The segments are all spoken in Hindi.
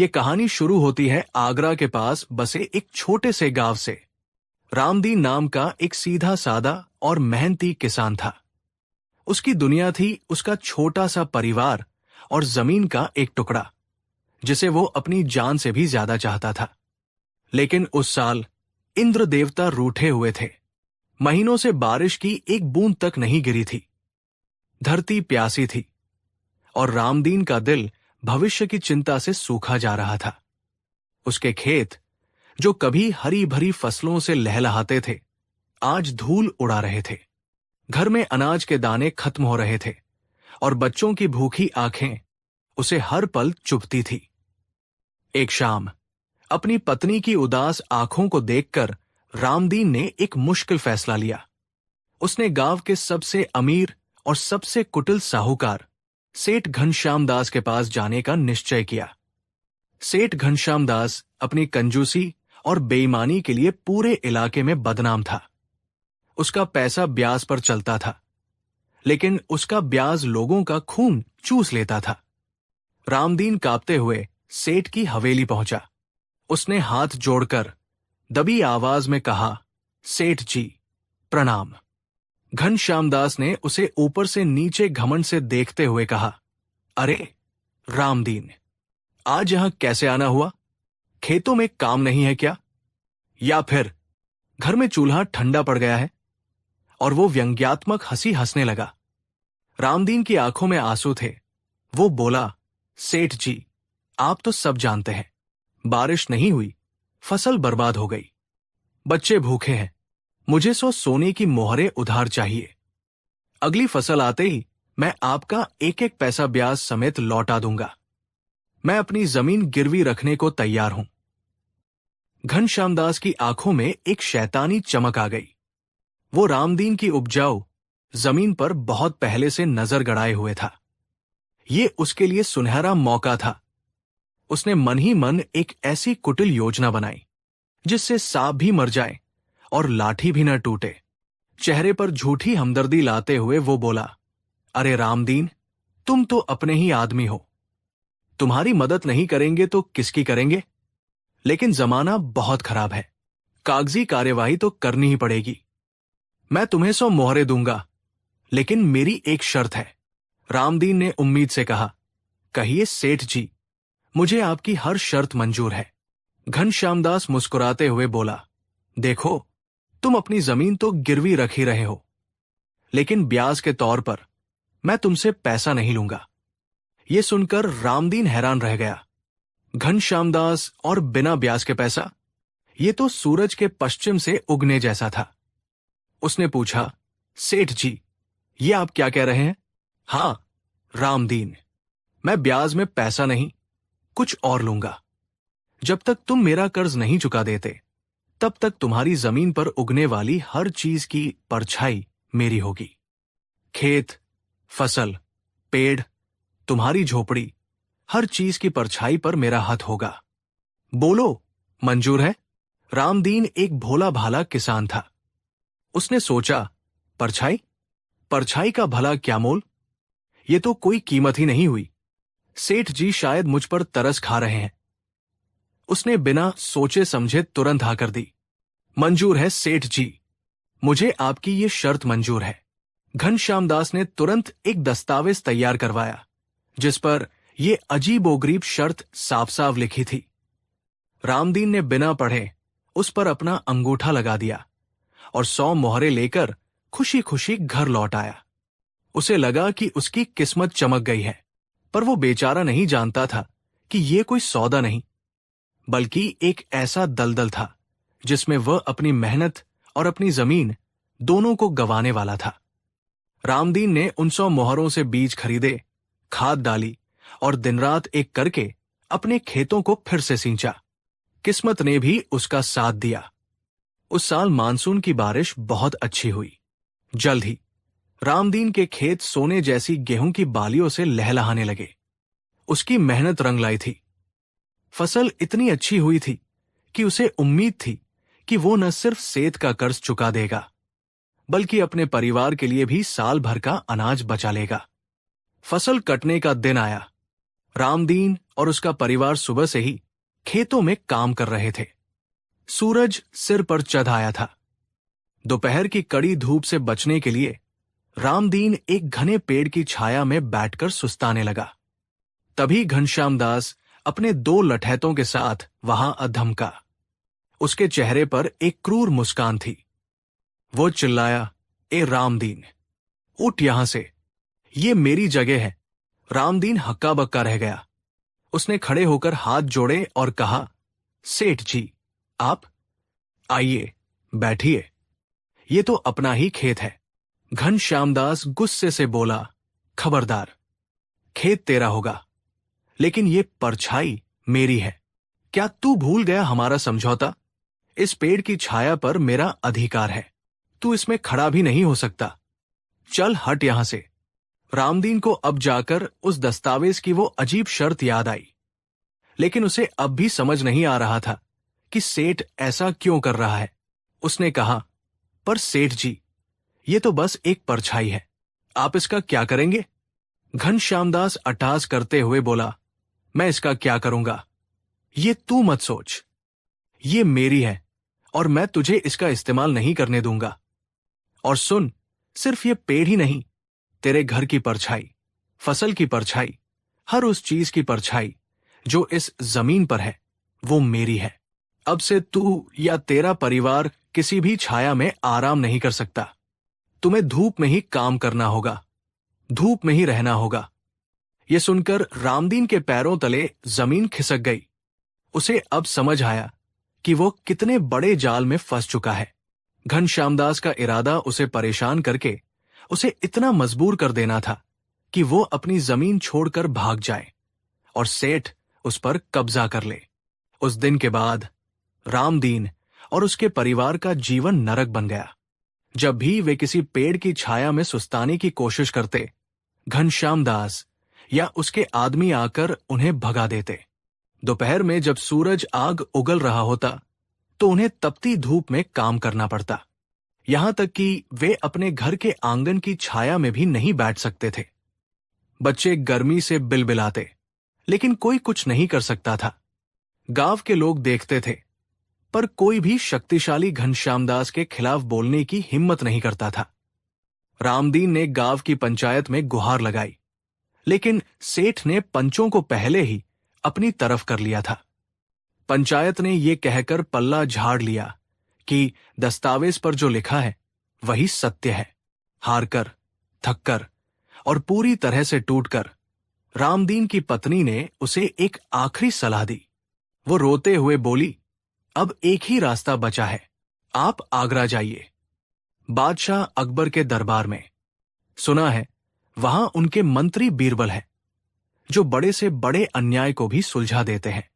ये कहानी शुरू होती है आगरा के पास बसे एक छोटे से गांव से। रामदीन नाम का एक सीधा सादा और मेहनती किसान था। उसकी दुनिया थी उसका छोटा सा परिवार और जमीन का एक टुकड़ा, जिसे वो अपनी जान से भी ज्यादा चाहता था। लेकिन उस साल इंद्र देवता रूठे हुए थे। महीनों से बारिश की एक बूंद तक नहीं गिरी थी। धरती प्यासी थी और रामदीन का दिल भविष्य की चिंता से सूखा जा रहा था। उसके खेत, जो कभी हरी भरी फसलों से लहलहाते थे, आज धूल उड़ा रहे थे। घर में अनाज के दाने खत्म हो रहे थे और बच्चों की भूखी आंखें उसे हर पल चुभती थी। एक शाम अपनी पत्नी की उदास आंखों को देखकर रामदीन ने एक मुश्किल फैसला लिया। उसने गांव के सबसे अमीर और सबसे कुटिल साहूकार सेठ घनश्याम दास के पास जाने का निश्चय किया। सेठ घनश्याम दास अपनी कंजूसी और बेईमानी के लिए पूरे इलाके में बदनाम था। उसका पैसा ब्याज पर चलता था, लेकिन उसका ब्याज लोगों का खून चूस लेता था। रामदीन कांपते हुए सेठ की हवेली पहुंचा। उसने हाथ जोड़कर दबी आवाज में कहा, सेठ जी, प्रणाम। घनश्याम दास ने उसे ऊपर से नीचे घमंड से देखते हुए कहा, अरे रामदीन, आज यहां कैसे आना हुआ? खेतों में काम नहीं है क्या? या फिर घर में चूल्हा ठंडा पड़ गया है? और वो व्यंग्यात्मक हंसी हंसने लगा। रामदीन की आंखों में आंसू थे। वो बोला, सेठ जी, आप तो सब जानते हैं, बारिश नहीं हुई, फसल बर्बाद हो गई, बच्चे भूखे हैं, मुझे सोने की मोहरें उधार चाहिए। अगली फसल आते ही मैं आपका एक एक पैसा ब्याज समेत लौटा दूंगा। मैं अपनी जमीन गिरवी रखने को तैयार हूं। घनश्याम दास की आंखों में एक शैतानी चमक आ गई। वो रामदीन की उपजाऊ जमीन पर बहुत पहले से नजर गड़ाए हुए था। ये उसके लिए सुनहरा मौका था। उसने मन ही मन एक ऐसी कुटिल योजना बनाई जिससे सांप भी मर जाए और लाठी भी न टूटे। चेहरे पर झूठी हमदर्दी लाते हुए वो बोला, अरे रामदीन, तुम तो अपने ही आदमी हो, तुम्हारी मदद नहीं करेंगे तो किसकी करेंगे? लेकिन जमाना बहुत खराब है, कागजी कार्यवाही तो करनी ही पड़ेगी। मैं तुम्हें 100 मोहरें दूंगा, लेकिन मेरी एक शर्त है। रामदीन ने उम्मीद से कहा, कहिए सेठ जी, मुझे आपकी हर शर्त मंजूर है। घनश्याम दास मुस्कुराते हुए बोला, देखो, तुम अपनी जमीन तो गिरवी रख ही रहे हो, लेकिन ब्याज के तौर पर मैं तुमसे पैसा नहीं लूंगा। यह सुनकर रामदीन हैरान रह गया। घनश्याम दास और बिना ब्याज के पैसा, ये तो सूरज के पश्चिम से उगने जैसा था। उसने पूछा, सेठ जी, ये आप क्या कह रहे हैं? हां रामदीन, मैं ब्याज में पैसा नहीं, कुछ और लूंगा। जब तक तुम मेरा कर्ज नहीं चुका देते, तब तक तुम्हारी जमीन पर उगने वाली हर चीज की परछाई मेरी होगी। खेत, फसल, पेड़, तुम्हारी झोपड़ी, हर चीज की परछाई पर मेरा हाथ होगा। बोलो, मंजूर है? रामदीन एक भोला भाला किसान था। उसने सोचा, परछाई? परछाई का भला क्या मोल? ये तो कोई कीमत ही नहीं हुई। सेठ जी शायद मुझ पर तरस खा रहे हैं। उसने बिना सोचे समझे तुरंत हाँ कर दी। मंजूर है सेठ जी, मुझे आपकी ये शर्त मंजूर है। घनश्याम दास ने तुरंत एक दस्तावेज तैयार करवाया, जिस पर यह अजीबोगरीब शर्त साफ साफ लिखी थी। रामदीन ने बिना पढ़े उस पर अपना अंगूठा लगा दिया और 100 मोहरें लेकर खुशी खुशी घर लौट आया। उसे लगा कि उसकी किस्मत चमक गई है, पर वो बेचारा नहीं जानता था कि ये कोई सौदा नहीं, बल्कि एक ऐसा दलदल था जिसमें वह अपनी मेहनत और अपनी जमीन दोनों को गंवाने वाला था। रामदीन ने उन 100 मोहरों से बीज खरीदे, खाद डाली और दिन रात एक करके अपने खेतों को फिर से सींचा। किस्मत ने भी उसका साथ दिया। उस साल मानसून की बारिश बहुत अच्छी हुई। जल्द ही रामदीन के खेत सोने जैसी गेहूं की बालियों से लहलहाने लगे। उसकी मेहनत रंग लाई थी। फसल इतनी अच्छी हुई थी कि उसे उम्मीद थी कि वो न सिर्फ सेठ का कर्ज चुका देगा, बल्कि अपने परिवार के लिए भी साल भर का अनाज बचा लेगा। फसल कटने का दिन आया। रामदीन और उसका परिवार सुबह से ही खेतों में काम कर रहे थे। सूरज सिर पर चढ़ आया था। दोपहर की कड़ी धूप से बचने के लिए रामदीन एक घने पेड़ की छाया में बैठकर सुस्ताने लगा। तभी घनश्याम दास अपने 2 लठैतों के साथ वहां अधमका। उसके चेहरे पर एक क्रूर मुस्कान थी। वो चिल्लाया, ए रामदीन, उठ यहां से, ये मेरी जगह है। रामदीन हक्का बक्का रह गया। उसने खड़े होकर हाथ जोड़े और कहा, सेठ जी, आप आइए, बैठिए, ये तो अपना ही खेत है। घनश्यामदास गुस्से से बोला, खबरदार, खेत तेरा होगा, लेकिन ये परछाई मेरी है। क्या तू भूल गया हमारा समझौता? इस पेड़ की छाया पर मेरा अधिकार है, तू इसमें खड़ा भी नहीं हो सकता। चल हट यहां से। रामदीन को अब जाकर उस दस्तावेज की वो अजीब शर्त याद आई, लेकिन उसे अब भी समझ नहीं आ रहा था कि सेठ ऐसा क्यों कर रहा है। उसने कहा, पर सेठ जी, ये तो बस एक परछाई है, आप इसका क्या करेंगे? घनश्यामदास अट्टहास करते हुए बोला, मैं इसका क्या करूंगा, ये तू मत सोच। ये मेरी है और मैं तुझे इसका इस्तेमाल नहीं करने दूंगा। और सुन, सिर्फ ये पेड़ ही नहीं, तेरे घर की परछाई, फसल की परछाई, हर उस चीज की परछाई जो इस जमीन पर है, वो मेरी है। अब से तू या तेरा परिवार किसी भी छाया में आराम नहीं कर सकता। तुम्हें धूप में ही काम करना होगा, धूप में ही रहना होगा। यह सुनकर रामदीन के पैरों तले जमीन खिसक गई। उसे अब समझ आया कि वो कितने बड़े जाल में फंस चुका है। घनश्यामदास का इरादा उसे परेशान करके उसे इतना मजबूर कर देना था कि वो अपनी जमीन छोड़कर भाग जाए और सेठ उस पर कब्जा कर ले। उस दिन के बाद रामदीन और उसके परिवार का जीवन नरक बन गया। जब भी वे किसी पेड़ की छाया में सुस्ताने की कोशिश करते, घनश्यामदास या उसके आदमी आकर उन्हें भगा देते। दोपहर में जब सूरज आग उगल रहा होता तो उन्हें तपती धूप में काम करना पड़ता, यहां तक कि वे अपने घर के आंगन की छाया में भी नहीं बैठ सकते थे। बच्चे गर्मी से बिलबिलाते, लेकिन कोई कुछ नहीं कर सकता था। गांव के लोग देखते थे, पर कोई भी शक्तिशाली घनश्यामदास के खिलाफ बोलने की हिम्मत नहीं करता था। रामदीन ने गांव की पंचायत में गुहार लगाई, लेकिन सेठ ने पंचों को पहले ही अपनी तरफ कर लिया था। पंचायत ने यह कहकर पल्ला झाड़ लिया कि दस्तावेज पर जो लिखा है वही सत्य है। हारकर, थककर और पूरी तरह से टूटकर रामदीन की पत्नी ने उसे एक आखिरी सलाह दी। वो रोते हुए बोली, अब एक ही रास्ता बचा है, आप आगरा जाइए, बादशाह अकबर के दरबार में। सुना है वहां उनके मंत्री बीरबल है, जो बड़े से बड़े अन्याय को भी सुलझा देते हैं।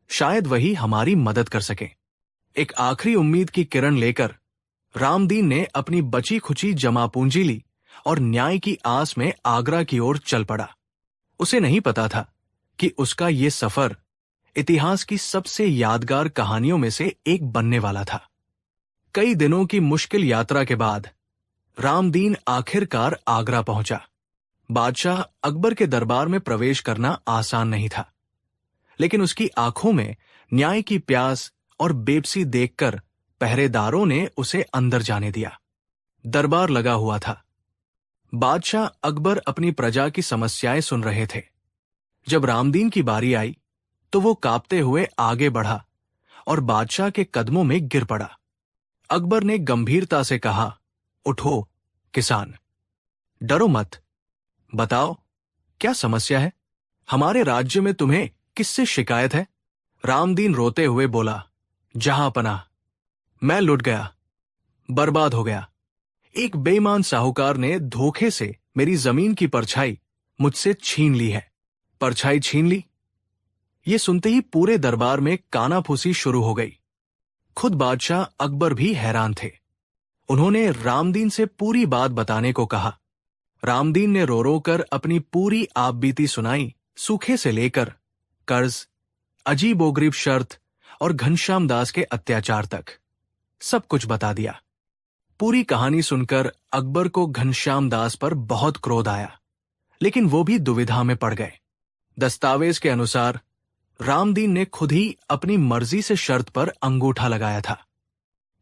शायद वही हमारी मदद कर सके। एक आखिरी उम्मीद की किरण लेकर रामदीन ने अपनी बची खुची जमा पूंजी ली और न्याय की आस में आगरा की ओर चल पड़ा। उसे नहीं पता था कि उसका ये सफर इतिहास की सबसे यादगार कहानियों में से एक बनने वाला था। कई दिनों की मुश्किल यात्रा के बाद रामदीन आखिरकार आगरा पहुंचा। बादशाह अकबर के दरबार में प्रवेश करना आसान नहीं था, लेकिन उसकी आंखों में न्याय की प्यास और बेबसी देखकर पहरेदारों ने उसे अंदर जाने दिया। दरबार लगा हुआ था। बादशाह अकबर अपनी प्रजा की समस्याएं सुन रहे थे। जब रामदीन की बारी आई तो वो कांपते हुए आगे बढ़ा और बादशाह के कदमों में गिर पड़ा। अकबर ने गंभीरता से कहा, उठो किसान, डरो मत, बताओ क्या समस्या है? हमारे राज्य में तुम्हें किससे शिकायत है? रामदीन रोते हुए बोला, जहां पनाह, मैं लुट गया, बर्बाद हो गया। एक बेईमान साहूकार ने धोखे से मेरी जमीन की परछाई मुझसे छीन ली है। परछाई छीन ली? ये सुनते ही पूरे दरबार में कानाफूसी शुरू हो गई। खुद बादशाह अकबर भी हैरान थे। उन्होंने रामदीन से पूरी बात बताने को कहा। रामदीन ने रो रो कर अपनी पूरी आपबीती सुनाई, सूखे से लेकर कर्ज, अजीबोगरीब शर्त और घनश्याम दास के अत्याचार तक सब कुछ बता दिया। पूरी कहानी सुनकर अकबर को घनश्याम दास पर बहुत क्रोध आया, लेकिन वो भी दुविधा में पड़ गए। दस्तावेज के अनुसार रामदीन ने खुद ही अपनी मर्जी से शर्त पर अंगूठा लगाया था।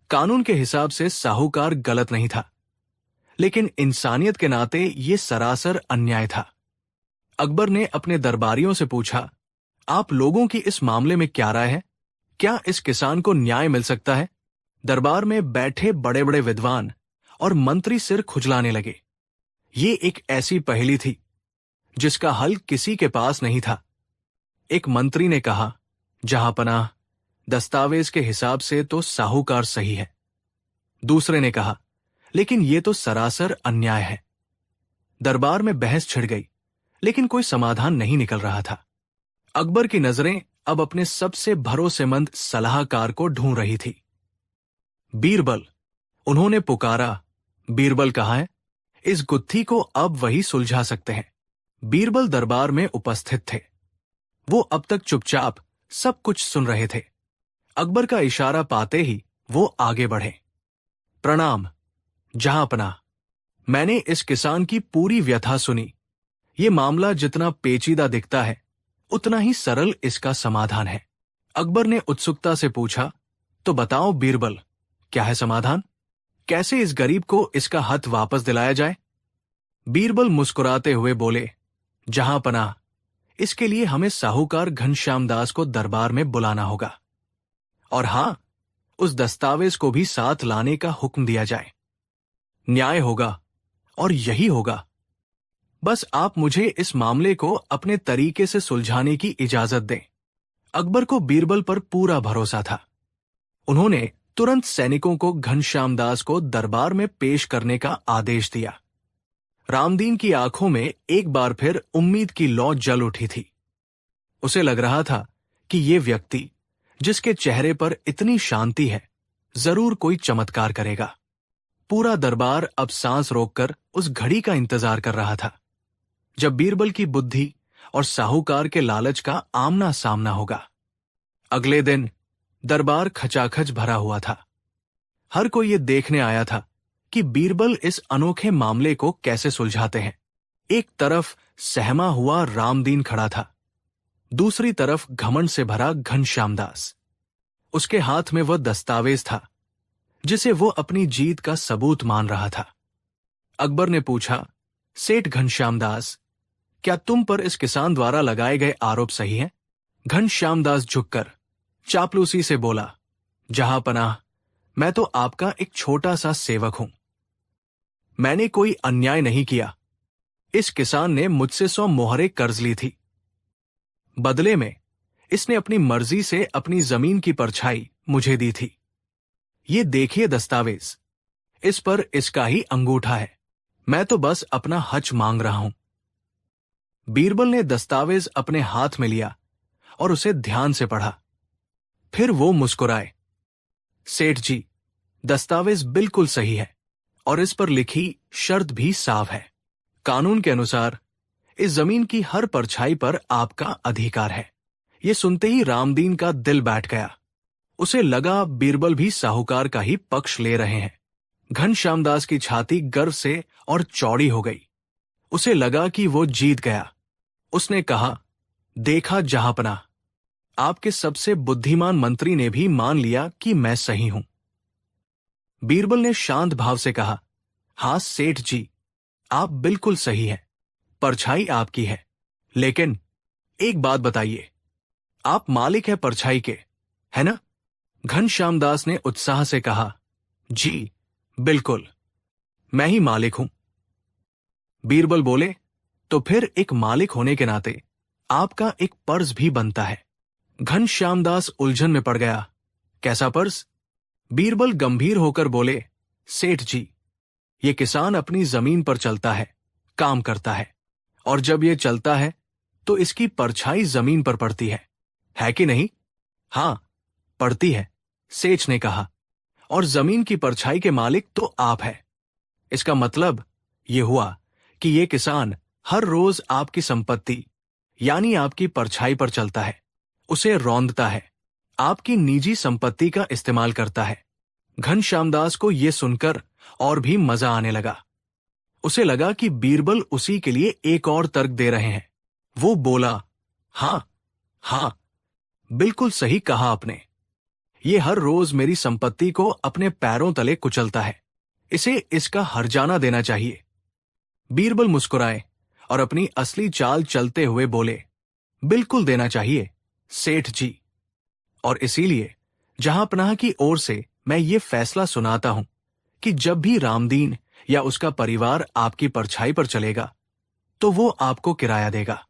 कानून के हिसाब से साहूकार गलत नहीं था, लेकिन इंसानियत के नाते ये सरासर अन्याय था। अकबर ने अपने दरबारियों से पूछा, आप लोगों की इस मामले में क्या राय है? क्या इस किसान को न्याय मिल सकता है? दरबार में बैठे बड़े बड़े विद्वान और मंत्री सिर खुजलाने लगे। ये एक ऐसी पहेली थी जिसका हल किसी के पास नहीं था। एक मंत्री ने कहा, जहांपनाह, दस्तावेज के हिसाब से तो साहूकार सही है। दूसरे ने कहा, लेकिन यह तो सरासर अन्याय है। दरबार में बहस छिड़ गई, लेकिन कोई समाधान नहीं निकल रहा था। अकबर की नजरें अब अपने सबसे भरोसेमंद सलाहकार को ढूंढ रही थी। बीरबल, उन्होंने पुकारा। बीरबल कहाँ है? इस गुत्थी को अब वही सुलझा सकते हैं। बीरबल दरबार में उपस्थित थे। वो अब तक चुपचाप सब कुछ सुन रहे थे। अकबर का इशारा पाते ही वो आगे बढ़े। प्रणाम जहांपनाह, मैंने इस किसान की पूरी व्यथा सुनी। ये मामला जितना पेचीदा दिखता है, उतना ही सरल इसका समाधान है। अकबर ने उत्सुकता से पूछा, तो बताओ बीरबल, क्या है समाधान? कैसे इस गरीब को इसका हथ वापस दिलाया जाए? बीरबल मुस्कुराते हुए बोले, जहांपनाह, इसके लिए हमें साहूकार घनश्याम दास को दरबार में बुलाना होगा। और हां, उस दस्तावेज को भी साथ लाने का हुक्म दिया जाए। न्याय होगा, और यही होगा। बस आप मुझे इस मामले को अपने तरीके से सुलझाने की इजाजत दें। अकबर को बीरबल पर पूरा भरोसा था। उन्होंने तुरंत सैनिकों को घनश्याम दास को दरबार में पेश करने का आदेश दिया। रामदीन की आंखों में एक बार फिर उम्मीद की लौ जल उठी थी। उसे लग रहा था कि ये व्यक्ति, जिसके चेहरे पर इतनी शांति है, जरूर कोई चमत्कार करेगा। पूरा दरबार अब सांस रोककर उस घड़ी का इंतजार कर रहा था, जब बीरबल की बुद्धि और साहूकार के लालच का आमना सामना होगा। अगले दिन दरबार खचाखच भरा हुआ था। हर कोई ये देखने आया था कि बीरबल इस अनोखे मामले को कैसे सुलझाते हैं। एक तरफ सहमा हुआ रामदीन खड़ा था, दूसरी तरफ घमंड से भरा घनश्याम दास। उसके हाथ में वह दस्तावेज था जिसे वो अपनी जीत का सबूत मान रहा था। अकबर ने पूछा, सेठ घनश्याम दास, क्या तुम पर इस किसान द्वारा लगाए गए आरोप सही हैं? घनश्याम दास झुककर चापलूसी से बोला, जहांपनाह, मैं तो आपका एक छोटा सा सेवक हूं। मैंने कोई अन्याय नहीं किया। इस किसान ने मुझसे 100 मोहरें कर्ज ली थी। बदले में इसने अपनी मर्जी से अपनी जमीन की परछाई मुझे दी थी। ये देखिए दस्तावेज, इस पर इसका ही अंगूठा है। मैं तो बस अपना हज मांग रहा हूं। बीरबल ने दस्तावेज अपने हाथ में लिया और उसे ध्यान से पढ़ा। फिर वो मुस्कुराए। सेठ जी, दस्तावेज बिल्कुल सही है और इस पर लिखी शर्त भी साफ है। कानून के अनुसार इस जमीन की हर परछाई पर आपका अधिकार है। ये सुनते ही रामदीन का दिल बैठ गया। उसे लगा बीरबल भी साहूकार का ही पक्ष ले रहे हैं। घनश्याम दास की छाती गर्व से और चौड़ी हो गई। उसे लगा कि वो जीत गया। उसने कहा, देखा जहांपनाह, आपके सबसे बुद्धिमान मंत्री ने भी मान लिया कि मैं सही हूं। बीरबल ने शांत भाव से कहा, हां सेठ जी, आप बिल्कुल सही हैं। परछाई आपकी है, लेकिन एक बात बताइए, आप मालिक है परछाई के, है ना? घनश्याम दास ने उत्साह से कहा, जी बिल्कुल, मैं ही मालिक हूं। बीरबल बोले, तो फिर एक मालिक होने के नाते आपका एक पर्ज भी बनता है। घनश्याम दास उलझन में पड़ गया। कैसा पर्ज? बीरबल गंभीर होकर बोले, सेठ जी, ये किसान अपनी जमीन पर चलता है, काम करता है, और जब ये चलता है तो इसकी परछाई जमीन पर पड़ती है कि नहीं? हां, पड़ती है, सेठ ने कहा, और जमीन की परछाई के मालिक तो आप है। इसका मतलब ये हुआ कि ये किसान हर रोज आपकी संपत्ति यानी आपकी परछाई पर चलता है, उसे रौंदता है, आपकी निजी संपत्ति का इस्तेमाल करता है। घनश्याम दास को यह सुनकर और भी मजा आने लगा। उसे लगा कि बीरबल उसी के लिए एक और तर्क दे रहे हैं। वो बोला, हाँ, हाँ, बिल्कुल सही कहा आपने। ये हर रोज मेरी संपत्ति को अपने पैरों तले कुचलता है। इसे इसका हर्जाना देना चाहिए। बीरबल मुस्कुराए और अपनी असली चाल चलते हुए बोले, बिल्कुल देना चाहिए, सेठ जी। और इसीलिए जहांपनाह की ओर से मैं ये फैसला सुनाता हूं कि जब भी रामदीन या उसका परिवार आपकी परछाई पर चलेगा, तो वो आपको किराया देगा।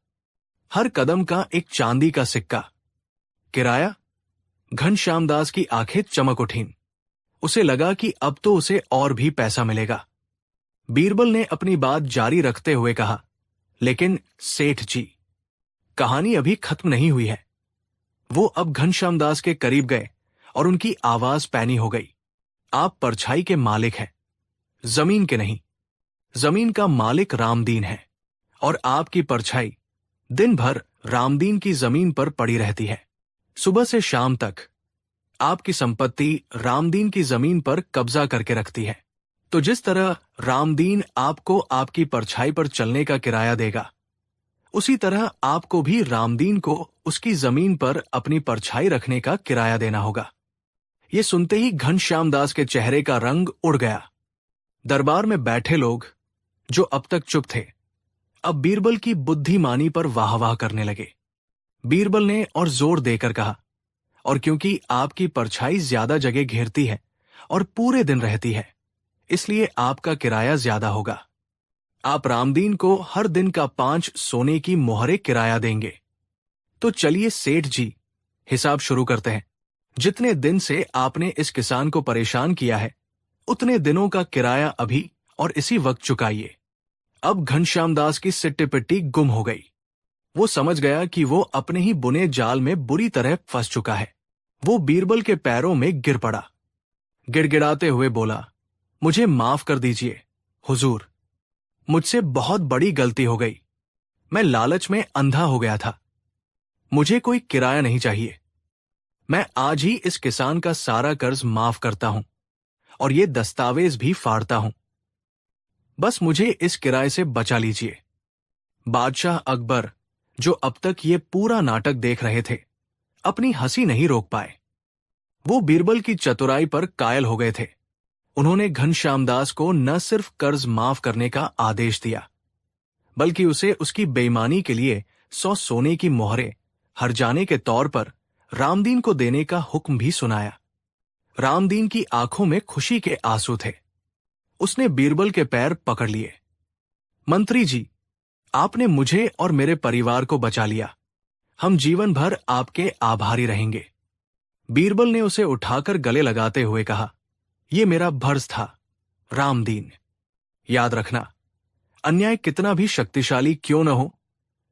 हर कदम का एक चांदी का सिक्का। किराया? घनश्याम दास की आंखें चमक उठीं। उसे लगा कि अब तो उसे और भी पैसा मिलेगा। बीरबल ने अपनी बात जारी रखते हुए कहा, लेकिन सेठ जी, कहानी अभी खत्म नहीं हुई है। वो अब घनश्याम दास के करीब गए और उनकी आवाज पैनी हो गई। आप परछाई के मालिक हैं, जमीन के नहीं। जमीन का मालिक रामदीन है और आपकी परछाई दिन भर रामदीन की जमीन पर पड़ी रहती है। सुबह से शाम तक आपकी संपत्ति रामदीन की जमीन पर कब्जा करके रखती है। तो जिस तरह रामदीन आपको आपकी परछाई पर चलने का किराया देगा, उसी तरह आपको भी रामदीन को उसकी जमीन पर अपनी परछाई रखने का किराया देना होगा। ये सुनते ही घनश्याम दास के चेहरे का रंग उड़ गया। दरबार में बैठे लोग, जो अब तक चुप थे, अब बीरबल की बुद्धिमानी पर वाह वाह करने लगे। बीरबल ने और जोर देकर कहा, और क्योंकि आपकी परछाई ज्यादा जगह घेरती है और पूरे दिन रहती है, इसलिए आपका किराया ज्यादा होगा। आप रामदीन को हर दिन का 5 सोने की मोहरें किराया देंगे। तो चलिए सेठ जी, हिसाब शुरू करते हैं। जितने दिन से आपने इस किसान को परेशान किया है, उतने दिनों का किराया अभी और इसी वक्त चुकाइए। अब घनश्याम दास की सिट्टी पिट्टी गुम हो गई। वो समझ गया कि वो अपने ही बुने जाल में बुरी तरह फंस चुका है। वो बीरबल के पैरों में गिर पड़ा। गिड़गिड़ाते हुए बोला, मुझे माफ कर दीजिए हुजूर, मुझसे बहुत बड़ी गलती हो गई। मैं लालच में अंधा हो गया था। मुझे कोई किराया नहीं चाहिए। मैं आज ही इस किसान का सारा कर्ज माफ करता हूं और ये दस्तावेज भी फाड़ता हूं। बस मुझे इस किराए से बचा लीजिए। बादशाह अकबर, जो अब तक ये पूरा नाटक देख रहे थे, अपनी हंसी नहीं रोक पाए। वो बीरबल की चतुराई पर कायल हो गए थे। उन्होंने घनश्याम दास को न सिर्फ कर्ज माफ करने का आदेश दिया, बल्कि उसे उसकी बेईमानी के लिए 100 सोने की मोहरें हर्जाने के तौर पर रामदीन को देने का हुक्म भी सुनाया। रामदीन की आंखों में खुशी के आंसू थे। उसने बीरबल के पैर पकड़ लिए। मंत्री जी, आपने मुझे और मेरे परिवार को बचा लिया। हम जीवन भर आपके आभारी रहेंगे। बीरबल ने उसे उठाकर गले लगाते हुए कहा, यह मेरा भर्ज था रामदीन। याद रखना, अन्याय कितना भी शक्तिशाली क्यों न हो,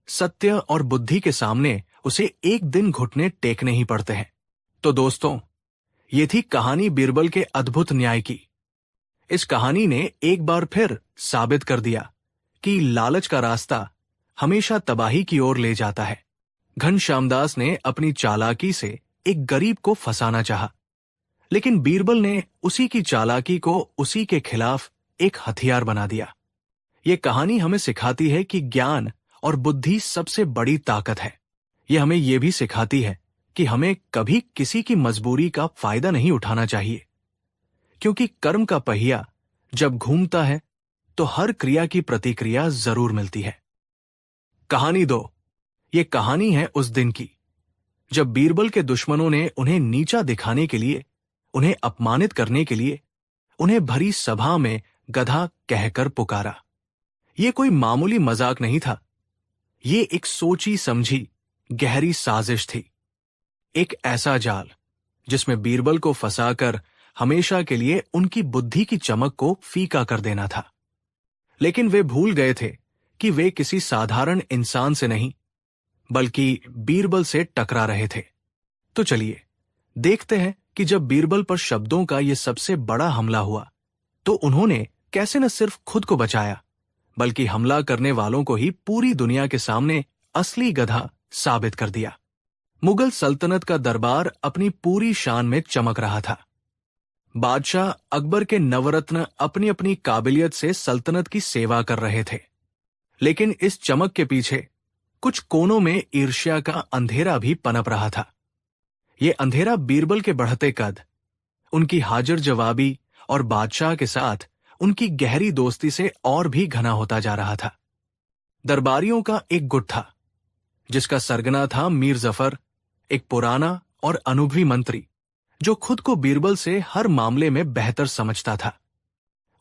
सत्य और बुद्धि के सामने उसे एक दिन घुटने टेकने ही पड़ते हैं। तो दोस्तों, ये थी कहानी बीरबल के अद्भुत न्याय की। इस कहानी ने एक बार फिर साबित कर दिया कि लालच का रास्ता हमेशा तबाही की ओर ले जाता है। घनश्याम दास ने अपनी चालाकी से एक गरीब को फंसाना चाहा, लेकिन बीरबल ने उसी की चालाकी को उसी के खिलाफ एक हथियार बना दिया। ये कहानी हमें सिखाती है कि ज्ञान और बुद्धि सबसे बड़ी ताकत है। यह हमें यह भी सिखाती है कि हमें कभी किसी की मजबूरी का फायदा नहीं उठाना चाहिए, क्योंकि कर्म का पहिया जब घूमता है तो हर क्रिया की प्रतिक्रिया जरूर मिलती है। कहानी 2। ये कहानी है उस दिन की जब बीरबल के दुश्मनों ने उन्हें नीचा दिखाने के लिए, उन्हें अपमानित करने के लिए, उन्हें भरी सभा में गधा कहकर पुकारा। ये कोई मामूली मजाक नहीं था। ये एक सोची समझी गहरी साजिश थी। एक ऐसा जाल जिसमें बीरबल को फंसाकर हमेशा के लिए उनकी बुद्धि की चमक को फीका कर देना था। लेकिन वे भूल गए थे कि वे किसी साधारण इंसान से नहीं, बल्कि बीरबल से टकरा रहे थे। तो चलिए देखते हैं कि जब बीरबल पर शब्दों का यह सबसे बड़ा हमला हुआ, तो उन्होंने कैसे न सिर्फ खुद को बचाया, बल्कि हमला करने वालों को ही पूरी दुनिया के सामने असली गधा साबित कर दिया। मुगल सल्तनत का दरबार अपनी पूरी शान में चमक रहा था। बादशाह अकबर के नवरत्न अपनी अपनी काबिलियत से सल्तनत की सेवा कर रहे थे, लेकिन इस चमक के पीछे कुछ कोनों में ईर्ष्या का अंधेरा भी पनप रहा था। ये अंधेरा बीरबल के बढ़ते कद, उनकी हाजिर जवाबी और बादशाह के साथ उनकी गहरी दोस्ती से और भी घना होता जा रहा था। दरबारियों का एक गुट था जिसका सरगना था मीर जफर, एक पुराना और अनुभवी मंत्री जो खुद को बीरबल से हर मामले में बेहतर समझता था।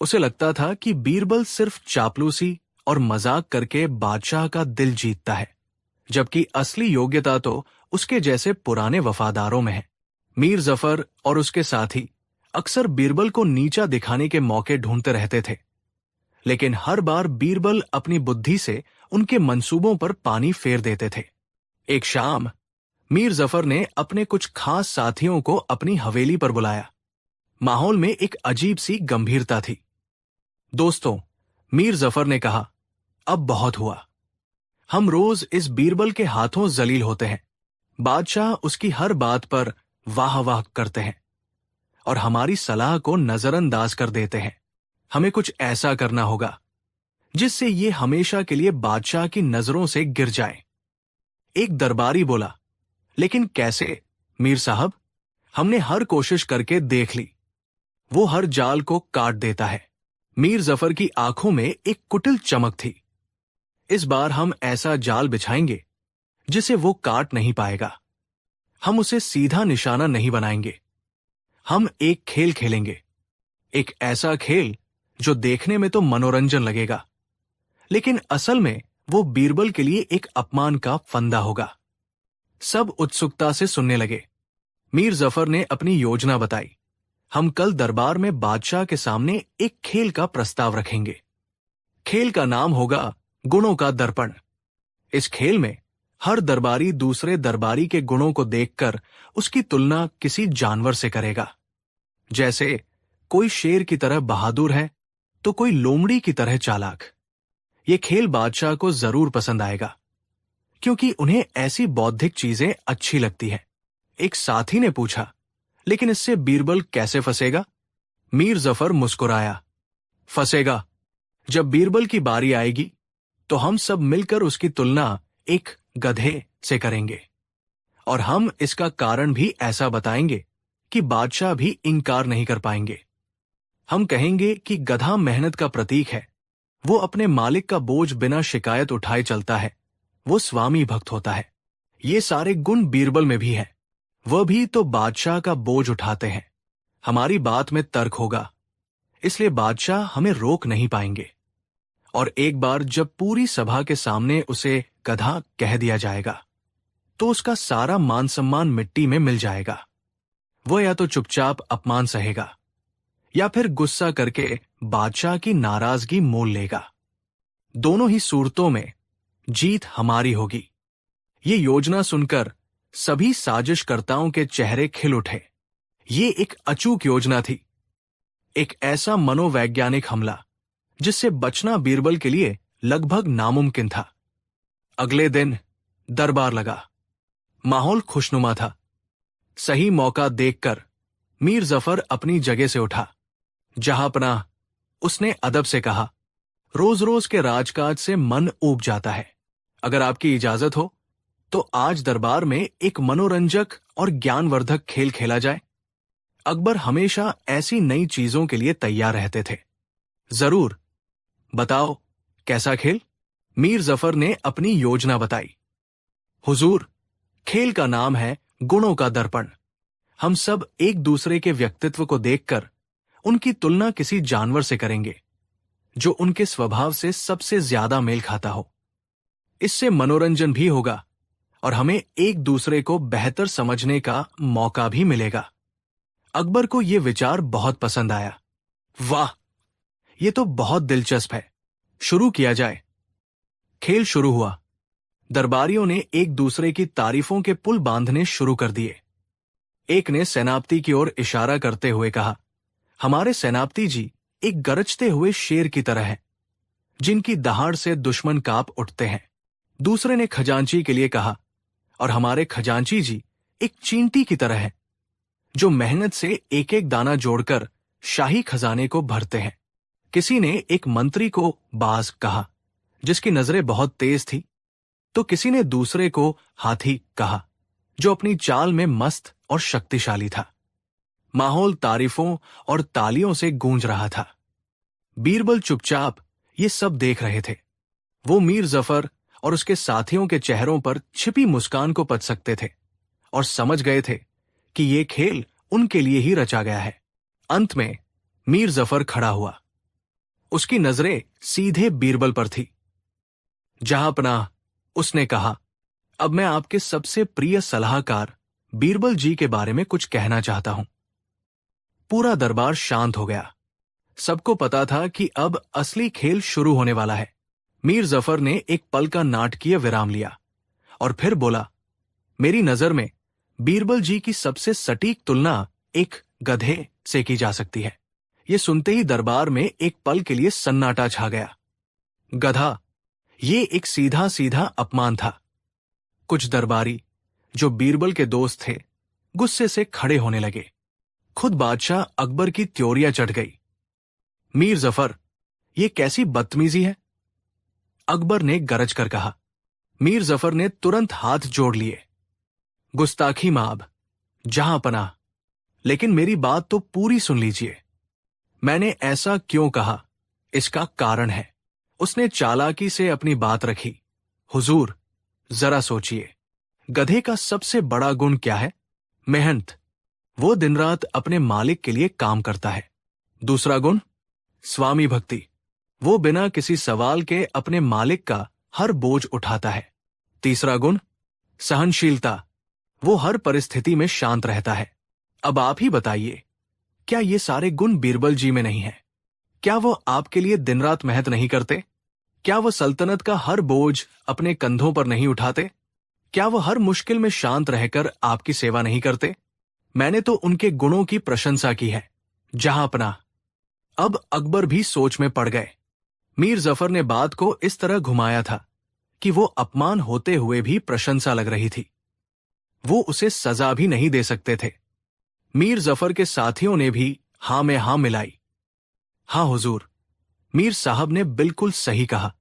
उसे लगता था कि बीरबल सिर्फ चापलूसी और मजाक करके बादशाह का दिल जीतता है, जबकि असली योग्यता तो उसके जैसे पुराने वफादारों में है। मीर जफर और उसके साथी अक्सर बीरबल को नीचा दिखाने के मौके ढूंढते रहते थे, लेकिन हर बार बीरबल अपनी बुद्धि से उनके मंसूबों पर पानी फेर देते थे। एक शाम मीर जफर ने अपने कुछ खास साथियों को अपनी हवेली पर बुलाया। माहौल में एक अजीब सी गंभीरता थी। दोस्तों, मीर जफर ने कहा, अब बहुत हुआ। हम रोज इस बीरबल के हाथों जलील होते हैं। बादशाह उसकी हर बात पर वाह वाह करते हैं और हमारी सलाह को नजरअंदाज कर देते हैं। हमें कुछ ऐसा करना होगा जिससे ये हमेशा के लिए बादशाह की नजरों से गिर जाए। एक दरबारी बोला, लेकिन कैसे मीर साहब? हमने हर कोशिश करके देख ली, वो हर जाल को काट देता है। मीर जफर की आंखों में एक कुटिल चमक थी। इस बार हम ऐसा जाल बिछाएंगे जिसे वो काट नहीं पाएगा। हम उसे सीधा निशाना नहीं बनाएंगे। हम एक खेल खेलेंगे, एक ऐसा खेल जो देखने में तो मनोरंजन लगेगा, लेकिन असल में वो बीरबल के लिए एक अपमान का फंदा होगा। सब उत्सुकता से सुनने लगे। मीर जफर ने अपनी योजना बताई। हम कल दरबार में बादशाह के सामने एक खेल का प्रस्ताव रखेंगे। खेल का नाम होगा गुणों का दर्पण। इस खेल में हर दरबारी दूसरे दरबारी के गुणों को देखकर उसकी तुलना किसी जानवर से करेगा। जैसे कोई शेर की तरह बहादुर है तो कोई लोमड़ी की तरह चालाक। ये खेल बादशाह को जरूर पसंद आएगा, क्योंकि उन्हें ऐसी बौद्धिक चीजें अच्छी लगती हैं। एक साथी ने पूछा, लेकिन इससे बीरबल कैसे फंसेगा? मीर जफर मुस्कुराया, फंसेगा। जब बीरबल की बारी आएगी तो हम सब मिलकर उसकी तुलना एक गधे से करेंगे, और हम इसका कारण भी ऐसा बताएंगे कि बादशाह भी इनकार नहीं कर पाएंगे। हम कहेंगे कि गधा मेहनत का प्रतीक है, वो अपने मालिक का बोझ बिना शिकायत उठाए चलता है, वो स्वामी भक्त होता है। ये सारे गुण बीरबल में भी हैं, वह भी तो बादशाह का बोझ उठाते हैं। हमारी बात में तर्क होगा, इसलिए बादशाह हमें रोक नहीं पाएंगे। और एक बार जब पूरी सभा के सामने उसे गधा कह दिया जाएगा तो उसका सारा मान सम्मान मिट्टी में मिल जाएगा। वह या तो चुपचाप अपमान सहेगा या फिर गुस्सा करके बादशाह की नाराजगी मोल लेगा। दोनों ही सूरतों में जीत हमारी होगी। ये योजना सुनकर सभी साजिशकर्ताओं के चेहरे खिल उठे। ये एक अचूक योजना थी, एक ऐसा मनोवैज्ञानिक हमला जिससे बचना बीरबल के लिए लगभग नामुमकिन था। अगले दिन दरबार लगा। माहौल खुशनुमा था। सही मौका देखकर मीर जफर अपनी जगह से उठा। जहांपनाह, उसने अदब से कहा, रोज रोज के राजकाज से मन ऊब जाता है। अगर आपकी इजाजत हो तो आज दरबार में एक मनोरंजक और ज्ञानवर्धक खेल खेला जाए। अकबर हमेशा ऐसी नई चीजों के लिए तैयार रहते थे। जरूर, बताओ कैसा खेल? मीर जफर ने अपनी योजना बताई। हुजूर, खेल का नाम है गुणों का दर्पण। हम सब एक दूसरे के व्यक्तित्व को देखकर उनकी तुलना किसी जानवर से करेंगे जो उनके स्वभाव से सबसे ज्यादा मेल खाता हो। इससे मनोरंजन भी होगा और हमें एक दूसरे को बेहतर समझने का मौका भी मिलेगा। अकबर को यह विचार बहुत पसंद आया। वाह, ये तो बहुत दिलचस्प है। शुरू किया जाए। खेल शुरू हुआ। दरबारियों ने एक दूसरे की तारीफों के पुल बांधने शुरू कर दिए। एक ने सेनापति की ओर इशारा करते हुए कहा, हमारे सेनापति जी एक गरजते हुए शेर की तरह हैं, जिनकी दहाड़ से दुश्मन कांप उठते हैं। दूसरे ने खजांची के लिए कहा, और हमारे खजांची जी एक चींटी की तरह हैं, जो मेहनत से एक एक दाना जोड़कर शाही खजाने को भरते हैं। किसी ने एक मंत्री को बाज कहा, जिसकी नजरें बहुत तेज थी। तो किसी ने दूसरे को हाथी कहा, जो अपनी चाल में मस्त और शक्तिशाली था। माहौल तारीफों और तालियों से गूंज रहा था। बीरबल चुपचाप ये सब देख रहे थे। वो मीर जफर और उसके साथियों के चेहरों पर छिपी मुस्कान को पच सकते थे और समझ गए थे कि ये खेल उनके लिए ही रचा गया है। अंत में मीर जफर खड़ा हुआ। उसकी नजरें सीधे बीरबल पर थी। जहांपनाह, उसने कहा, अब मैं आपके सबसे प्रिय सलाहकार बीरबल जी के बारे में कुछ कहना चाहता हूं। पूरा दरबार शांत हो गया। सबको पता था कि अब असली खेल शुरू होने वाला है। मीर जफर ने एक पल का नाटकीय विराम लिया और फिर बोला, मेरी नजर में बीरबल जी की सबसे सटीक तुलना एक गधे से की जा सकती है। ये सुनते ही दरबार में एक पल के लिए सन्नाटा छा गया। गधा, ये एक सीधा सीधा अपमान था। कुछ दरबारी जो बीरबल के दोस्त थे, गुस्से से खड़े होने लगे। खुद बादशाह अकबर की त्योरियां चढ़ गई। मीर जफर, ये कैसी बदतमीजी है? अकबर ने गरज कर कहा। मीर जफर ने तुरंत हाथ जोड़ लिए। गुस्ताखी माब, जहांपनाह, लेकिन मेरी बात तो पूरी सुन लीजिए। मैंने ऐसा क्यों कहा, इसका कारण है। उसने चालाकी से अपनी बात रखी। हुजूर, जरा सोचिए, गधे का सबसे बड़ा गुण क्या है? मेहनत। वो दिन रात अपने मालिक के लिए काम करता है। दूसरा गुण, स्वामी भक्ति। वो बिना किसी सवाल के अपने मालिक का हर बोझ उठाता है। तीसरा गुण, सहनशीलता। वो हर परिस्थिति में शांत रहता है। अब आप ही बताइए, क्या ये सारे गुण बीरबल जी में नहीं है? क्या वो आपके लिए दिन रात मेहनत नहीं करते? क्या वो सल्तनत का हर बोझ अपने कंधों पर नहीं उठाते? क्या वो हर मुश्किल में शांत रहकर आपकी सेवा नहीं करते? मैंने तो उनके गुणों की प्रशंसा की है, जहांपनाह। अब अकबर भी सोच में पड़ गए। मीर जफर ने बात को इस तरह घुमाया था कि वो अपमान होते हुए भी प्रशंसा लग रही थी। वो उसे सजा भी नहीं दे सकते थे। मीर जफर के साथियों ने भी हां में हां मिलाई। हां हुजूर, मीर साहब ने बिल्कुल सही कहा।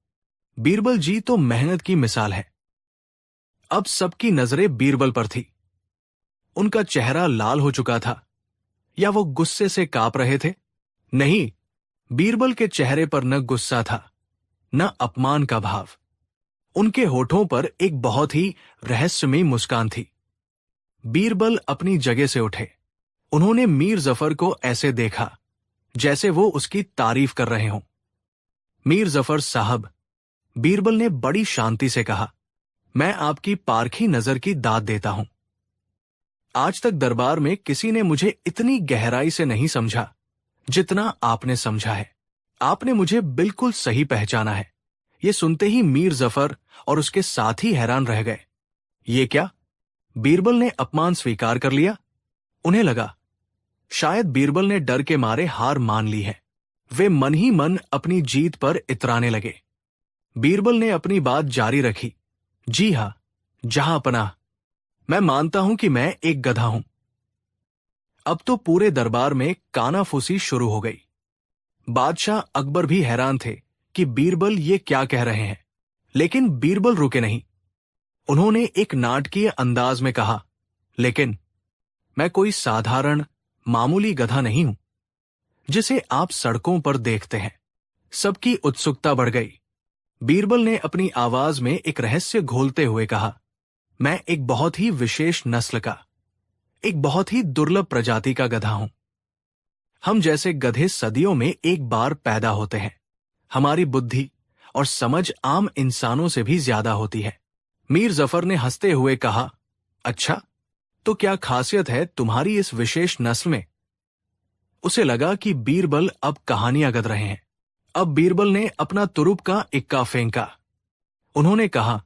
बीरबल जी तो मेहनत की मिसाल है। अब सबकी नजरें बीरबल पर थी। उनका चेहरा लाल हो चुका था, या वो गुस्से से कांप रहे थे? नहीं, बीरबल के चेहरे पर न गुस्सा था, न अपमान का भाव। उनके होठों पर एक बहुत ही रहस्यमयी मुस्कान थी। बीरबल अपनी जगह से उठे। उन्होंने मीर जफर को ऐसे देखा जैसे वो उसकी तारीफ कर रहे हों। मीर जफर साहब, बीरबल ने बड़ी शांति से कहा, मैं आपकी पारखी नजर की दाद देता हूं। आज तक दरबार में किसी ने मुझे इतनी गहराई से नहीं समझा जितना आपने समझा है। आपने मुझे बिल्कुल सही पहचाना है। ये सुनते ही मीर जफर और उसके साथी हैरान रह गए। ये क्या? बीरबल ने अपमान स्वीकार कर लिया? उन्हें लगा शायद बीरबल ने डर के मारे हार मान ली है। वे मन ही मन अपनी जीत पर इतराने लगे। बीरबल ने अपनी बात जारी रखी। जी हां, जहांपनाह, मैं मानता हूं कि मैं एक गधा हूं। अब तो पूरे दरबार में कानाफूसी शुरू हो गई। बादशाह अकबर भी हैरान थे कि बीरबल ये क्या कह रहे हैं, लेकिन बीरबल रुके नहीं। उन्होंने एक नाटकीय अंदाज में कहा, लेकिन मैं कोई साधारण मामूली गधा नहीं हूं जिसे आप सड़कों पर देखते हैं। सबकी उत्सुकता बढ़ गई। बीरबल ने अपनी आवाज में एक रहस्य घोलते हुए कहा, मैं एक बहुत ही विशेष नस्ल का, एक बहुत ही दुर्लभ प्रजाति का गधा हूं। हम जैसे गधे सदियों में एक बार पैदा होते हैं। हमारी बुद्धि और समझ आम इंसानों से भी ज्यादा होती है। मीर जफर ने हंसते हुए कहा, अच्छा, तो क्या खासियत है तुम्हारी इस विशेष नस्ल में? उसे लगा कि बीरबल अब कहानियां गढ़ रहे हैं। अब बीरबल ने अपना तुरुप का इक्का फेंका। उन्होंने कहा,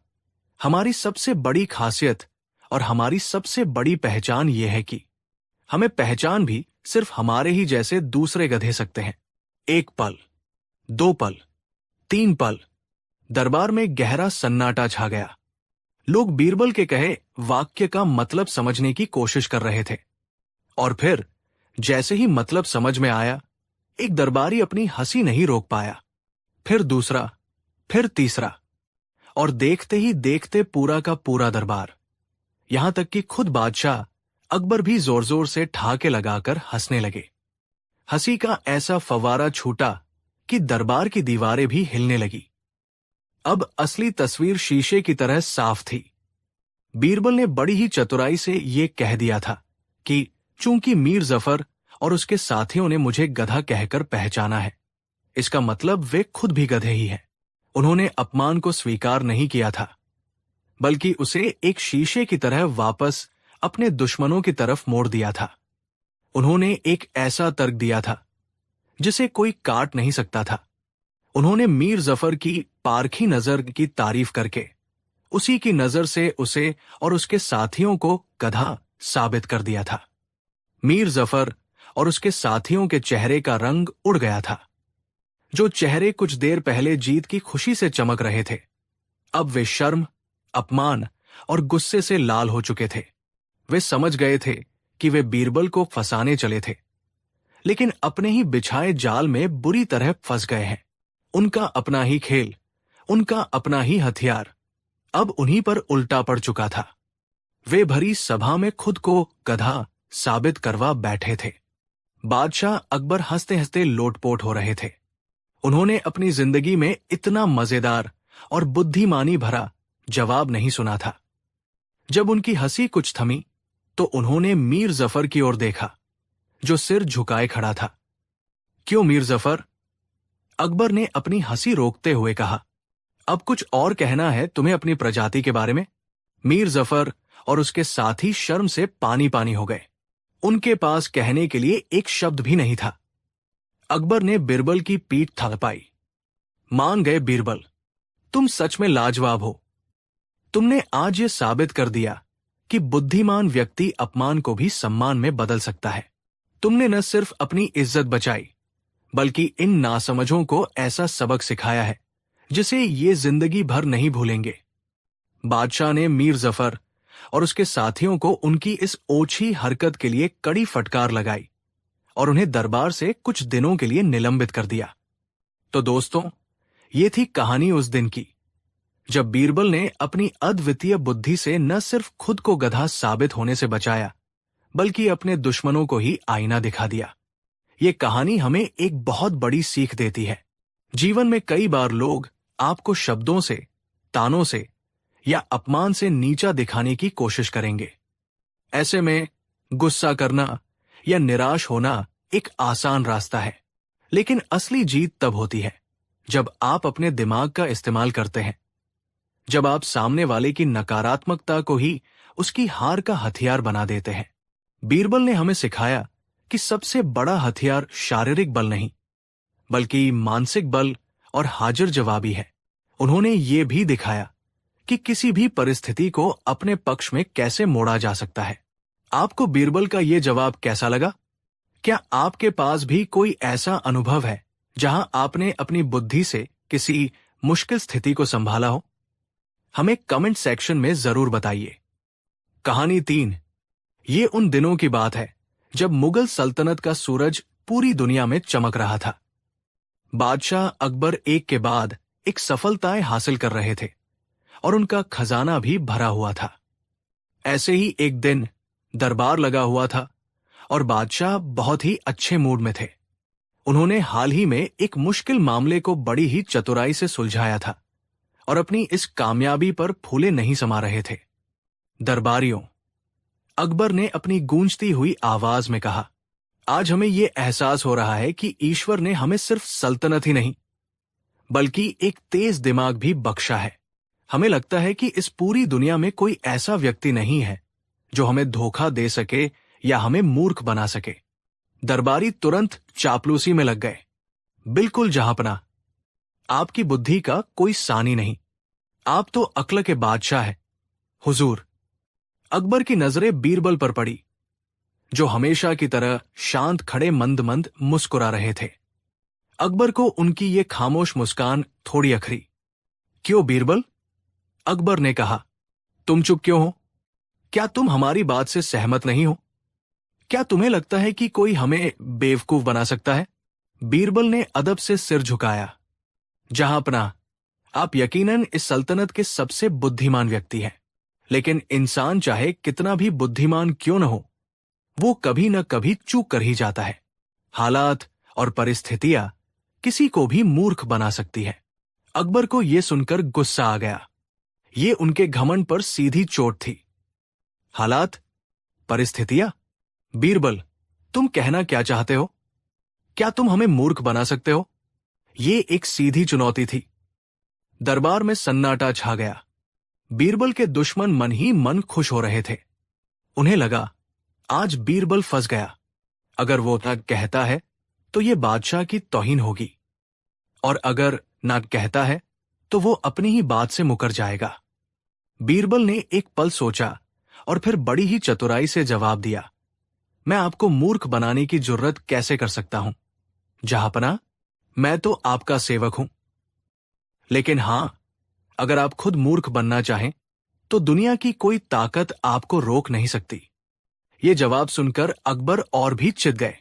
हमारी सबसे बड़ी खासियत और हमारी सबसे बड़ी पहचान यह है कि हमें पहचान भी सिर्फ हमारे ही जैसे दूसरे गधे सकते हैं। एक पल, दो पल, तीन पल, दरबार में गहरा सन्नाटा छा गया। लोग बीरबल के कहे वाक्य का मतलब समझने की कोशिश कर रहे थे। और फिर जैसे ही मतलब समझ में आया, एक दरबारी अपनी हंसी नहीं रोक पाया। फिर दूसरा, फिर तीसरा, और देखते ही देखते पूरा का पूरा दरबार, यहां तक कि खुद बादशाह अकबर भी जोर जोर से ठहाके लगाकर हंसने लगे। हंसी का ऐसा फव्वारा छूटा कि दरबार की दीवारें भी हिलने लगी। अब असली तस्वीर शीशे की तरह साफ थी। बीरबल ने बड़ी ही चतुराई से ये कह दिया था कि चूंकि मीर जफर और उसके साथियों ने मुझे गधा कहकर पहचाना है, इसका मतलब वे खुद भी गधे ही हैं। उन्होंने अपमान को स्वीकार नहीं किया था, बल्कि उसे एक शीशे की तरह वापस अपने दुश्मनों की तरफ मोड़ दिया था। उन्होंने एक ऐसा तर्क दिया था जिसे कोई काट नहीं सकता था। उन्होंने मीर जफर की पारखी नजर की तारीफ करके उसी की नजर से उसे और उसके साथियों को गधा साबित कर दिया था। मीर जफर और उसके साथियों के चेहरे का रंग उड़ गया था। जो चेहरे कुछ देर पहले जीत की खुशी से चमक रहे थे, अब वे शर्म, अपमान और गुस्से से लाल हो चुके थे। वे समझ गए थे कि वे बीरबल को फंसाने चले थे, लेकिन अपने ही बिछाए जाल में बुरी तरह फंस गए हैं। उनका अपना ही खेल, उनका अपना ही हथियार अब उन्हीं पर उल्टा पड़ चुका था। वे भरी सभा में खुद को गधा साबित करवा बैठे थे। बादशाह अकबर हंसते हंसते लोटपोट हो रहे थे। उन्होंने अपनी जिंदगी में इतना मजेदार और बुद्धिमानी भरा जवाब नहीं सुना था। जब उनकी हंसी कुछ थमी तो उन्होंने मीर जफर की ओर देखा, जो सिर झुकाए खड़ा था। क्यों मीर जफर? अकबर ने अपनी हंसी रोकते हुए कहा। अब कुछ और कहना है तुम्हें अपनी प्रजाति के बारे में? मीर जफर और उसके साथी शर्म से पानी पानी हो गए। उनके पास कहने के लिए एक शब्द भी नहीं था। अकबर ने बीरबल की पीठ थपथपाई। मान गए बीरबल, तुम सच में लाजवाब हो। तुमने आज ये साबित कर दिया कि बुद्धिमान व्यक्ति अपमान को भी सम्मान में बदल सकता है। तुमने न सिर्फ अपनी इज्जत बचाई, बल्कि इन नासमझों को ऐसा सबक सिखाया है जिसे ये जिंदगी भर नहीं भूलेंगे। बादशाह ने मीर जफर और उसके साथियों को उनकी इस ओछी हरकत के लिए कड़ी फटकार लगाई और उन्हें दरबार से कुछ दिनों के लिए निलंबित कर दिया। तो दोस्तों, ये थी कहानी उस दिन की जब बीरबल ने अपनी अद्वितीय बुद्धि से न सिर्फ खुद को गधा साबित होने से बचाया, बल्कि अपने दुश्मनों को ही आईना दिखा दिया। ये कहानी हमें एक बहुत बड़ी सीख देती है। जीवन में कई बार लोग आपको शब्दों से, तानों से या अपमान से नीचा दिखाने की कोशिश करेंगे। ऐसे में गुस्सा करना या निराश होना एक आसान रास्ता है, लेकिन असली जीत तब होती है जब आप अपने दिमाग का इस्तेमाल करते हैं, जब आप सामने वाले की नकारात्मकता को ही उसकी हार का हथियार बना देते हैं। बीरबल ने हमें सिखाया कि सबसे बड़ा हथियार शारीरिक बल नहीं, बल्कि मानसिक बल और हाजिर जवाबी है। उन्होंने ये भी दिखाया कि किसी भी परिस्थिति को अपने पक्ष में कैसे मोड़ा जा सकता है। आपको बीरबल का ये जवाब कैसा लगा? क्या आपके पास भी कोई ऐसा अनुभव है जहां आपने अपनी बुद्धि से किसी मुश्किल स्थिति को संभाला हो? हमें कमेंट सेक्शन में जरूर बताइए। कहानी 3। ये उन दिनों की बात है जब मुगल सल्तनत का सूरज पूरी दुनिया में चमक रहा था। बादशाह अकबर एक के बाद एक सफलताएं हासिल कर रहे थे और उनका खजाना भी भरा हुआ था। ऐसे ही एक दिन दरबार लगा हुआ था और बादशाह बहुत ही अच्छे मूड में थे। उन्होंने हाल ही में एक मुश्किल मामले को बड़ी ही चतुराई से सुलझाया था और अपनी इस कामयाबी पर फूले नहीं समा रहे थे। दरबारियों, अकबर ने अपनी गूंजती हुई आवाज में कहा, आज हमें यह एहसास हो रहा है कि ईश्वर ने हमें सिर्फ सल्तनत ही नहीं, बल्कि एक तेज दिमाग भी बख्शा है। हमें लगता है कि इस पूरी दुनिया में कोई ऐसा व्यक्ति नहीं है जो हमें धोखा दे सके या हमें मूर्ख बना सके। दरबारी तुरंत चापलूसी में लग गए। बिल्कुल जहांपना, आपकी बुद्धि का कोई सानी नहीं। आप तो अक्ल के बादशाह हैं, हुजूर। अकबर की नजरें बीरबल पर पड़ी, जो हमेशा की तरह शांत खड़े मंद मंद मुस्कुरा रहे थे। अकबर को उनकी ये खामोश मुस्कान थोड़ी अखरी। क्यों बीरबल? अकबर ने कहा, तुम चुप क्यों हो? क्या तुम हमारी बात से सहमत नहीं हो? क्या तुम्हें लगता है कि कोई हमें बेवकूफ बना सकता है? बीरबल ने अदब से सिर झुकाया। जहांपना, आप यकीनन इस सल्तनत के सबसे बुद्धिमान व्यक्ति हैं, लेकिन इंसान चाहे कितना भी बुद्धिमान क्यों न हो, वो कभी न कभी चूक कर ही जाता है। हालात और परिस्थितियां किसी को भी मूर्ख बना सकती है। अकबर को यह सुनकर गुस्सा आ गया। ये उनके घमंड पर सीधी चोट थी। हालात, परिस्थितियां? बीरबल, तुम कहना क्या चाहते हो? क्या तुम हमें मूर्ख बना सकते हो? ये एक सीधी चुनौती थी। दरबार में सन्नाटा छा गया। बीरबल के दुश्मन मन ही मन खुश हो रहे थे। उन्हें लगा, आज बीरबल फंस गया। अगर वो न कहता है तो ये बादशाह की तौहीन होगी, और अगर ना कहता है तो वो अपनी ही बात से मुकर जाएगा। बीरबल ने एक पल सोचा और फिर बड़ी ही चतुराई से जवाब दिया, मैं आपको मूर्ख बनाने की जुर्रत कैसे कर सकता हूं? जहांपना, मैं तो आपका सेवक हूं। लेकिन हां, अगर आप खुद मूर्ख बनना चाहें तो दुनिया की कोई ताकत आपको रोक नहीं सकती। ये जवाब सुनकर अकबर और भी चिढ़ गए।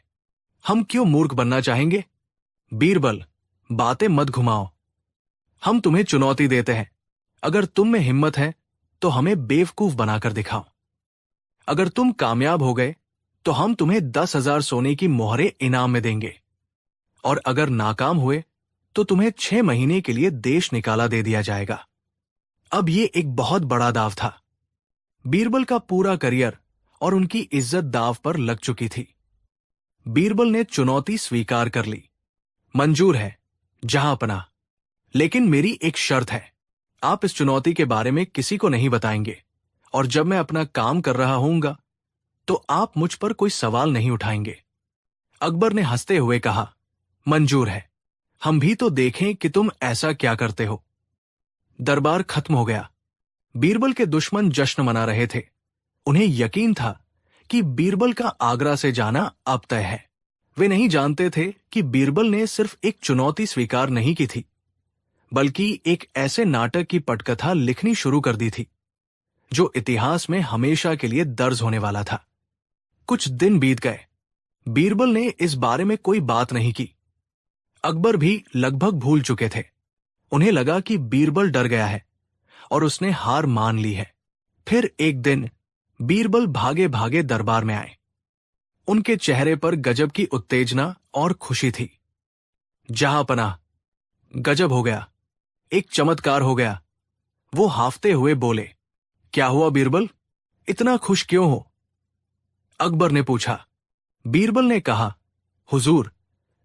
हम क्यों मूर्ख बनना चाहेंगे? बीरबल, बातें मत घुमाओ। हम तुम्हें चुनौती देते हैं। अगर तुम में हिम्मत है तो हमें बेवकूफ बनाकर दिखाओ। अगर तुम कामयाब हो गए तो हम तुम्हें 10,000 सोने की मोहरें इनाम में देंगे, और अगर नाकाम हुए तो तुम्हें 6 महीने के लिए देश निकाला दे दिया जाएगा। अब ये एक बहुत बड़ा दाव था। बीरबल का पूरा करियर और उनकी इज्जत दाव पर लग चुकी थी। बीरबल ने चुनौती स्वीकार कर ली। मंजूर है जहांपना, लेकिन मेरी एक शर्त है। आप इस चुनौती के बारे में किसी को नहीं बताएंगे, और जब मैं अपना काम कर रहा होऊंगा तो आप मुझ पर कोई सवाल नहीं उठाएंगे। अकबर ने हंसते हुए कहा, मंजूर है। हम भी तो देखें कि तुम ऐसा क्या करते हो। दरबार खत्म हो गया। बीरबल के दुश्मन जश्न मना रहे थे। उन्हें यकीन था कि बीरबल का आगरा से जाना अब तय है। वे नहीं जानते थे कि बीरबल ने सिर्फ एक चुनौती स्वीकार नहीं की थी, बल्कि एक ऐसे नाटक की पटकथा लिखनी शुरू कर दी थी जो इतिहास में हमेशा के लिए दर्ज होने वाला था। कुछ दिन बीत गए। बीरबल ने इस बारे में कोई बात नहीं की। अकबर भी लगभग भूल चुके थे। उन्हें लगा कि बीरबल डर गया है और उसने हार मान ली है। फिर एक दिन बीरबल भागे भागे दरबार में आए। उनके चेहरे पर गजब की उत्तेजना और खुशी थी। जहांपनाह, गजब हो गया, एक चमत्कार हो गया। वो हाफते हुए बोले, क्या हुआ बीरबल, इतना खुश क्यों हो? अकबर ने पूछा। बीरबल ने कहा, हुजूर,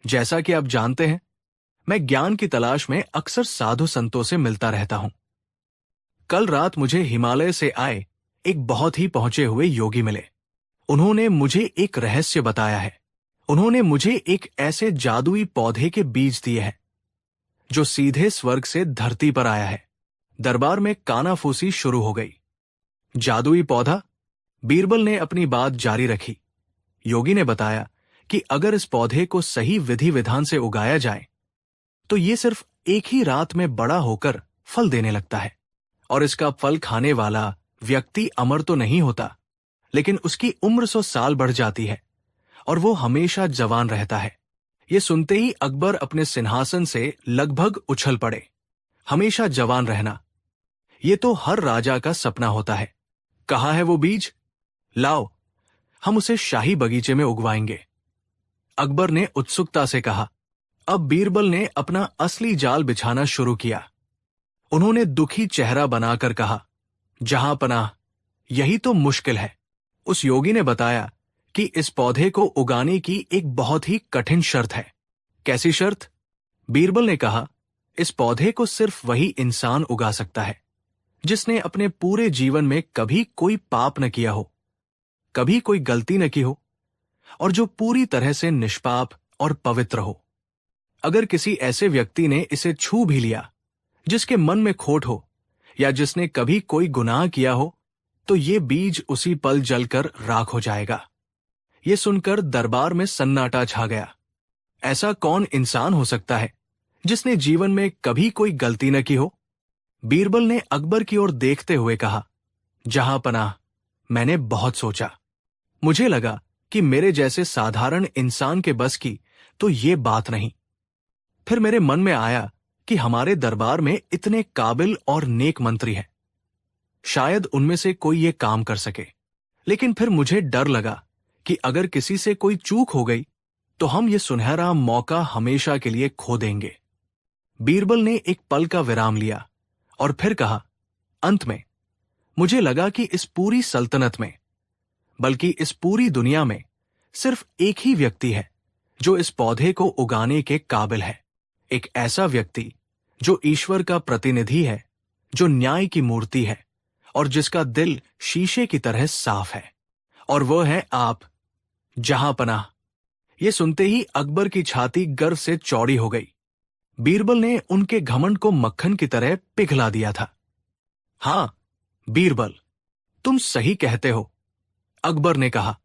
जैसा कि आप जानते हैं, मैं ज्ञान की तलाश में अक्सर साधु संतों से मिलता रहता हूं। कल रात मुझे हिमालय से आए एक बहुत ही पहुंचे हुए योगी मिले। उन्होंने मुझे एक रहस्य बताया है। उन्होंने मुझे एक ऐसे जादुई पौधे के बीज दिए हैं जो सीधे स्वर्ग से धरती पर आया है। दरबार में कानाफूसी शुरू हो गई। जादुई पौधा? बीरबल ने अपनी बात जारी रखी। योगी ने बताया कि अगर इस पौधे को सही विधि विधान से उगाया जाए तो ये सिर्फ एक ही रात में बड़ा होकर फल देने लगता है, और इसका फल खाने वाला व्यक्ति अमर तो नहीं होता, लेकिन उसकी उम्र 100 साल बढ़ जाती है और वो हमेशा जवान रहता है। ये सुनते ही अकबर अपने सिंहासन से लगभग उछल पड़े। हमेशा जवान रहना, ये तो हर राजा का सपना होता है। कहाँ है वो बीज? लाओ, हम उसे शाही बगीचे में उगवाएंगे। अकबर ने उत्सुकता से कहा। अब बीरबल ने अपना असली जाल बिछाना शुरू किया। उन्होंने दुखी चेहरा बनाकर कहा, जहांपनाह, यही तो मुश्किल है। उस योगी ने बताया कि इस पौधे को उगाने की एक बहुत ही कठिन शर्त है। कैसी शर्त? बीरबल ने कहा, इस पौधे को सिर्फ वही इंसान उगा सकता है जिसने अपने पूरे जीवन में कभी कोई पाप न किया हो, कभी कोई गलती न की हो, और जो पूरी तरह से निष्पाप और पवित्र हो। अगर किसी ऐसे व्यक्ति ने इसे छू भी लिया जिसके मन में खोट हो या जिसने कभी कोई गुनाह किया हो, तो ये बीज उसी पल जलकर राख हो जाएगा। ये सुनकर दरबार में सन्नाटा छा गया। ऐसा कौन इंसान हो सकता है जिसने जीवन में कभी कोई गलती न की हो? बीरबल ने अकबर की ओर देखते हुए कहा, जहांपनाह, मैंने बहुत सोचा। मुझे लगा कि मेरे जैसे साधारण इंसान के बस की तो ये बात नहीं। फिर मेरे मन में आया कि हमारे दरबार में इतने काबिल और नेक मंत्री हैं। शायद उनमें से कोई ये काम कर सके, लेकिन फिर मुझे डर लगा कि अगर किसी से कोई चूक हो गई तो हम ये सुनहरा मौका हमेशा के लिए खो देंगे। बीरबल ने एक पल का विराम लिया और फिर कहा, अंत में मुझे लगा कि इस पूरी सल्तनत में, बल्कि इस पूरी दुनिया में सिर्फ एक ही व्यक्ति है जो इस पौधे को उगाने के काबिल है। एक ऐसा व्यक्ति जो ईश्वर का प्रतिनिधि है, जो न्याय की मूर्ति है और जिसका दिल शीशे की तरह साफ है। और वह है आप, जहांपनाह। ये सुनते ही अकबर की छाती गर्व से चौड़ी हो गई। बीरबल ने उनके घमंड को मक्खन की तरह पिघला दिया था। हां बीरबल, तुम सही कहते हो, अकबर ने कहा।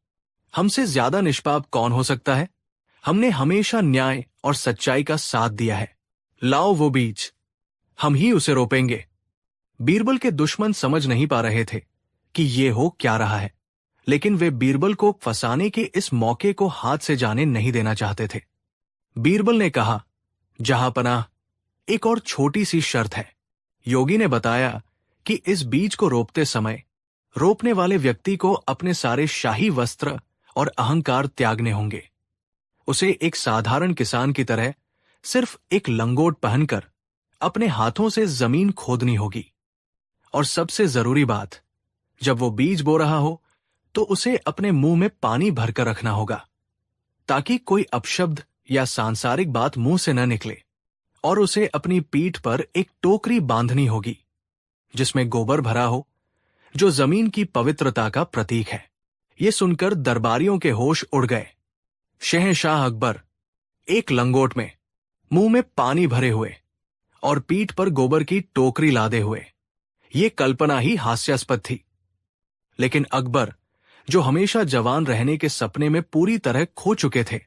हमसे ज्यादा निष्पाप कौन हो सकता है? हमने हमेशा न्याय और सच्चाई का साथ दिया है। लाओ वो बीज, हम ही उसे रोपेंगे। बीरबल के दुश्मन समझ नहीं पा रहे थे कि ये हो क्या रहा है, लेकिन वे बीरबल को फंसाने के इस मौके को हाथ से जाने नहीं देना चाहते थे। बीरबल ने कहा, जहांपनाह, एक और छोटी सी शर्त है। योगी ने बताया कि इस बीज को रोपते समय रोपने वाले व्यक्ति को अपने सारे शाही वस्त्र और अहंकार त्यागने होंगे। उसे एक साधारण किसान की तरह सिर्फ एक लंगोट पहनकर अपने हाथों से जमीन खोदनी होगी। और सबसे जरूरी बात, जब वो बीज बो रहा हो तो उसे अपने मुंह में पानी भरकर रखना होगा, ताकि कोई अपशब्द या सांसारिक बात मुंह से न निकले। और उसे अपनी पीठ पर एक टोकरी बांधनी होगी जिसमें गोबर भरा हो, जो जमीन की पवित्रता का प्रतीक है। ये सुनकर दरबारियों के होश उड़ गए। शहंशाह अकबर एक लंगोट में, मुंह में पानी भरे हुए और पीठ पर गोबर की टोकरी लादे हुए, ये कल्पना ही हास्यास्पद थी। लेकिन अकबर, जो हमेशा जवान रहने के सपने में पूरी तरह खो चुके थे,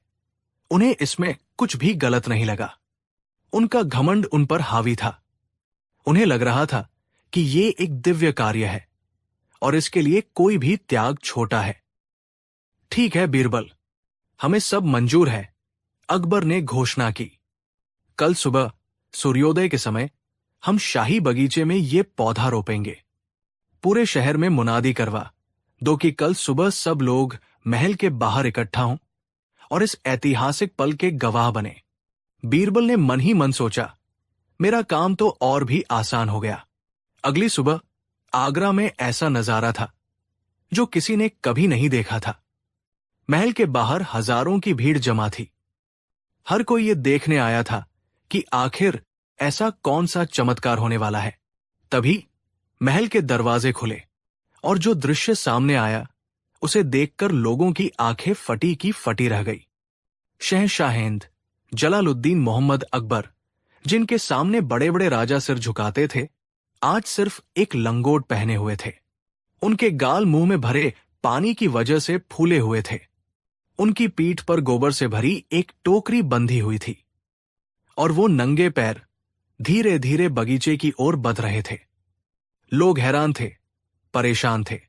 उन्हें इसमें कुछ भी गलत नहीं लगा। उनका घमंड उन पर हावी था। उन्हें लग रहा था कि ये एक दिव्य कार्य है और इसके लिए कोई भी त्याग छोटा है। ठीक है बीरबल, हमें सब मंजूर है, अकबर ने घोषणा की। कल सुबह सूर्योदय के समय हम शाही बगीचे में ये पौधा रोपेंगे। पूरे शहर में मुनादी करवा दो कि कल सुबह सब लोग महल के बाहर इकट्ठा हों और इस ऐतिहासिक पल के गवाह बने। बीरबल ने मन ही मन सोचा, मेरा काम तो और भी आसान हो गया। अगली सुबह आगरा में ऐसा नजारा था जो किसी ने कभी नहीं देखा था। महल के बाहर हजारों की भीड़ जमा थी। हर कोई ये देखने आया था कि आखिर ऐसा कौन सा चमत्कार होने वाला है। तभी महल के दरवाजे खुले और जो दृश्य सामने आया उसे देखकर लोगों की आंखें फटी की फटी रह गई। शहंशाहेंद जलालुद्दीन मोहम्मद अकबर, जिनके सामने बड़े बड़े राजा सिर झुकाते थे, आज सिर्फ एक लंगोट पहने हुए थे। उनके गाल मुंह में भरे पानी की वजह से फूले हुए थे। उनकी पीठ पर गोबर से भरी एक टोकरी बंधी हुई थी और वो नंगे पैर धीरे धीरे बगीचे की ओर बढ़ रहे थे। लोग हैरान थे, परेशान थे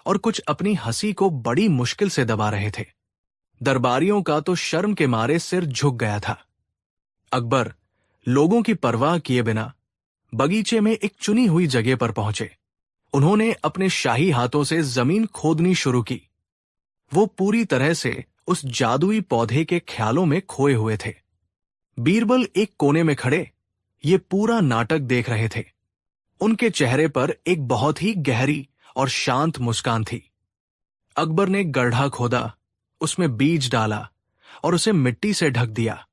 और कुछ अपनी हंसी को बड़ी मुश्किल से दबा रहे थे। दरबारियों का तो शर्म के मारे सिर झुक गया था। अकबर लोगों की परवाह किए बिना बगीचे में एक चुनी हुई जगह पर पहुंचे। उन्होंने अपने शाही हाथों से जमीन खोदनी शुरू की। वो पूरी तरह से उस जादुई पौधे के ख्यालों में खोए हुए थे। बीरबल एक कोने में खड़े ये पूरा नाटक देख रहे थे। उनके चेहरे पर एक बहुत ही गहरी और शांत मुस्कान थी। अकबर ने गड्ढा खोदा, उसमें बीज डाला और उसे मिट्टी से ढक दिया।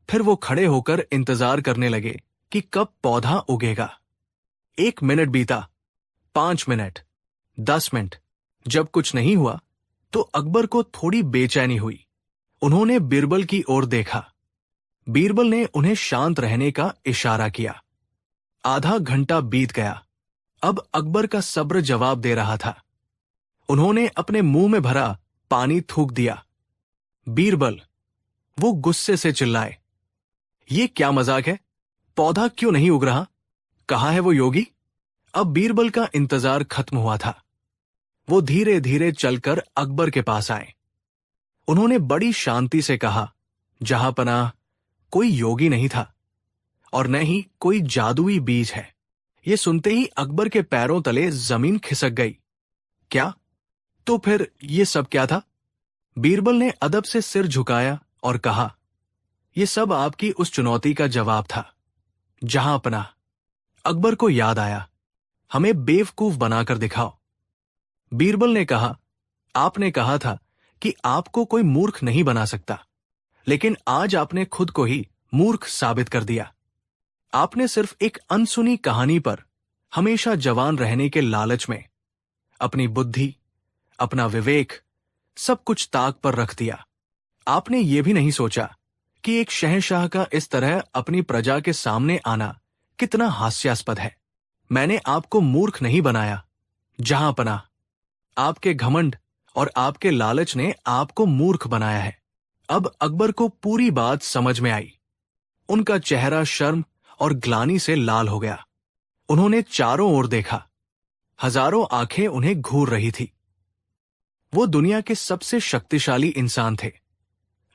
फिर वो खड़े होकर इंतजार करने लगे कि कब पौधा उगेगा। 1 मिनट बीता, 5 मिनट, 10 मिनट। जब कुछ नहीं हुआ तो अकबर को थोड़ी बेचैनी हुई। उन्होंने बीरबल की ओर देखा। बीरबल ने उन्हें शांत रहने का इशारा किया। आधा घंटा बीत गया। अब अकबर का सब्र जवाब दे रहा था। उन्होंने अपने मुंह में भरा पानी थूक दिया। बीरबल, वो गुस्से से चिल्लाए, ये क्या मजाक है? पौधा क्यों नहीं उग रहा? कहाँ है वो योगी? अब बीरबल का इंतजार खत्म हुआ था। वो धीरे धीरे चलकर अकबर के पास आए। उन्होंने बड़ी शांति से कहा, जहांपनाह, कोई योगी नहीं था और न ही कोई जादुई बीज है। ये सुनते ही अकबर के पैरों तले जमीन खिसक गई। क्या? तो फिर ये सब क्या था? बीरबल ने अदब से सिर झुकाया और कहा, यह सब आपकी उस चुनौती का जवाब था। जहां अपना। अकबर को याद आया, हमें बेवकूफ बनाकर दिखाओ। बीरबल ने कहा, आपने कहा था कि आपको कोई मूर्ख नहीं बना सकता, लेकिन आज आपने खुद को ही मूर्ख साबित कर दिया। आपने सिर्फ एक अनसुनी कहानी पर हमेशा जवान रहने के लालच में अपनी बुद्धि, अपना विवेक, सब कुछ ताक पर रख दिया। आपने ये भी नहीं सोचा कि एक शहंशाह का इस तरह अपनी प्रजा के सामने आना कितना हास्यास्पद है। मैंने आपको मूर्ख नहीं बनाया, जहां पना। आपके घमंड और आपके लालच ने आपको मूर्ख बनाया है। अब अकबर को पूरी बात समझ में आई। उनका चेहरा शर्म और ग्लानि से लाल हो गया। उन्होंने चारों ओर देखा। हजारों आंखें उन्हें घूर रही थी। वो दुनिया के सबसे शक्तिशाली इंसान थे,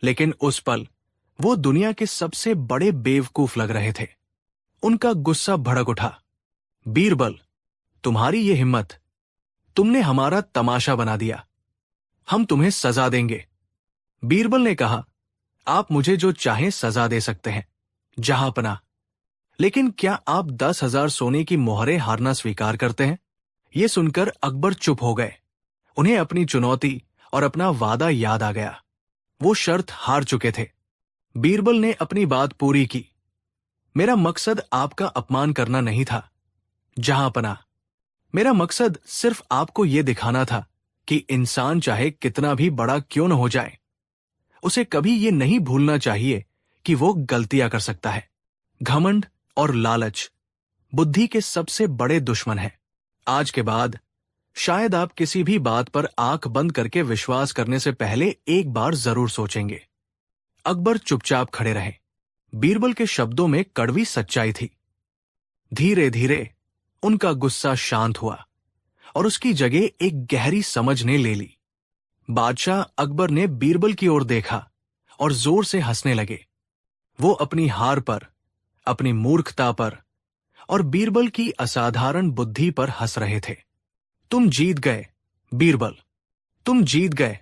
लेकिन उस पल वो दुनिया के सबसे बड़े बेवकूफ लग रहे थे। उनका गुस्सा भड़क उठा। बीरबल, तुम्हारी ये हिम्मत! तुमने हमारा तमाशा बना दिया। हम तुम्हें सजा देंगे। बीरबल ने कहा, आप मुझे जो चाहें सजा दे सकते हैं, जहां पना। लेकिन क्या आप 10,000 सोने की मोहरें हारना स्वीकार करते हैं? ये सुनकर अकबर चुप हो गए। उन्हें अपनी चुनौती और अपना वादा याद आ गया। वो शर्त हार चुके थे। बीरबल ने अपनी बात पूरी की। मेरा मकसद आपका अपमान करना नहीं था, जहां पना। मेरा मकसद सिर्फ आपको यह दिखाना था कि इंसान चाहे कितना भी बड़ा क्यों न हो जाए, उसे कभी ये नहीं भूलना चाहिए कि वो गलतियां कर सकता है। घमंड और लालच बुद्धि के सबसे बड़े दुश्मन हैं। आज के बाद शायद आप किसी भी बात पर आंख बंद करके विश्वास करने से पहले एक बार जरूर सोचेंगे। अकबर चुपचाप खड़े रहे। बीरबल के शब्दों में कड़वी सच्चाई थी। धीरे धीरे उनका गुस्सा शांत हुआ और उसकी जगह एक गहरी समझ ने ले ली। बादशाह अकबर ने बीरबल की ओर देखा और जोर से हंसने लगे। वो अपनी हार पर, अपनी मूर्खता पर और बीरबल की असाधारण बुद्धि पर हंस रहे थे। तुम जीत गए बीरबल, तुम जीत गए।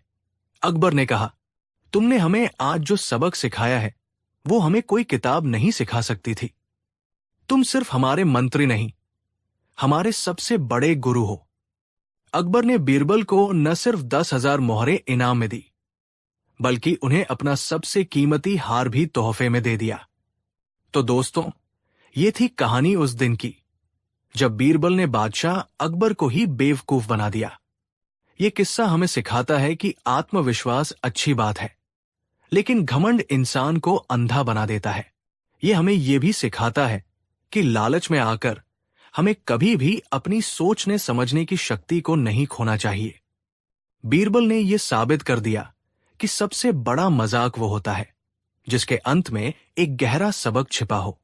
अकबर ने कहा, तुमने हमें आज जो सबक सिखाया है वो हमें कोई किताब नहीं सिखा सकती थी। तुम सिर्फ हमारे मंत्री नहीं, हमारे सबसे बड़े गुरु हो। अकबर ने बीरबल को न सिर्फ 10,000 मोहरें इनाम में दी, बल्कि उन्हें अपना सबसे कीमती हार भी तोहफे में दे दिया। तो दोस्तों, ये थी कहानी उस दिन की जब बीरबल ने बादशाह अकबर को ही बेवकूफ बना दिया। ये किस्सा हमें सिखाता है कि आत्मविश्वास अच्छी बात है, लेकिन घमंड इंसान को अंधा बना देता है। ये हमें यह भी सिखाता है कि लालच में आकर हमें कभी भी अपनी सोचने समझने की शक्ति को नहीं खोना चाहिए। बीरबल ने यह साबित कर दिया कि सबसे बड़ा मजाक वो होता है जिसके अंत में एक गहरा सबक छिपा हो।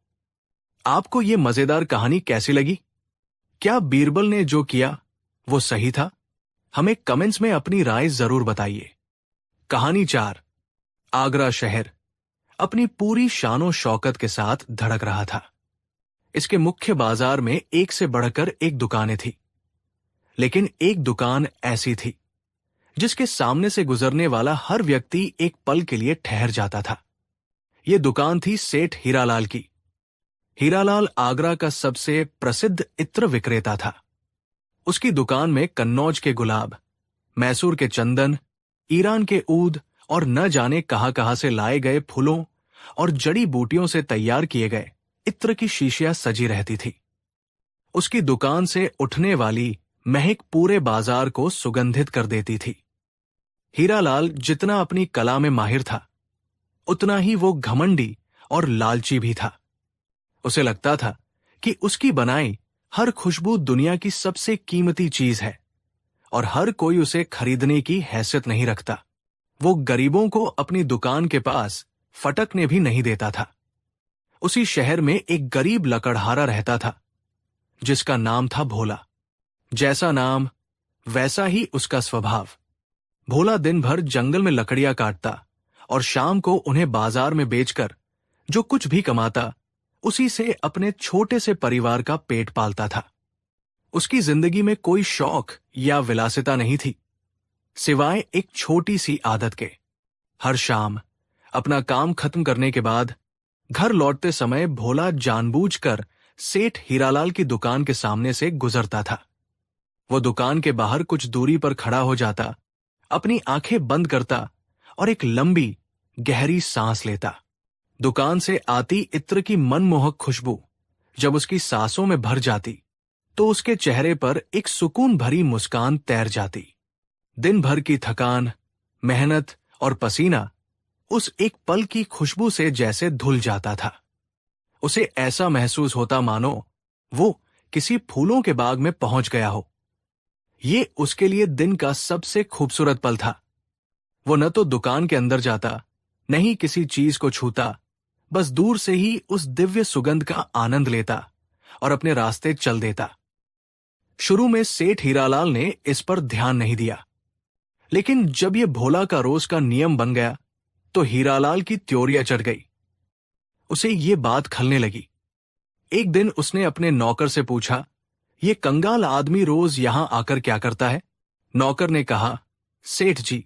आपको यह मजेदार कहानी कैसी लगी? क्या बीरबल ने जो किया वो सही था? हमें कमेंट्स में अपनी राय जरूर बताइए। कहानी 4। आगरा शहर अपनी पूरी शानो शौकत के साथ धड़क रहा था। इसके मुख्य बाजार में एक से बढ़कर एक दुकानें थी, लेकिन एक दुकान ऐसी थी जिसके सामने से गुजरने वाला हर व्यक्ति एक पल के लिए ठहर जाता था। यह दुकान थी सेठ हीरालाल की। हीरालाल आगरा का सबसे प्रसिद्ध इत्र विक्रेता था। उसकी दुकान में कन्नौज के गुलाब, मैसूर के चंदन, ईरान के ऊद और न जाने कहां से लाए गए फूलों और जड़ी बूटियों से तैयार किए गए इत्र की शीशियां सजी रहती थी। उसकी दुकान से उठने वाली महक पूरे बाजार को सुगंधित कर देती थी। हीरालाल जितना अपनी कला में माहिर था, उतना ही वो घमंडी और लालची भी था। उसे लगता था कि उसकी बनाई हर खुशबू दुनिया की सबसे कीमती चीज है और हर कोई उसे खरीदने की हैसियत नहीं रखता। वो गरीबों को अपनी दुकान के पास फटकने भी नहीं देता था। उसी शहर में एक गरीब लकड़हारा रहता था जिसका नाम था भोला। जैसा नाम वैसा ही उसका स्वभाव। भोला दिन भर जंगल में लकड़ियां काटता और शाम को उन्हें बाजार में बेचकर जो कुछ भी कमाता उसी से अपने छोटे से परिवार का पेट पालता था। उसकी जिंदगी में कोई शौक या विलासिता नहीं थी, सिवाय एक छोटी सी आदत के। हर शाम अपना काम खत्म करने के बाद घर लौटते समय भोला जानबूझकर सेठ हीरालाल की दुकान के सामने से गुजरता था। वो दुकान के बाहर कुछ दूरी पर खड़ा हो जाता, अपनी आंखें बंद करता और एक लंबी गहरी सांस लेता। दुकान से आती इत्र की मनमोहक खुशबू जब उसकी सांसों में भर जाती तो उसके चेहरे पर एक सुकून भरी मुस्कान तैर जाती। दिन भर की थकान, मेहनत और पसीना उस एक पल की खुशबू से जैसे धुल जाता था। उसे ऐसा महसूस होता मानो वो किसी फूलों के बाग में पहुंच गया हो। ये उसके लिए दिन का सबसे खूबसूरत पल था। वो न तो दुकान के अंदर जाता, न ही किसी चीज को छूता, बस दूर से ही उस दिव्य सुगंध का आनंद लेता और अपने रास्ते चल देता। शुरू में सेठ हीरालाल ने इस पर ध्यान नहीं दिया, लेकिन जब ये भोला का रोज का नियम बन गया तो हीरालाल की त्योरियां चढ़ गई। उसे ये बात खलने लगी। एक दिन उसने अपने नौकर से पूछा, ये कंगाल आदमी रोज यहां आकर क्या करता है? नौकर ने कहा, सेठ जी,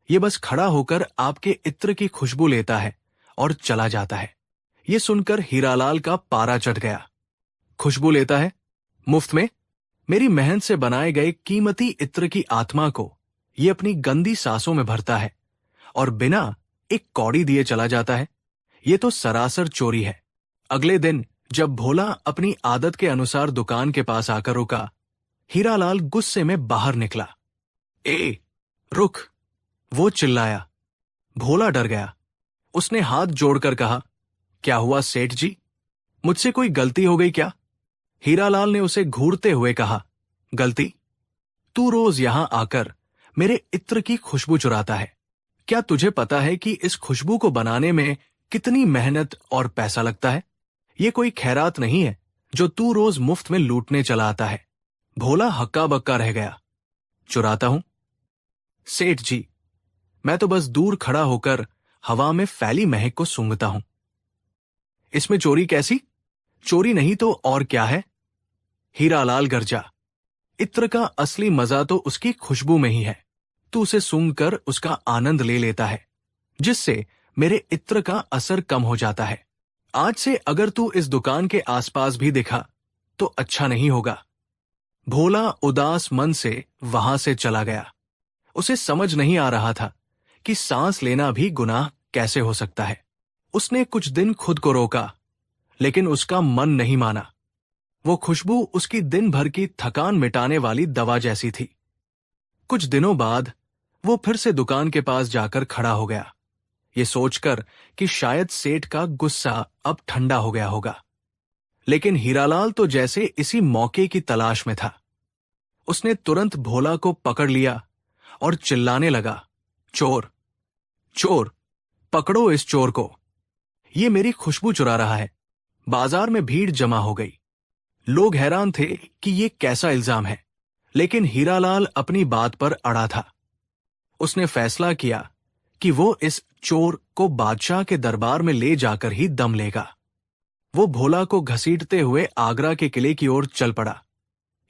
ये बस खड़ा होकर आपके इत्र की खुशबू लेता है और चला जाता है। ये सुनकर हीरालाल का पारा चढ़ गया। खुशबू लेता है? मुफ्त में? मेरी मेहनत से बनाए गए कीमती इत्र की आत्मा को ये अपनी गंदी सांसों में भरता है और बिना एक कौड़ी दिए चला जाता है। ये तो सरासर चोरी है। अगले दिन जब भोला अपनी आदत के अनुसार दुकान के पास आकर रुका, हीरालाल गुस्से में बाहर निकला। ए, रुक! वो चिल्लाया। भोला डर गया। उसने हाथ जोड़कर कहा, क्या हुआ सेठ जी? मुझसे कोई गलती हो गई क्या? हीरालाल ने उसे घूरते हुए कहा, गलती? तू रोज यहां आकर मेरे इत्र की खुशबू चुराता है। क्या तुझे पता है कि इस खुशबू को बनाने में कितनी मेहनत और पैसा लगता है? ये कोई खैरात नहीं है जो तू रोज मुफ्त में लूटने चला आता है। भोला हक्का बक्का रह गया। चुराता हूं? सेठ जी, मैं तो बस दूर खड़ा होकर हवा में फैली महक को सूंघता हूं। इसमें चोरी कैसी? चोरी नहीं तो और क्या है? हीरालाल गरजा। इत्र का असली मजा तो उसकी खुशबू में ही है। तू उसे सूंघकर उसका आनंद ले लेता है, जिससे मेरे इत्र का असर कम हो जाता है। आज से अगर तू इस दुकान के आसपास भी दिखा तो अच्छा नहीं होगा। भोला उदास मन से वहां से चला गया। उसे समझ नहीं आ रहा था कि सांस लेना भी गुनाह कैसे हो सकता है। उसने कुछ दिन खुद को रोका, लेकिन उसका मन नहीं माना। वो खुशबू उसकी दिन भर की थकान मिटाने वाली दवा जैसी थी। कुछ दिनों बाद वो फिर से दुकान के पास जाकर खड़ा हो गया, ये सोचकर कि शायद सेठ का गुस्सा अब ठंडा हो गया होगा। लेकिन हीरालाल तो जैसे इसी मौके की तलाश में था। उसने तुरंत भोला को पकड़ लिया और चिल्लाने लगा, चोर! चोर! पकड़ो इस चोर को! ये मेरी खुशबू चुरा रहा है। बाजार में भीड़ जमा हो गई। लोग हैरान थे कि ये कैसा इल्जाम है, लेकिन हीरालाल अपनी बात पर अड़ा था। उसने फैसला किया कि वो इस चोर को बादशाह के दरबार में ले जाकर ही दम लेगा। वो भोला को घसीटते हुए आगरा के किले की ओर चल पड़ा,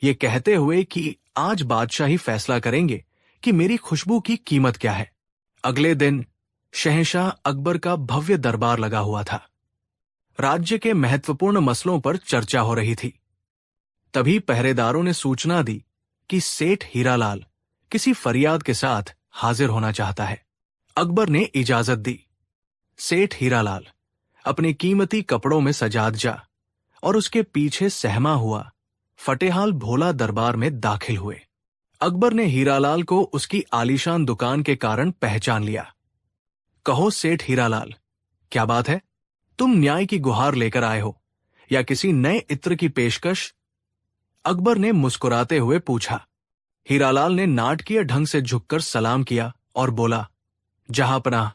ये कहते हुए कि आज बादशाह ही फैसला करेंगे कि मेरी खुशबू की कीमत क्या है। अगले दिन शहंशाह अकबर का भव्य दरबार लगा हुआ था। राज्य के महत्वपूर्ण मसलों पर चर्चा हो रही थी। तभी पहरेदारों ने सूचना दी कि सेठ हीरालाल किसी फरियाद के साथ हाजिर होना चाहता है। अकबर ने इजाजत दी। सेठ हीरालाल अपने कीमती कपड़ों में सजाद जा और उसके पीछे सहमा हुआ फटेहाल भोला दरबार में दाखिल हुए। अकबर ने हीरालाल को उसकी आलीशान दुकान के कारण पहचान लिया। कहो सेठ हीरालाल, क्या बात है? तुम न्याय की गुहार लेकर आए हो या किसी नए इत्र की पेशकश? अकबर ने मुस्कुराते हुए पूछा। हीरालाल ने नाटकीय ढंग से झुककर सलाम किया और बोला, जहांपनाह,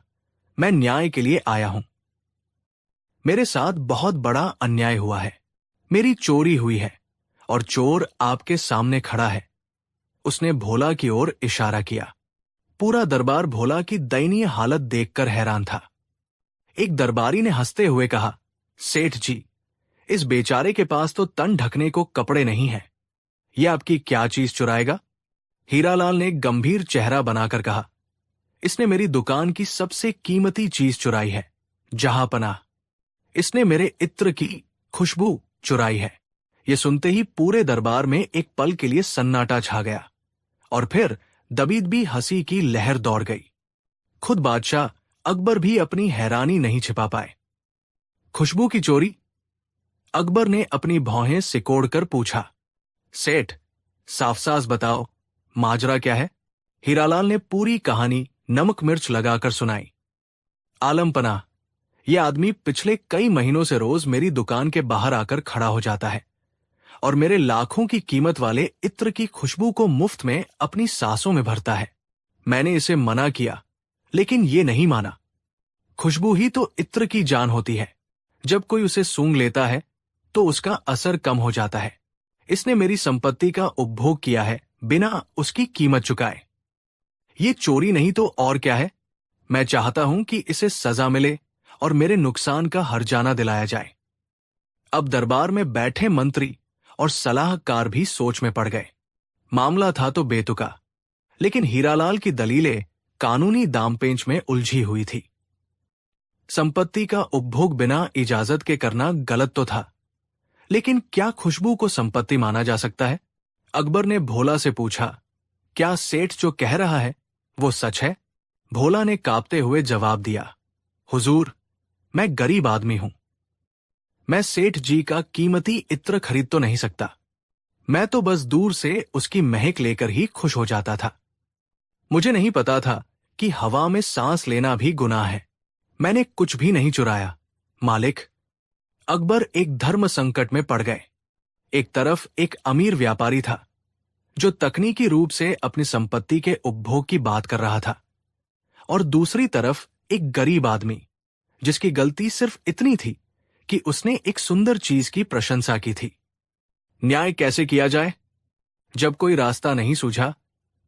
मैं न्याय के लिए आया हूं। मेरे साथ बहुत बड़ा अन्याय हुआ है। मेरी चोरी हुई है और चोर आपके सामने खड़ा है। उसने भोला की ओर इशारा किया। पूरा दरबार भोला की दयनीय हालत देखकर हैरान था। एक दरबारी ने हंसते हुए कहा, सेठ जी, इस बेचारे के पास तो तन ढकने को कपड़े नहीं है, ये आपकी क्या चीज चुराएगा? हीरालाल ने गंभीर चेहरा बनाकर कहा। इसने मेरी दुकान की सबसे कीमती चीज चुराई है, जहांपनाह। इसने मेरे इत्र की खुशबू चुराई है। ये सुनते ही पूरे दरबार में एक पल के लिए सन्नाटा छा गया और फिर दबीदबी हंसी की लहर दौड़ गई। खुद बादशाह अकबर भी अपनी हैरानी नहीं छिपा पाए। खुशबू की चोरी? अकबर ने अपनी भौहें सिकोड़कर पूछा। सेठ, साफ साफ बताओ, माजरा क्या है? हीरालाल ने पूरी कहानी नमक मिर्च लगाकर सुनाई। आलमपनाह, यह आदमी पिछले कई महीनों से रोज मेरी दुकान के बाहर आकर खड़ा हो जाता है और मेरे लाखों की कीमत वाले इत्र की खुशबू को मुफ्त में अपनी सांसों में भरता है। मैंने इसे मना किया, लेकिन ये नहीं माना। खुशबू ही तो इत्र की जान होती है। जब कोई उसे सूंघ लेता है तो उसका असर कम हो जाता है। इसने मेरी संपत्ति का उपभोग किया है बिना उसकी कीमत चुकाए। ये चोरी नहीं तो और क्या है? मैं चाहता हूं कि इसे सजा मिले और मेरे नुकसान का हर्जाना दिलाया जाए। अब दरबार में बैठे मंत्री और सलाहकार भी सोच में पड़ गए। मामला था तो बेतुका, लेकिन हीरालाल की दलीलें कानूनी दांवपेच में उलझी हुई थी। संपत्ति का उपभोग बिना इजाजत के करना गलत तो था, लेकिन क्या खुशबू को संपत्ति माना जा सकता है? अकबर ने भोला से पूछा, क्या सेठ जो कह रहा है वो सच है? भोला ने कांपते हुए जवाब दिया, हुजूर, मैं गरीब आदमी हूं। मैं सेठ जी का कीमती इत्र खरीद तो नहीं सकता। मैं तो बस दूर से उसकी महक लेकर ही खुश हो जाता था। मुझे नहीं पता था कि हवा में सांस लेना भी गुनाह है। मैंने कुछ भी नहीं चुराया, मालिक। अकबर एक धर्म संकट में पड़ गए। एक तरफ एक अमीर व्यापारी था जो तकनीकी रूप से अपनी संपत्ति के उपभोग की बात कर रहा था, और दूसरी तरफ एक गरीब आदमी जिसकी गलती सिर्फ इतनी थी कि उसने एक सुंदर चीज की प्रशंसा की थी। न्याय कैसे किया जाए? जब कोई रास्ता नहीं सूझा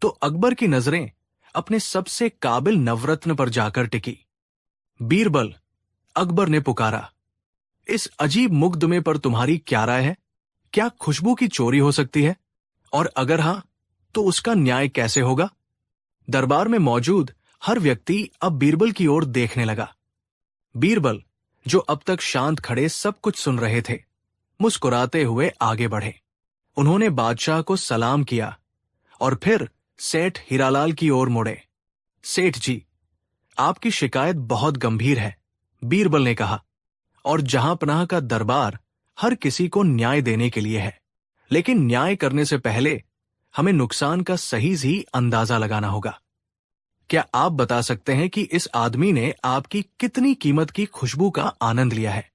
तो अकबर की नजरें अपने सबसे काबिल नवरत्न पर जाकर टिकी। बीरबल, अकबर ने पुकारा, इस अजीब मुकदमे पर तुम्हारी क्या राय है? क्या खुशबू की चोरी हो सकती है? और अगर हां, तो उसका न्याय कैसे होगा? दरबार में मौजूद हर व्यक्ति अब बीरबल की ओर देखने लगा। बीरबल, जो अब तक शांत खड़े सब कुछ सुन रहे थे, मुस्कुराते हुए आगे बढ़े। उन्होंने बादशाह को सलाम किया और फिर सेठ हीरालाल की ओर मुड़े। सेठ जी, आपकी शिकायत बहुत गंभीर है, बीरबल ने कहा, और जहांपनाह का दरबार हर किसी को न्याय देने के लिए है। लेकिन न्याय करने से पहले हमें नुकसान का सही अंदाजा लगाना होगा। क्या आप बता सकते हैं कि इस आदमी ने आपकी कितनी कीमत की खुशबू का आनंद लिया है?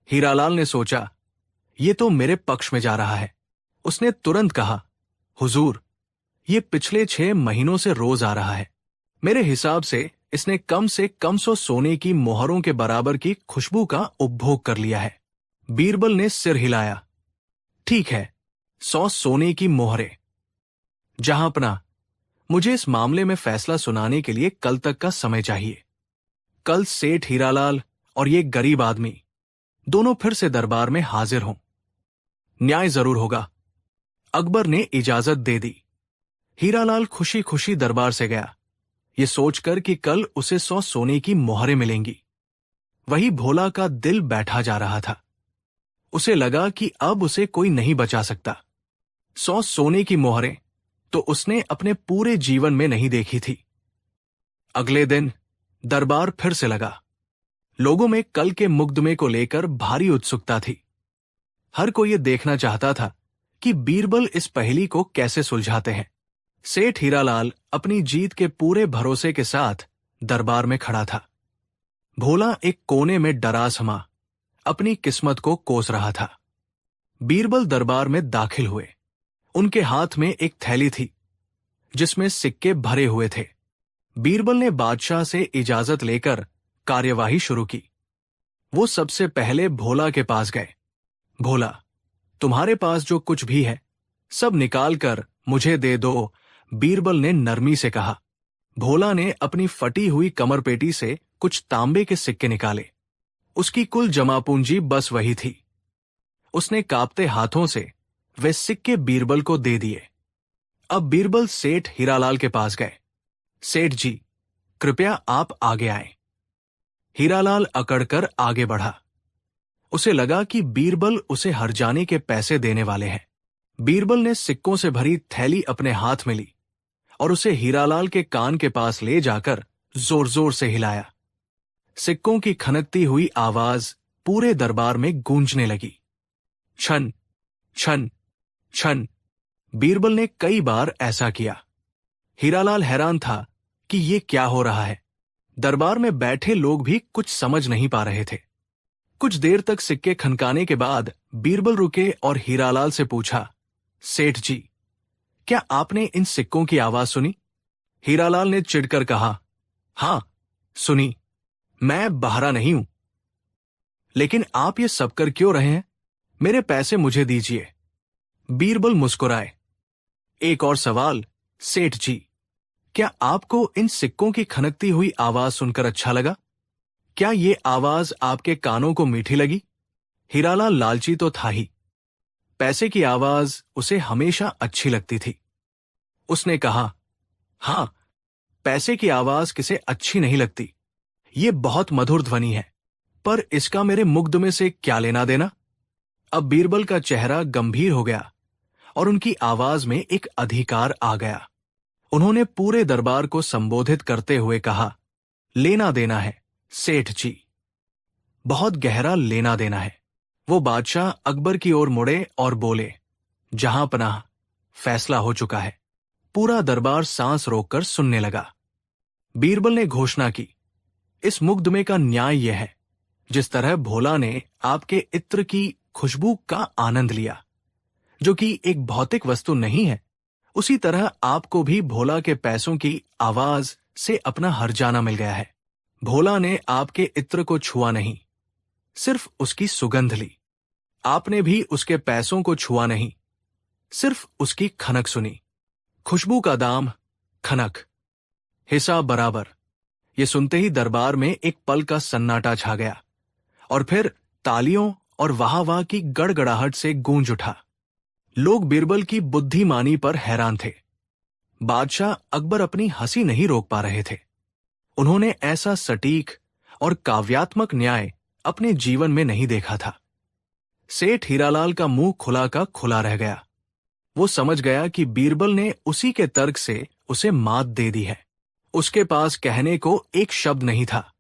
हीरालाल ने सोचा, ये तो मेरे पक्ष में जा रहा है। उसने तुरंत कहा, हुजूर, ये पिछले 6 महीनों से रोज आ रहा है। मेरे हिसाब से इसने कम से कम 100 सोने की मोहरों के बराबर की खुशबू का उपभोग कर लिया है। बीरबल ने सिर हिलाया। ठीक है, 100 सोने की मोहरें। जहांपनाह, मुझे इस मामले में फैसला सुनाने के लिए कल तक का समय चाहिए। कल सेठ हीरालाल और ये गरीब आदमी दोनों फिर से दरबार में हाजिर हों। न्याय जरूर होगा। अकबर ने इजाजत दे दी। हीरालाल खुशी खुशी दरबार से गया, ये सोचकर कि कल उसे 100 सोने की मोहरें मिलेंगी। वही भोला का दिल बैठा जा रहा था। उसे लगा कि अब उसे कोई नहीं बचा सकता। 100 सोने की मोहरें तो उसने अपने पूरे जीवन में नहीं देखी थी। अगले दिन दरबार फिर से लगा। लोगों में कल के मुकदमे को लेकर भारी उत्सुकता थी। हर कोई ये देखना चाहता था कि बीरबल इस पहेली को कैसे सुलझाते हैं। सेठ हीरालाल अपनी जीत के पूरे भरोसे के साथ दरबार में खड़ा था। भोला एक कोने में डरा समा अपनी किस्मत को कोस रहा था। बीरबल दरबार में दाखिल हुए। उनके हाथ में एक थैली थी जिसमें सिक्के भरे हुए थे। बीरबल ने बादशाह से इजाजत लेकर कार्यवाही शुरू की। वो सबसे पहले भोला के पास गए। भोला, तुम्हारे पास जो कुछ भी है सब निकाल कर मुझे दे दो, बीरबल ने नरमी से कहा। भोला ने अपनी फटी हुई कमरपेटी से कुछ तांबे के सिक्के निकाले। उसकी कुल जमा पूंजी बस वही थी। उसने कांपते हाथों से वे सिक्के बीरबल को दे दिए। अब बीरबल सेठ हीरालाल के पास गए। सेठ जी, कृपया आप आगे आए। हीरालाल अकड़कर आगे बढ़ा। उसे लगा कि बीरबल उसे हर जाने के पैसे देने वाले हैं। बीरबल ने सिक्कों से भरी थैली अपने हाथ में ली और उसे हीरालाल के कान के पास ले जाकर जोर जोर से हिलाया। सिक्कों की खनकती हुई आवाज पूरे दरबार में गूंजने लगी। छन छन छन। बीरबल ने कई बार ऐसा किया। हीरालाल हैरान था कि ये क्या हो रहा है। दरबार में बैठे लोग भी कुछ समझ नहीं पा रहे थे। कुछ देर तक सिक्के खनकाने के बाद बीरबल रुके और हीरालाल से पूछा, सेठ जी, क्या आपने इन सिक्कों की आवाज सुनी? हीरालाल ने चिढ़कर कहा, हां, सुनी। मैं बहरा नहीं हूं। लेकिन आप ये सब कर क्यों रहे हैं? मेरे पैसे मुझे दीजिए। बीरबल मुस्कुराए। एक और सवाल, सेठ जी, क्या आपको इन सिक्कों की खनकती हुई आवाज सुनकर अच्छा लगा? क्या ये आवाज आपके कानों को मीठी लगी? हीरालाल लालची तो था ही। पैसे की आवाज उसे हमेशा अच्छी लगती थी। उसने कहा, हां, पैसे की आवाज किसे अच्छी नहीं लगती। ये बहुत मधुर ध्वनि है, पर इसका मेरे मुग्ध में से क्या लेना देना? अब बीरबल का चेहरा गंभीर हो गया और उनकी आवाज में एक अधिकार आ गया। उन्होंने पूरे दरबार को संबोधित करते हुए कहा, लेना देना है सेठ जी, बहुत गहरा लेना देना है। वो बादशाह अकबर की ओर मुड़े और बोले, जहां पनाह, फैसला हो चुका है। पूरा दरबार सांस रोककर सुनने लगा। बीरबल ने घोषणा की, इस मुकदमे का न्याय यह है, जिस तरह भोला ने आपके इत्र की खुशबू का आनंद लिया, जो कि एक भौतिक वस्तु नहीं है, उसी तरह आपको भी भोला के पैसों की आवाज से अपना हर्जाना मिल गया है। भोला ने आपके इत्र को छुआ नहीं, सिर्फ उसकी सुगंध ली। आपने भी उसके पैसों को छुआ नहीं, सिर्फ उसकी खनक सुनी। खुशबू का दाम, खनक, हिसाब बराबर। ये सुनते ही दरबार में एक पल का सन्नाटा छा गया और फिर तालियों और वाह वाह की गड़गड़ाहट से गूंज उठा। लोग बीरबल की बुद्धिमानी पर हैरान थे। बादशाह अकबर अपनी हंसी नहीं रोक पा रहे थे। उन्होंने ऐसा सटीक और काव्यात्मक न्याय अपने जीवन में नहीं देखा था। सेठ हीरालाल का मुंह खुला का खुला रह गया। वो समझ गया कि बीरबल ने उसी के तर्क से उसे मात दे दी है। उसके पास कहने को एक शब्द नहीं था।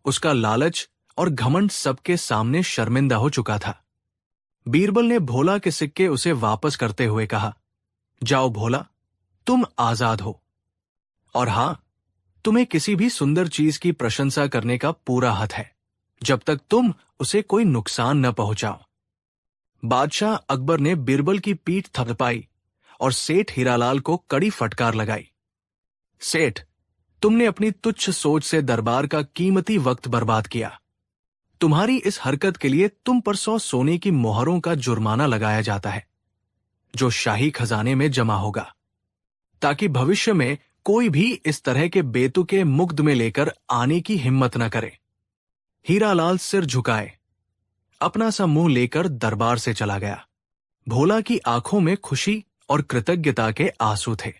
उसका लालच और घमंड सबके सामने शर्मिंदा हो चुका था। बीरबल ने भोला के सिक्के उसे वापस करते हुए कहा, जाओ भोला, तुम आजाद हो। और हां, तुम्हें किसी भी सुंदर चीज की प्रशंसा करने का पूरा हक है, जब तक तुम उसे कोई नुकसान न पहुंचाओ। बादशाह अकबर ने बीरबल की पीठ थपथपाई और सेठ हीरालाल को कड़ी फटकार लगाई। सेठ, तुमने अपनी तुच्छ सोच से दरबार का कीमती वक्त बर्बाद किया। तुम्हारी इस हरकत के लिए तुम पर 100 सोने की मोहरों का जुर्माना लगाया जाता है, जो शाही खजाने में जमा होगा, ताकि भविष्य में कोई भी इस तरह के बेतुके मुकदमे लेकर आने की हिम्मत न करे। हीरालाल सिर झुकाए अपना सा मुंह लेकर दरबार से चला गया। भोला की आंखों में खुशी और कृतज्ञता के आंसू थे।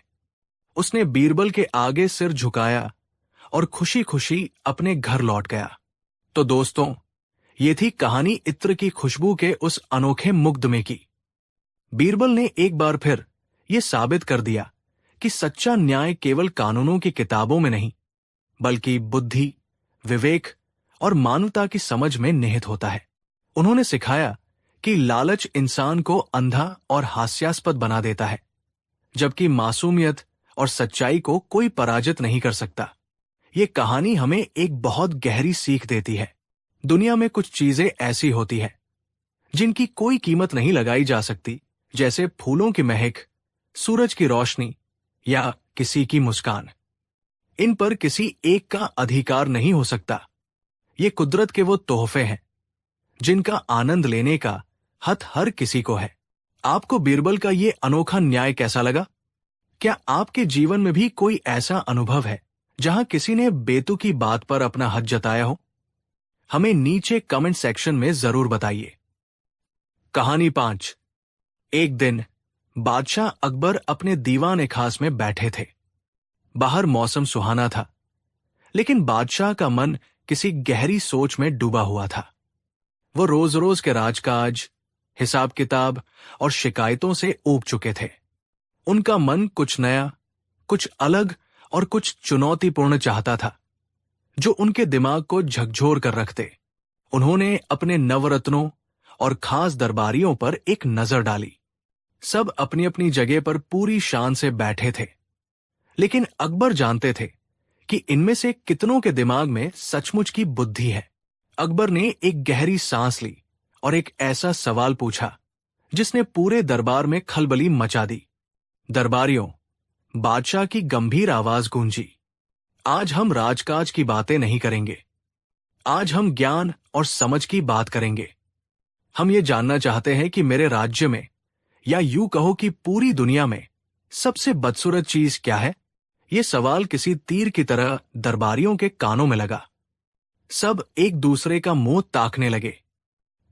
उसने बीरबल के आगे सिर झुकाया और खुशी खुशी अपने घर लौट गया। तो दोस्तों, ये थी कहानी इत्र की खुशबू के उस अनोखे मुकदमे की। बीरबल ने एक बार फिर ये साबित कर दिया कि सच्चा न्याय केवल कानूनों की किताबों में नहीं, बल्कि बुद्धि, विवेक और मानवता की समझ में निहित होता है। उन्होंने सिखाया कि लालच इंसान को अंधा और हास्यास्पद बना देता है, जबकि मासूमियत और सच्चाई को कोई पराजित नहीं कर सकता। ये कहानी हमें एक बहुत गहरी सीख देती है। दुनिया में कुछ चीजें ऐसी होती हैं जिनकी कोई कीमत नहीं लगाई जा सकती, जैसे फूलों की महक, सूरज की रोशनी या किसी की मुस्कान। इन पर किसी एक का अधिकार नहीं हो सकता। ये कुदरत के वो तोहफे हैं जिनका आनंद लेने का हक हर किसी को है। आपको बीरबल का ये अनोखा न्याय कैसा लगा? क्या आपके जीवन में भी कोई ऐसा अनुभव है जहां किसी ने बेतुकी बात पर अपना हक जताया हो? हमें नीचे कमेंट सेक्शन में जरूर बताइए। कहानी 5। एक दिन बादशाह अकबर अपने दीवान खास में बैठे थे। बाहर मौसम सुहाना था, लेकिन बादशाह का मन किसी गहरी सोच में डूबा हुआ था। वो रोज रोज के राजकाज, हिसाब किताब और शिकायतों से ऊब चुके थे। उनका मन कुछ नया, कुछ अलग और कुछ चुनौतीपूर्ण चाहता था, जो उनके दिमाग को झकझोर कर रखते। उन्होंने अपने नवरत्नों और खास दरबारियों पर एक नजर डाली। सब अपनी अपनी जगह पर पूरी शान से बैठे थे, लेकिन अकबर जानते थे कि इनमें से कितनों के दिमाग में सचमुच की बुद्धि है। अकबर ने एक गहरी सांस ली और एक ऐसा सवाल पूछा जिसने पूरे दरबार में खलबली मचा दी। दरबारियों, बादशाह की गंभीर आवाज गूंजी, आज हम राजकाज की बातें नहीं करेंगे। आज हम ज्ञान और समझ की बात करेंगे। हम ये जानना चाहते हैं कि मेरे राज्य में, या यूं कहो कि पूरी दुनिया में, सबसे बदसूरत चीज क्या है। ये सवाल किसी तीर की तरह दरबारियों के कानों में लगा। सब एक दूसरे का मुंह ताकने लगे।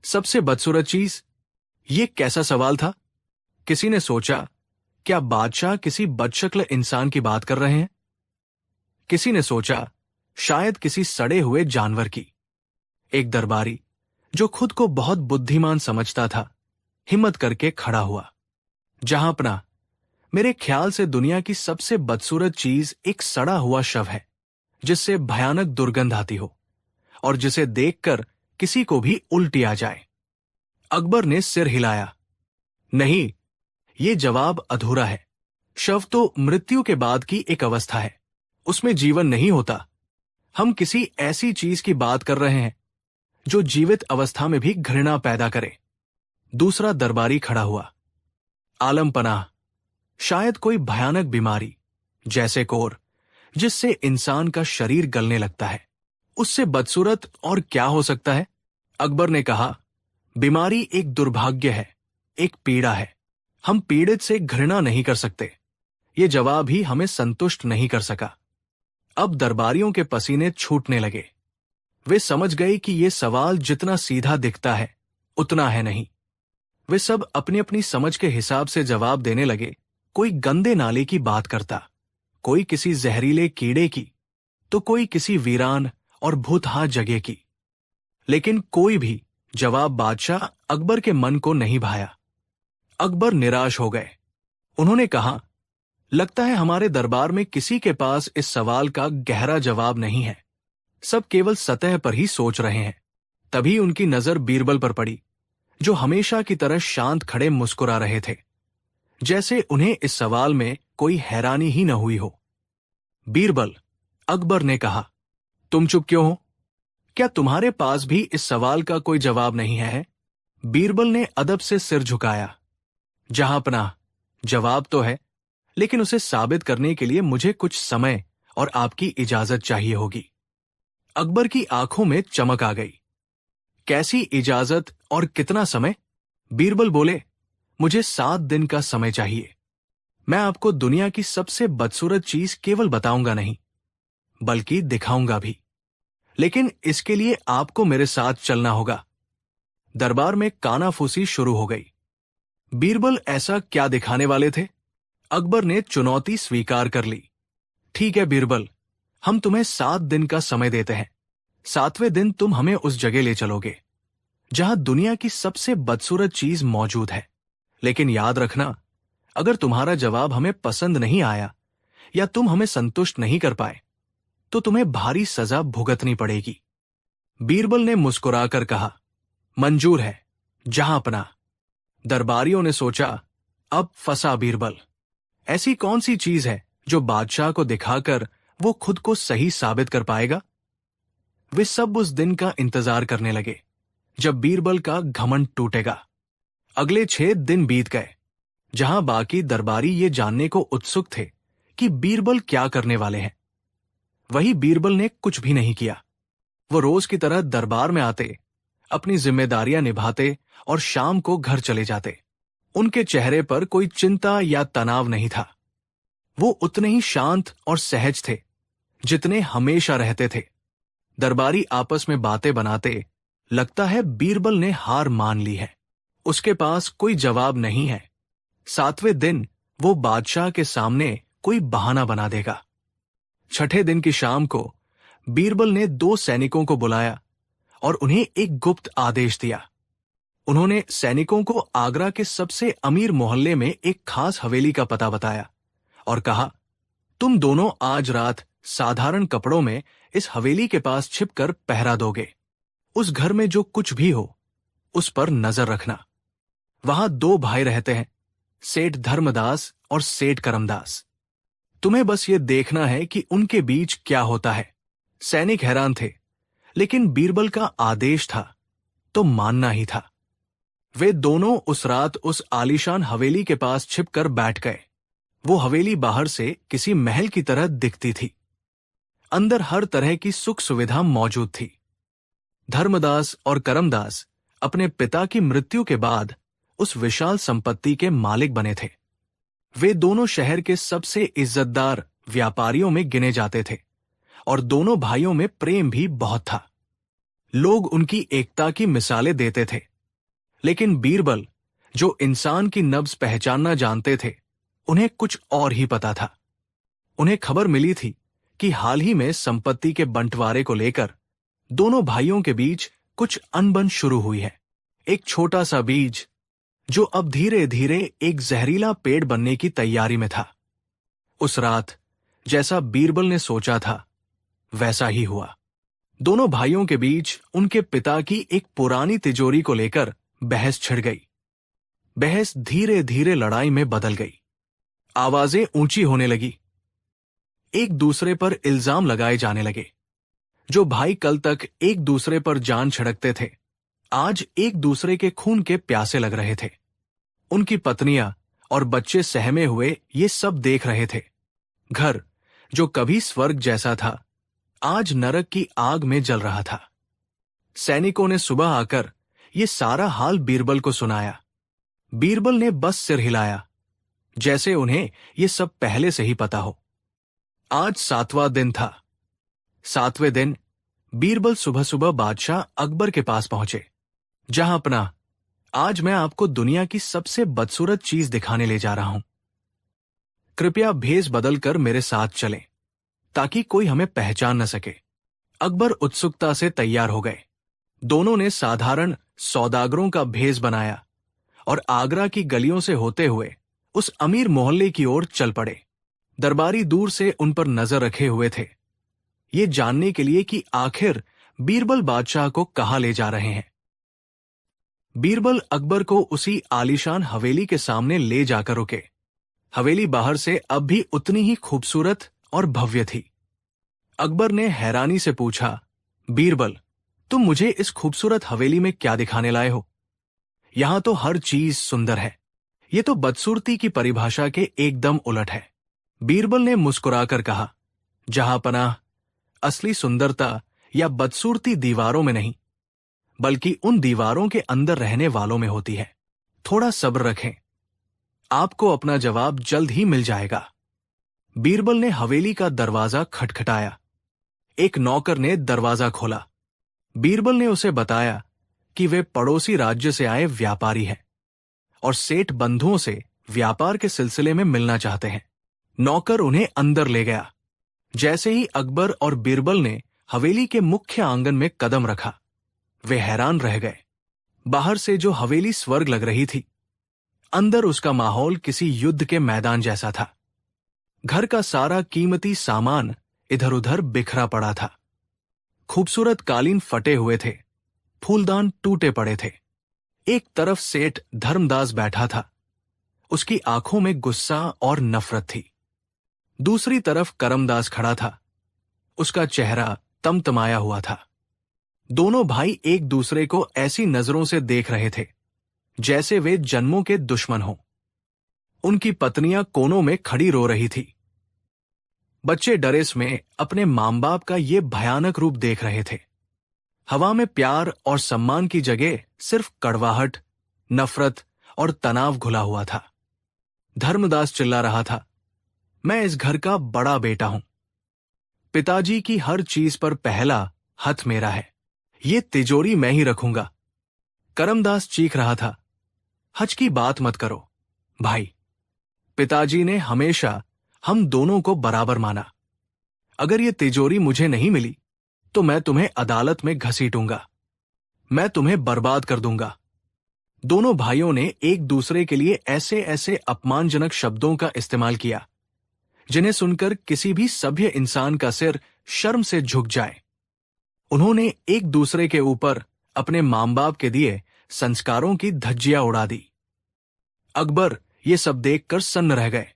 सबसे बदसूरत चीज, ये कैसा सवाल था? किसी ने सोचा, क्या बादशाह किसी बदशक्ल इंसान की बात कर रहे हैं? किसी ने सोचा, शायद किसी सड़े हुए जानवर की। एक दरबारी, जो खुद को बहुत बुद्धिमान समझता था, हिम्मत करके खड़ा हुआ। जहां अपना, मेरे ख्याल से दुनिया की सबसे बदसूरत चीज एक सड़ा हुआ शव है, जिससे भयानक दुर्गंध आती हो और जिसे देखकर किसी को भी उल्टी आ जाए। अकबर ने सिर हिलाया। नहीं, ये जवाब अधूरा है। शव तो मृत्यु के बाद की एक अवस्था है, उसमें जीवन नहीं होता। हम किसी ऐसी चीज की बात कर रहे हैं जो जीवित अवस्था में भी घृणा पैदा करे। दूसरा दरबारी खड़ा हुआ। आलम पनाह, शायद कोई भयानक बीमारी, जैसे कोर, जिससे इंसान का शरीर गलने लगता है। उससे बदसूरत और क्या हो सकता है? अकबर ने कहा, बीमारी एक दुर्भाग्य है, एक पीड़ा है। हम पीड़ित से घृणा नहीं कर सकते। ये जवाब ही हमें संतुष्ट नहीं कर सका। अब दरबारियों के पसीने छूटने लगे। वे समझ गए कि ये सवाल जितना सीधा दिखता है, उतना है नहीं। वे सब अपनी अपनी समझ के हिसाब से जवाब देने लगे। कोई गंदे नाले की बात करता, कोई किसी जहरीले कीड़े की, तो कोई किसी वीरान और भूतहा जगह की। लेकिन कोई भी जवाब बादशाह अकबर के मन को नहीं भाया। अकबर निराश हो गए। उन्होंने कहा, लगता है हमारे दरबार में किसी के पास इस सवाल का गहरा जवाब नहीं है। सब केवल सतह पर ही सोच रहे हैं। तभी उनकी नजर बीरबल पर पड़ी, जो हमेशा की तरह शांत खड़े मुस्कुरा रहे थे, जैसे उन्हें इस सवाल में कोई हैरानी ही न हुई हो। बीरबल, अकबर ने कहा, तुम चुप क्यों हो? क्या तुम्हारे पास भी इस सवाल का कोई जवाब नहीं है? बीरबल ने अदब से सिर झुकाया। जहां पनाह, जवाब तो है, लेकिन उसे साबित करने के लिए मुझे कुछ समय और आपकी इजाजत चाहिए होगी। अकबर की आंखों में चमक आ गई। कैसी इजाजत और कितना समय? बीरबल बोले, मुझे 7 दिन का समय चाहिए। मैं आपको दुनिया की सबसे बदसूरत चीज केवल बताऊंगा नहीं, बल्कि दिखाऊंगा भी। लेकिन इसके लिए आपको मेरे साथ चलना होगा। दरबार में कानाफूसी शुरू हो गई। बीरबल ऐसा क्या दिखाने वाले थे? अकबर ने चुनौती स्वीकार कर ली। ठीक है बीरबल, हम तुम्हें 7 दिन का समय देते हैं। 7वें दिन तुम हमें उस जगह ले चलोगे जहां दुनिया की सबसे बदसूरत चीज मौजूद है। लेकिन याद रखना, अगर तुम्हारा जवाब हमें पसंद नहीं आया या तुम हमें संतुष्ट नहीं कर पाए, तो तुम्हें भारी सजा भुगतनी पड़ेगी। बीरबल ने मुस्कुराकर कहा, मंजूर है, जहां अपना। दरबारियों ने सोचा, अब फंसा बीरबल। ऐसी कौन सी चीज है जो बादशाह को दिखाकर वो खुद को सही साबित कर पाएगा? वे सब उस दिन का इंतजार करने लगे जब बीरबल का घमंड टूटेगा। अगले 6 दिन बीत गए, जहां बाकी दरबारी ये जानने को उत्सुक थे कि बीरबल क्या करने वाले हैं। वही बीरबल ने कुछ भी नहीं किया। वो रोज की तरह दरबार में आते, अपनी जिम्मेदारियां निभाते और शाम को घर चले जाते। उनके चेहरे पर कोई चिंता या तनाव नहीं था। वो उतने ही शांत और सहज थे जितने हमेशा रहते थे। दरबारी आपस में बातें बनाते, लगता है बीरबल ने हार मान ली है। उसके पास कोई जवाब नहीं है। 7वें दिन वो बादशाह के सामने कोई बहाना बना देगा। 6ठे दिन की शाम को बीरबल ने 2 सैनिकों को बुलाया और उन्हें एक गुप्त आदेश दिया। उन्होंने सैनिकों को आगरा के सबसे अमीर मोहल्ले में एक खास हवेली का पता बताया और कहा, तुम दोनों आज रात साधारण कपड़ों में इस हवेली के पास छिपकर पहरा दोगे। उस घर में जो कुछ भी हो उस पर नजर रखना। वहां 2 भाई रहते हैं, सेठ धर्मदास और सेठ करमदास। तुम्हें बस ये देखना है कि उनके बीच क्या होता है। सैनिक हैरान थे, लेकिन बीरबल का आदेश था तो मानना ही था। वे दोनों उस रात उस आलीशान हवेली के पास छिपकर बैठ गए। वो हवेली बाहर से किसी महल की तरह दिखती थी। अंदर हर तरह की सुख सुविधा मौजूद थी। धर्मदास और करमदास अपने पिता की मृत्यु के बाद उस विशाल संपत्ति के मालिक बने थे। वे दोनों शहर के सबसे इज्जतदार व्यापारियों में गिने जाते थे और दोनों भाइयों में प्रेम भी बहुत था। लोग उनकी एकता की मिसालें देते थे, लेकिन बीरबल, जो इंसान की नब्ज पहचानना जानते थे, उन्हें कुछ और ही पता था। उन्हें खबर मिली थी कि हाल ही में संपत्ति के बंटवारे को लेकर दोनों भाइयों के बीच कुछ अनबन शुरू हुई है। एक छोटा सा बीज जो अब धीरे धीरे एक जहरीला पेड़ बनने की तैयारी में था। उस रात जैसा बीरबल ने सोचा था वैसा ही हुआ। दोनों भाइयों के बीच उनके पिता की एक पुरानी तिजोरी को लेकर बहस छिड़ गई। बहस धीरे धीरे लड़ाई में बदल गई। आवाजें ऊंची होने लगी। एक दूसरे पर इल्जाम लगाए जाने लगे। जो भाई कल तक एक दूसरे पर जान छिड़कते थे, आज एक दूसरे के खून के प्यासे लग रहे थे। उनकी पत्नियां और बच्चे सहमे हुए ये सब देख रहे थे। घर जो कभी स्वर्ग जैसा था, आज नरक की आग में जल रहा था। सैनिकों ने सुबह आकर ये सारा हाल बीरबल को सुनाया। बीरबल ने बस सिर हिलाया, जैसे उन्हें ये सब पहले से ही पता हो। आज 7वां दिन था। 7वें दिन बीरबल सुबह सुबह बादशाह अकबर के पास पहुंचे। जहां अपना, आज मैं आपको दुनिया की सबसे बदसूरत चीज दिखाने ले जा रहा हूं। कृपया भेष बदलकर मेरे साथ चलें, ताकि कोई हमें पहचान न सके। अकबर उत्सुकता से तैयार हो गए। दोनों ने साधारण सौदागरों का भेष बनाया और आगरा की गलियों से होते हुए उस अमीर मोहल्ले की ओर चल पड़े। दरबारी दूर से उन पर नजर रखे हुए थे, ये जानने के लिए कि आखिर बीरबल बादशाह को कहां ले जा रहे हैं। बीरबल अकबर को उसी आलीशान हवेली के सामने ले जाकर रुके। हवेली बाहर से अब भी उतनी ही खूबसूरत और भव्य थी। अकबर ने हैरानी से पूछा, बीरबल, तुम मुझे इस खूबसूरत हवेली में क्या दिखाने लाए हो? यहां तो हर चीज सुंदर है। ये तो बदसूरती की परिभाषा के एकदम उलट है। बीरबल ने मुस्कुराकर कहा, जहांपनाह, असली सुंदरता या बदसूरती दीवारों में नहीं, बल्कि उन दीवारों के अंदर रहने वालों में होती है। थोड़ा सब्र रखें, आपको अपना जवाब जल्द ही मिल जाएगा। बीरबल ने हवेली का दरवाजा खटखटाया। एक नौकर ने दरवाजा खोला। बीरबल ने उसे बताया कि वे पड़ोसी राज्य से आए व्यापारी हैं और सेठ बंधुओं से व्यापार के सिलसिले में मिलना चाहते हैं। नौकर उन्हें अंदर ले गया। जैसे ही अकबर और बीरबल ने हवेली के मुख्य आंगन में कदम रखा, वे हैरान रह गए। बाहर से जो हवेली स्वर्ग लग रही थी, अंदर उसका माहौल किसी युद्ध के मैदान जैसा था। घर का सारा कीमती सामान इधर उधर बिखरा पड़ा था। खूबसूरत कालीन फटे हुए थे, फूलदान टूटे पड़े थे। एक तरफ सेठ धर्मदास बैठा था, उसकी आंखों में गुस्सा और नफरत थी। दूसरी तरफ करमदास खड़ा था, उसका चेहरा तमतमाया हुआ था। दोनों भाई एक दूसरे को ऐसी नजरों से देख रहे थे जैसे वे जन्मों के दुश्मन हों। उनकी पत्नियां कोनों में खड़ी रो रही थी। बच्चे डरेस में अपने मां बाप का ये भयानक रूप देख रहे थे। हवा में प्यार और सम्मान की जगह सिर्फ कड़वाहट, नफरत और तनाव घुला हुआ था। धर्मदास चिल्ला रहा था, मैं इस घर का बड़ा बेटा हूं। पिताजी की हर चीज पर पहला हथ मेरा है। ये तिजोरी मैं ही रखूंगा। करमदास चीख रहा था, हज की बात मत करो भाई। पिताजी ने हमेशा हम दोनों को बराबर माना। अगर ये तिजोरी मुझे नहीं मिली तो मैं तुम्हें अदालत में घसीटूंगा, मैं तुम्हें बर्बाद कर दूंगा। दोनों भाइयों ने एक दूसरे के लिए ऐसे ऐसे अपमानजनक शब्दों का इस्तेमाल किया जिन्हें सुनकर किसी भी सभ्य इंसान का सिर शर्म से झुक जाए। उन्होंने एक दूसरे के ऊपर अपने मां बाप के दिए संस्कारों की धज्जियां उड़ा दी। अकबर ये सब देखकर सन्न रह गए।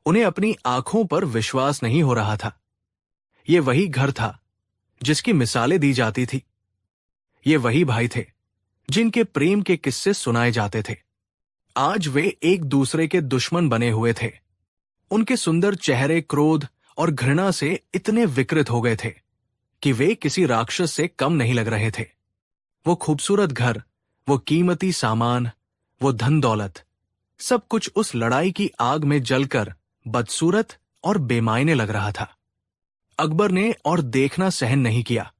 उन्हें अपनी आंखों पर विश्वास नहीं हो रहा था। ये वही घर था जिसकी मिसालें दी जाती थी। ये वही भाई थे जिनके प्रेम के किस्से सुनाए जाते थे। आज वे एक दूसरे के दुश्मन बने हुए थे। उनके सुंदर चेहरे क्रोध और घृणा से इतने विकृत हो गए थे कि वे किसी राक्षस से कम नहीं लग रहे थे। वो खूबसूरत घर, वो कीमती सामान, वो धन दौलत, सब कुछ उस लड़ाई की आग में जलकर बदसूरत और बेमायने लग रहा था। अकबर ने और देखना सहन नहीं किया।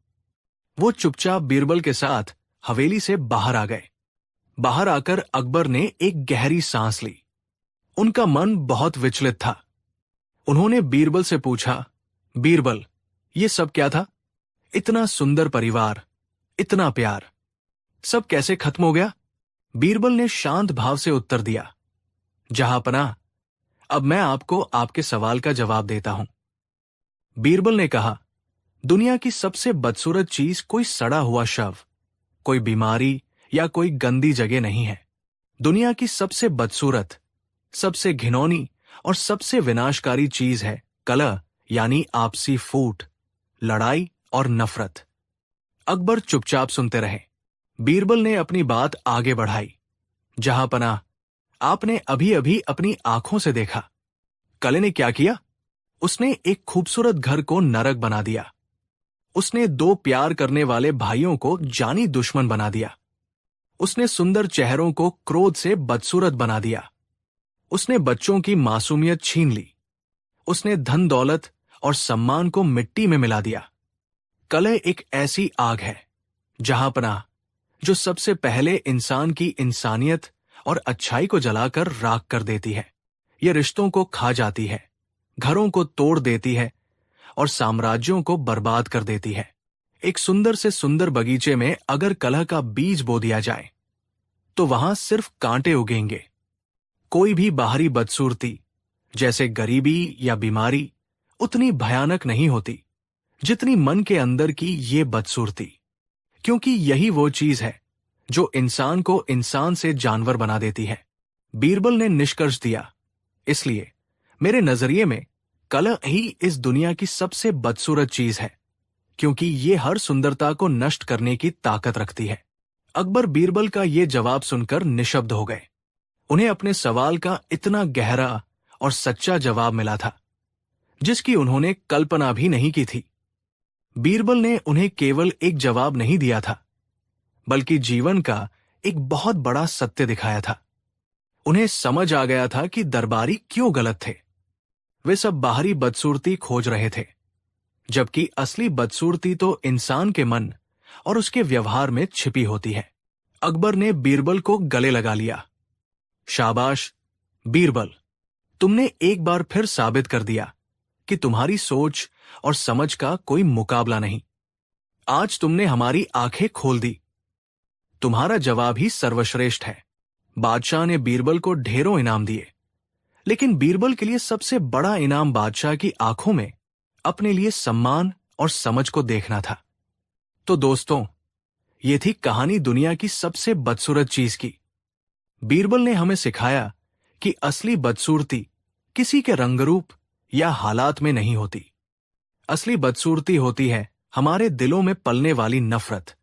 वो चुपचाप बीरबल के साथ हवेली से बाहर आ गए। बाहर आकर अकबर ने एक गहरी सांस ली। उनका मन बहुत विचलित था। उन्होंने बीरबल से पूछा, बीरबल, ये सब क्या था? इतना सुंदर परिवार, इतना प्यार, सब कैसे खत्म हो गया? बीरबल ने शांत भाव से उत्तर दिया, जहांपनाह, अब मैं आपको आपके सवाल का जवाब देता हूं। बीरबल ने कहा, दुनिया की सबसे बदसूरत चीज कोई सड़ा हुआ शव, कोई बीमारी या कोई गंदी जगह नहीं है। दुनिया की सबसे बदसूरत, सबसे घिनौनी और सबसे विनाशकारी चीज है कलह, यानी आपसी फूट, लड़ाई और नफरत। अकबर चुपचाप सुनते रहे। बीरबल ने अपनी बात आगे बढ़ाई, जहांपनाह, आपने अभी अभी अपनी आंखों से देखा। कलह ने क्या किया? उसने एक खूबसूरत घर को नरक बना दिया। उसने दो प्यार करने वाले भाइयों को जानी दुश्मन बना दिया। उसने सुंदर चेहरों को क्रोध से बदसूरत बना दिया। उसने बच्चों की मासूमियत छीन ली। उसने धन दौलत और सम्मान को मिट्टी में मिला दिया। कलह एक ऐसी आग है, जहांपनाह, जो सबसे पहले इंसान की इंसानियत और अच्छाई को जलाकर राख कर देती है। ये रिश्तों को खा जाती है, घरों को तोड़ देती है और साम्राज्यों को बर्बाद कर देती है। एक सुंदर से सुंदर बगीचे में अगर कलह का बीज बो दिया जाए तो वहां सिर्फ कांटे उगेंगे। कोई भी बाहरी बदसूरती, जैसे गरीबी या बीमारी, उतनी भयानक नहीं होती जितनी मन के अंदर की ये बदसूरती, क्योंकि यही वो चीज है जो इंसान को इंसान से जानवर बना देती है। बीरबल ने निष्कर्ष दिया, इसलिए मेरे नजरिए में कलह ही इस दुनिया की सबसे बदसूरत चीज है, क्योंकि ये हर सुंदरता को नष्ट करने की ताकत रखती है। अकबर बीरबल का ये जवाब सुनकर निशब्द हो गए। उन्हें अपने सवाल का इतना गहरा और सच्चा जवाब मिला था, जिसकी उन्होंने कल्पना भी नहीं की थी। बीरबल ने उन्हें केवल एक जवाब नहीं दिया था, बल्कि जीवन का एक बहुत बड़ा सत्य दिखाया था। उन्हें समझ आ गया था कि दरबारी क्यों गलत थे। वे सब बाहरी बदसूरती खोज रहे थे, जबकि असली बदसूरती तो इंसान के मन और उसके व्यवहार में छिपी होती है। अकबर ने बीरबल को गले लगा लिया। शाबाश बीरबल, तुमने एक बार फिर साबित कर दिया कि तुम्हारी सोच और समझ का कोई मुकाबला नहीं। आज तुमने हमारी आंखें खोल दी। तुम्हारा जवाब ही सर्वश्रेष्ठ है। बादशाह ने बीरबल को ढेरों इनाम दिए, लेकिन बीरबल के लिए सबसे बड़ा इनाम बादशाह की आंखों में अपने लिए सम्मान और समझ को देखना था। तो दोस्तों, ये थी कहानी दुनिया की सबसे बदसूरत चीज की। बीरबल ने हमें सिखाया कि असली बदसूरती किसी के रंगरूप या हालात में नहीं होती। असली बदसूरती होती है हमारे दिलों में पलने वाली नफरत,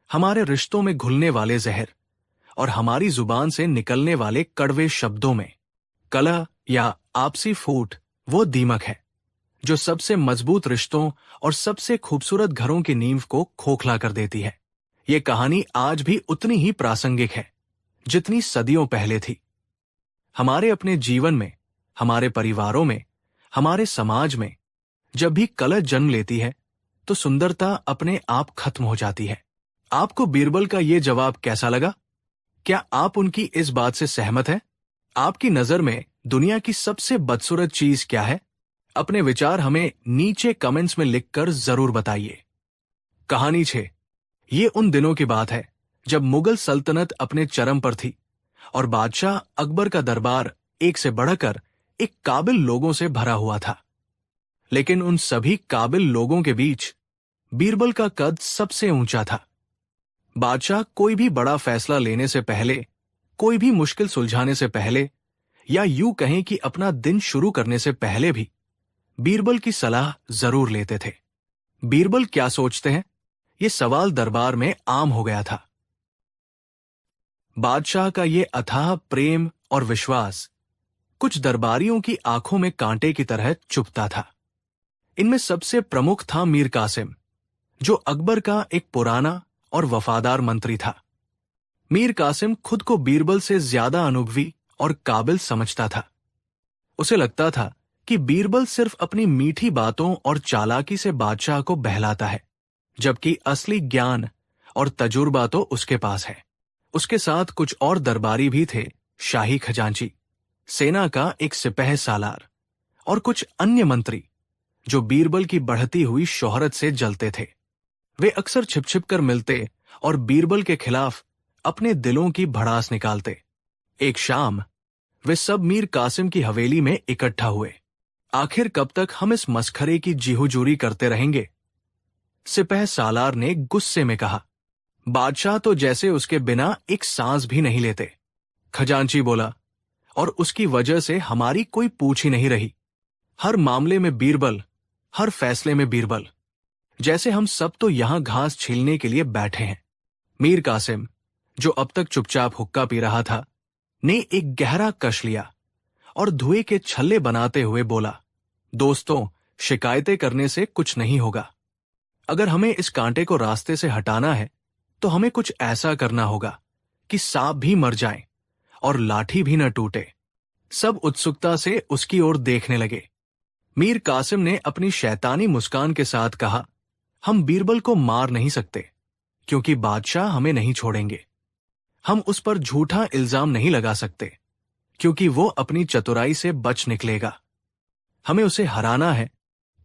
हमारे रिश्तों में घुलने वाले जहर और हमारी जुबान से निकलने वाले कड़वे शब्दों में। कलह या आपसी फूट वो दीमक है जो सबसे मजबूत रिश्तों और सबसे खूबसूरत घरों की नींव को खोखला कर देती है। ये कहानी आज भी उतनी ही प्रासंगिक है जितनी सदियों पहले थी। हमारे अपने जीवन में, हमारे परिवारों में, हमारे समाज में जब भी कलह जन्म लेती है तो सुंदरता अपने आप खत्म हो जाती है। आपको बीरबल का ये जवाब कैसा लगा? क्या आप उनकी इस बात से सहमत हैं? आपकी नजर में दुनिया की सबसे बदसूरत चीज क्या है? अपने विचार हमें नीचे कमेंट्स में लिखकर जरूर बताइए। कहानी 6। ये उन दिनों की बात है जब मुगल सल्तनत अपने चरम पर थी और बादशाह अकबर का दरबार एक से बढ़कर एक काबिल लोगों से भरा हुआ था। लेकिन उन सभी काबिल लोगों के बीच बीरबल का कद सबसे ऊंचा था। बादशाह कोई भी बड़ा फैसला लेने से पहले, कोई भी मुश्किल सुलझाने से पहले, या यूं कहें कि अपना दिन शुरू करने से पहले भी बीरबल की सलाह जरूर लेते थे। बीरबल क्या सोचते हैं, ये सवाल दरबार में आम हो गया था। बादशाह का ये अथाह प्रेम और विश्वास कुछ दरबारियों की आंखों में कांटे की तरह चुभता था। इनमें सबसे प्रमुख था मीर कासिम, जो अकबर का एक पुराना और वफादार मंत्री था। मीर कासिम खुद को बीरबल से ज्यादा अनुभवी और काबिल समझता था। उसे लगता था कि बीरबल सिर्फ अपनी मीठी बातों और चालाकी से बादशाह को बहलाता है, जबकि असली ज्ञान और तजुर्बा तो उसके पास है। उसके साथ कुछ और दरबारी भी थे, शाही खजांची, सेना का एक सिपह सालार और कुछ अन्य मंत्री जो बीरबल की बढ़ती हुई शोहरत से जलते थे। वे अक्सर छिप छिप कर मिलते और बीरबल के खिलाफ अपने दिलों की भड़ास निकालते। एक शाम वे सब मीर कासिम की हवेली में इकट्ठा हुए। आखिर कब तक हम इस मस्खरे की जीहुजूरी करते रहेंगे? सिपह सालार ने गुस्से में कहा। बादशाह तो जैसे उसके बिना एक सांस भी नहीं लेते। खजांची बोला, और उसकी वजह से हमारी कोई पूछ ही नहीं रही। हर मामले में बीरबल, हर फैसले में बीरबल, जैसे हम सब तो यहां घास छीलने के लिए बैठे हैं। मीर कासिम, जो अब तक चुपचाप हुक्का पी रहा था, ने एक गहरा कश लिया और धुएं के छल्ले बनाते हुए बोला, दोस्तों, शिकायतें करने से कुछ नहीं होगा। अगर हमें इस कांटे को रास्ते से हटाना है तो हमें कुछ ऐसा करना होगा कि सांप भी मर जाए और लाठी भी न टूटे। सब उत्सुकता से उसकी ओर देखने लगे। मीर कासिम ने अपनी शैतानी मुस्कान के साथ कहा, हम बीरबल को मार नहीं सकते क्योंकि बादशाह हमें नहीं छोड़ेंगे। हम उस पर झूठा इल्जाम नहीं लगा सकते क्योंकि वो अपनी चतुराई से बच निकलेगा। हमें उसे हराना है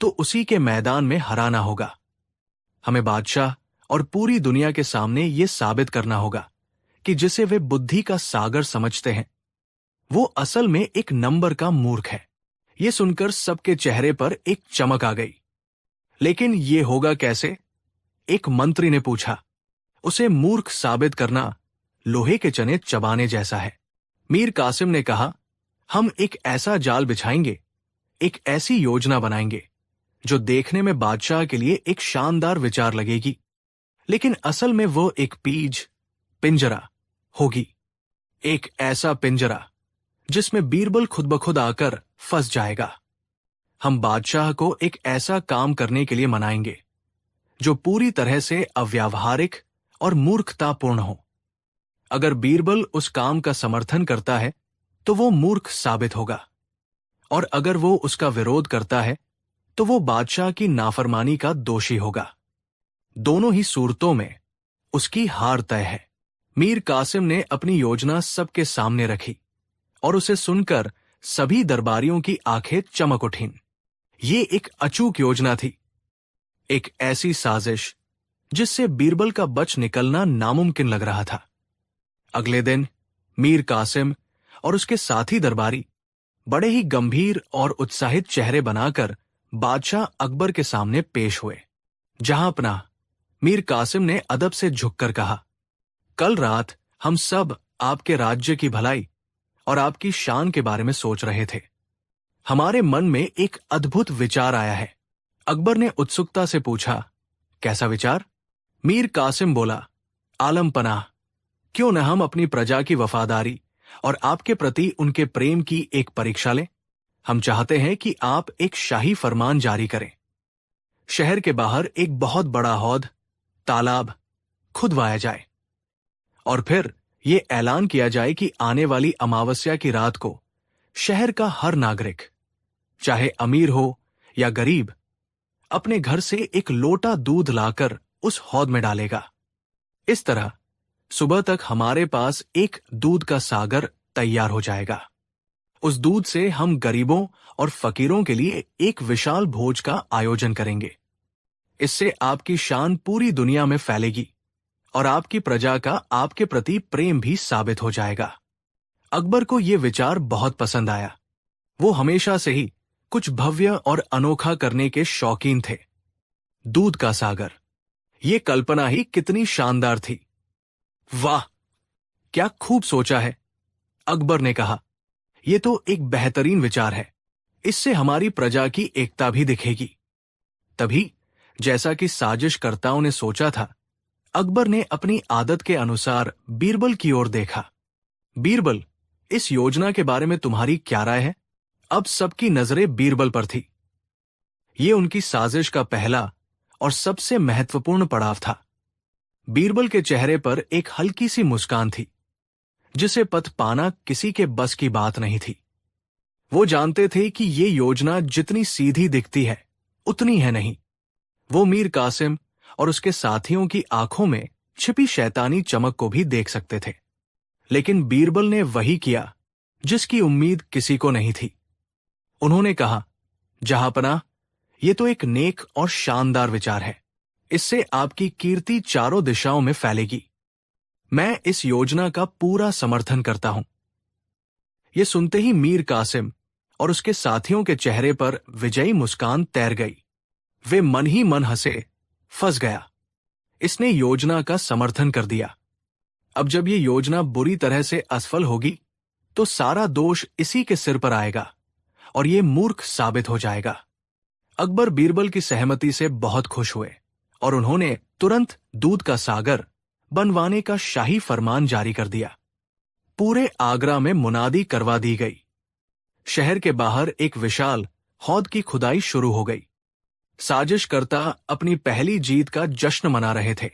तो उसी के मैदान में हराना होगा। हमें बादशाह और पूरी दुनिया के सामने ये साबित करना होगा कि जिसे वे बुद्धि का सागर समझते हैं, वो असल में एक नंबर का मूर्ख है। ये सुनकर सबके चेहरे पर एक चमक आ गई। लेकिन ये होगा कैसे? एक मंत्री ने पूछा। उसे मूर्ख साबित करना लोहे के चने चबाने जैसा है। मीर कासिम ने कहा, हम एक ऐसा जाल बिछाएंगे, एक ऐसी योजना बनाएंगे जो देखने में बादशाह के लिए एक शानदार विचार लगेगी, लेकिन असल में वो एक पिंजरा होगी। एक ऐसा पिंजरा जिसमें बीरबल खुद ब खुद आकर फंस जाएगा। हम बादशाह को एक ऐसा काम करने के लिए मनाएंगे जो पूरी तरह से अव्यावहारिक और मूर्खतापूर्ण हो। अगर बीरबल उस काम का समर्थन करता है तो वो मूर्ख साबित होगा, और अगर वो उसका विरोध करता है तो वो बादशाह की नाफरमानी का दोषी होगा। दोनों ही सूरतों में उसकी हार तय है। मीर कासिम ने अपनी योजना सबके सामने रखी और उसे सुनकर सभी दरबारियों की आंखें चमक उठीं। ये एक अचूक योजना थी, एक ऐसी साजिश जिससे बीरबल का बच निकलना नामुमकिन लग रहा था। अगले दिन मीर कासिम और उसके साथी दरबारी बड़े ही गंभीर और उत्साहित चेहरे बनाकर बादशाह अकबर के सामने पेश हुए। जहां अपना मीर कासिम ने अदब से झुककर कहा, कल रात हम सब आपके राज्य की भलाई और आपकी शान के बारे में सोच रहे थे। हमारे मन में एक अद्भुत विचार आया है। अकबर ने उत्सुकता से पूछा, कैसा विचार? मीर कासिम बोला, आलम पनाह, क्यों न हम अपनी प्रजा की वफादारी और आपके प्रति उनके प्रेम की एक परीक्षा लें। हम चाहते हैं कि आप एक शाही फरमान जारी करें। शहर के बाहर एक बहुत बड़ा हौद, तालाब खुदवाया जाए और फिर ये ऐलान किया जाए कि आने वाली अमावस्या की रात को शहर का हर नागरिक, चाहे अमीर हो या गरीब, अपने घर से एक लोटा दूध लाकर उस हौद में डालेगा। इस तरह सुबह तक हमारे पास एक दूध का सागर तैयार हो जाएगा। उस दूध से हम गरीबों और फकीरों के लिए एक विशाल भोज का आयोजन करेंगे। इससे आपकी शान पूरी दुनिया में फैलेगी और आपकी प्रजा का आपके प्रति प्रेम भी साबित हो जाएगा। अकबर को यह विचार बहुत पसंद आया। वो हमेशा से ही कुछ भव्य और अनोखा करने के शौकीन थे। दूध का सागर, ये कल्पना ही कितनी शानदार थी। वाह, क्या खूब सोचा है, अकबर ने कहा। यह तो एक बेहतरीन विचार है। इससे हमारी प्रजा की एकता भी दिखेगी। तभी, जैसा कि साजिशकर्ताओं ने सोचा था, अकबर ने अपनी आदत के अनुसार बीरबल की ओर देखा। बीरबल, इस योजना के बारे में तुम्हारी क्या राय है? अब सबकी नजरें बीरबल पर थी। ये उनकी साजिश का पहला और सबसे महत्वपूर्ण पड़ाव था। बीरबल के चेहरे पर एक हल्की सी मुस्कान थी, जिसे पथ पाना किसी के बस की बात नहीं थी। वो जानते थे कि ये योजना जितनी सीधी दिखती है, उतनी है नहीं। वो मीर कासिम और उसके साथियों की आंखों में छिपी शैतानी चमक को भी देख सकते थे। लेकिन बीरबल ने वही किया जिसकी उम्मीद किसी को नहीं थी। उन्होंने कहा, जहांपनाह, ये तो एक नेक और शानदार विचार है। इससे आपकी कीर्ति चारों दिशाओं में फैलेगी। मैं इस योजना का पूरा समर्थन करता हूं। ये सुनते ही मीर कासिम और उसके साथियों के चेहरे पर विजयी मुस्कान तैर गई। वे मन ही मन हंसे, फंस गया, इसने योजना का समर्थन कर दिया। अब जब ये योजना बुरी तरह से असफल होगी, तो सारा दोष इसी के सिर पर आएगा और ये मूर्ख साबित हो जाएगा। अकबर बीरबल की सहमति से बहुत खुश हुए और उन्होंने तुरंत दूध का सागर बनवाने का शाही फरमान जारी कर दिया। पूरे आगरा में मुनादी करवा दी गई। शहर के बाहर एक विशाल हौद की खुदाई शुरू हो गई। साजिशकर्ता अपनी पहली जीत का जश्न मना रहे थे।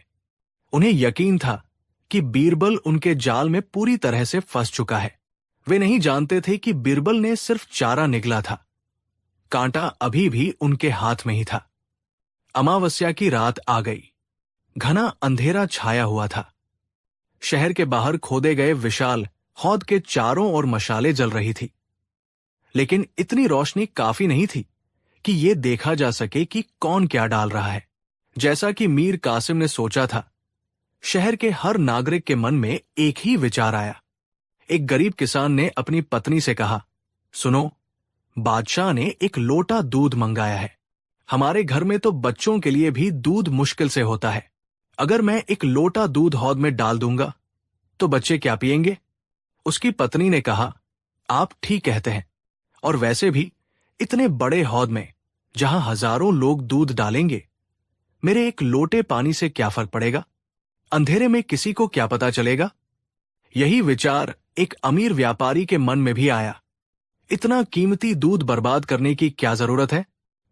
उन्हें यकीन था कि बीरबल उनके जाल में पूरी तरह से फंस चुका है। वे नहीं जानते थे कि बीरबल ने सिर्फ चारा निगला था। कांटा अभी भी उनके हाथ में ही था। अमावस्या की रात आ गई। घना अंधेरा छाया हुआ था। शहर के बाहर खोदे गए विशाल हौद के चारों ओर मशालें जल रही थी। लेकिन इतनी रोशनी काफी नहीं थी कि यह देखा जा सके कि कौन क्या डाल रहा है। जैसा कि मीर कासिम ने सोचा था, शहर के हर नागरिक के मन में एक ही विचार आया। एक गरीब किसान ने अपनी पत्नी से कहा, सुनो, बादशाह ने एक लोटा दूध मंगाया है। हमारे घर में तो बच्चों के लिए भी दूध मुश्किल से होता है। अगर मैं एक लोटा दूध हौद में डाल दूंगा, तो बच्चे क्या पिएंगे? उसकी पत्नी ने कहा, आप ठीक कहते हैं, और वैसे भी इतने बड़े हौद में जहां हजारों लोग दूध डालेंगे, मेरे एक लोटे पानी से क्या फर्क पड़ेगा? अंधेरे में किसी को क्या पता चलेगा? यही विचार एक अमीर व्यापारी के मन में भी आया। इतना कीमती दूध बर्बाद करने की क्या जरूरत है?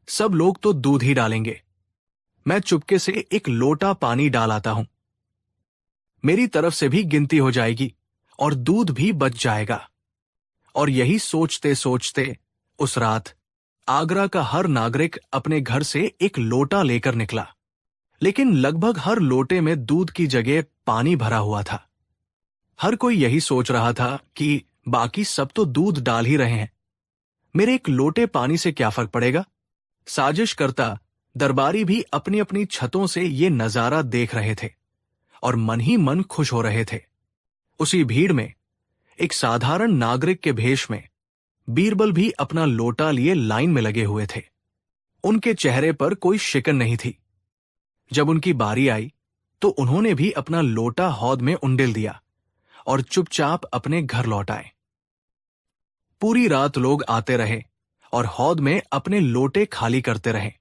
सब लोग तो दूध ही डालेंगे। मैं चुपके से एक लोटा पानी डाल आता हूं। मेरी तरफ से भी गिनती हो जाएगी और दूध भी बच जाएगा। और यही सोचते सोचते उस रात आगरा का हर नागरिक अपने घर से एक लोटा लेकर निकला। लेकिन लगभग हर लोटे में दूध की जगह पानी भरा हुआ था। हर कोई यही सोच रहा था कि बाकी सब तो दूध डाल ही रहे हैं, मेरे एक लोटे पानी से क्या फर्क पड़ेगा? साजिशकर्ता दरबारी भी अपनी अपनी छतों से ये नजारा देख रहे थे और मन ही मन खुश हो रहे थे। उसी भीड़ में एक साधारण नागरिक के भेष में बीरबल भी अपना लोटा लिए लाइन में लगे हुए थे। उनके चेहरे पर कोई शिकन नहीं थी। जब उनकी बारी आई तो उन्होंने भी अपना लोटा हौद में उंडेल दिया और चुपचाप अपने घर लौट आए। पूरी रात लोग आते रहे और हौद में अपने लोटे खाली करते रहे।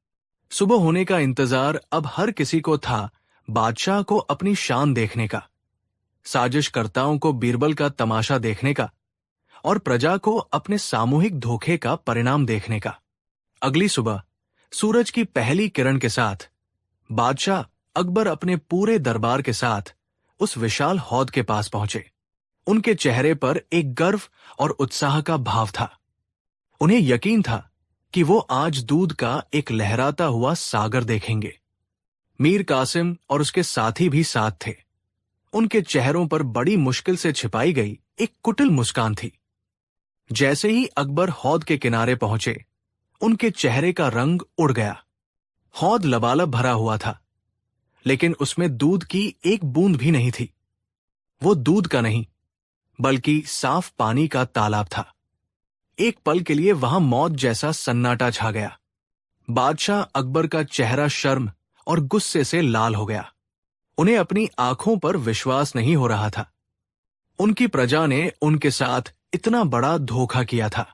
सुबह होने का इंतजार अब हर किसी को था, बादशाह को अपनी शान देखने का, साजिशकर्ताओं को बीरबल का तमाशा देखने का और प्रजा को अपने सामूहिक धोखे का परिणाम देखने का। अगली सुबह सूरज की पहली किरण के साथ बादशाह अकबर अपने पूरे दरबार के साथ उस विशाल हौद के पास पहुंचे। उनके चेहरे पर एक गर्व और उत्साह का भाव था। उन्हें यकीन था कि वो आज दूध का एक लहराता हुआ सागर देखेंगे। मीर कासिम और उसके साथी भी साथ थे। उनके चेहरों पर बड़ी मुश्किल से छिपाई गई एक कुटिल मुस्कान थी। जैसे ही अकबर हौद के किनारे पहुंचे, उनके चेहरे का रंग उड़ गया। हौद लबालब भरा हुआ था, लेकिन उसमें दूध की एक बूंद भी नहीं थी। वो दूध का नहीं, बल्कि साफ पानी का तालाब था। एक पल के लिए वहां मौत जैसा सन्नाटा छा गया। बादशाह अकबर का चेहरा शर्म और गुस्से से लाल हो गया। उन्हें अपनी आंखों पर विश्वास नहीं हो रहा था। उनकी प्रजा ने उनके साथ इतना बड़ा धोखा किया था।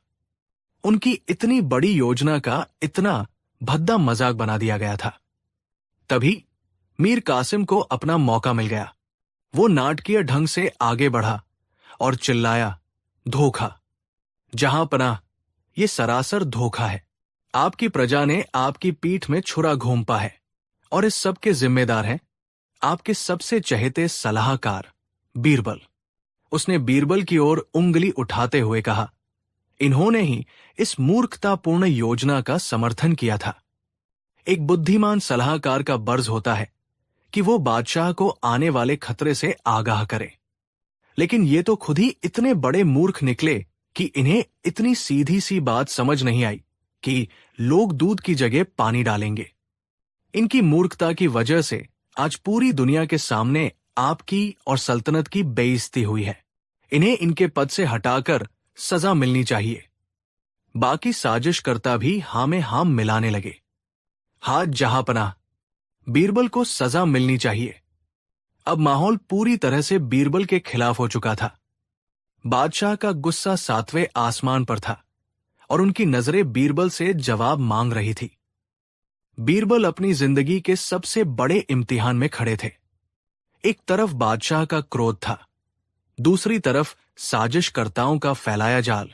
उनकी इतनी बड़ी योजना का इतना भद्दा मजाक बना दिया गया था। तभी मीर कासिम को अपना मौका मिल गया। वो नाटकीय ढंग से आगे बढ़ा और चिल्लाया, धोखा! जहां पनाह, ये सरासर धोखा है। आपकी प्रजा ने आपकी पीठ में छुरा घोंपा है और इस सब के जिम्मेदार हैं आपके सबसे चहेते सलाहकार बीरबल। उसने बीरबल की ओर उंगली उठाते हुए कहा, इन्होंने ही इस मूर्खतापूर्ण योजना का समर्थन किया था। एक बुद्धिमान सलाहकार का बर्ज होता है कि वो बादशाह को आने वाले खतरे से आगाह करे, लेकिन ये तो खुद ही इतने बड़े मूर्ख निकले कि इन्हें इतनी सीधी सी बात समझ नहीं आई कि लोग दूध की जगह पानी डालेंगे। इनकी मूर्खता की वजह से आज पूरी दुनिया के सामने आपकी और सल्तनत की बेइज्जती हुई है। इन्हें इनके पद से हटाकर सजा मिलनी चाहिए। बाकी साजिशकर्ता भी हाँ में हाँ मिलाने लगे। हाथ जहांपनाह, बीरबल को सजा मिलनी चाहिए। अब माहौल पूरी तरह से बीरबल के खिलाफ हो चुका था। बादशाह का गुस्सा सातवें आसमान पर था और उनकी नजरें बीरबल से जवाब मांग रही थी। बीरबल अपनी जिंदगी के सबसे बड़े इम्तिहान में खड़े थे। एक तरफ बादशाह का क्रोध था, दूसरी तरफ साजिशकर्ताओं का फैलाया जाल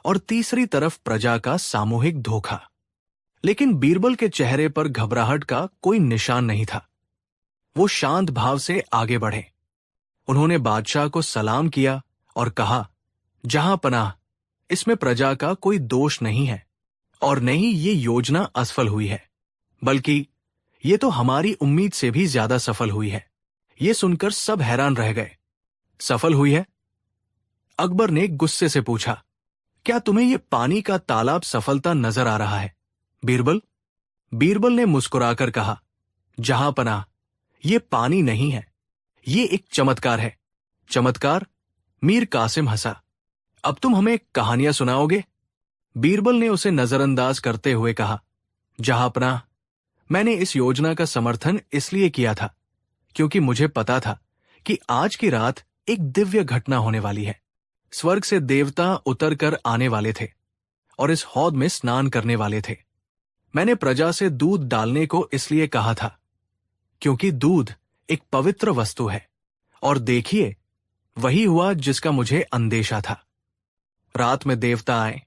और तीसरी तरफ प्रजा का सामूहिक धोखा। लेकिन बीरबल के चेहरे पर घबराहट का कोई निशान नहीं था। वो शांत भाव से आगे बढ़े। उन्होंने बादशाह को सलाम किया और कहा, जहां पनाह, इसमें प्रजा का कोई दोष नहीं है और न ही ये योजना असफल हुई है, बल्कि ये तो हमारी उम्मीद से भी ज्यादा सफल हुई है। ये सुनकर सब हैरान रह गए। सफल हुई है? अकबर ने गुस्से से पूछा, क्या तुम्हें ये पानी का तालाब सफलता नजर आ रहा है बीरबल? बीरबल ने मुस्कुराकर कहा, जहां पनाह, ये पानी नहीं है, ये एक चमत्कार है। चमत्कार? मीर कासिम हंसा। अब तुम हमें कहानियां सुनाओगे? बीरबल ने उसे नजरअंदाज करते हुए कहा, जहांपनाह, मैंने इस योजना का समर्थन इसलिए किया था क्योंकि मुझे पता था कि आज की रात एक दिव्य घटना होने वाली है। स्वर्ग से देवता उतर कर आने वाले थे और इस हौद में स्नान करने वाले थे। मैंने प्रजा से दूध डालने को इसलिए कहा था क्योंकि दूध एक पवित्र वस्तु है, और देखिए, वही हुआ जिसका मुझे अंदेशा था। रात में देवता आए।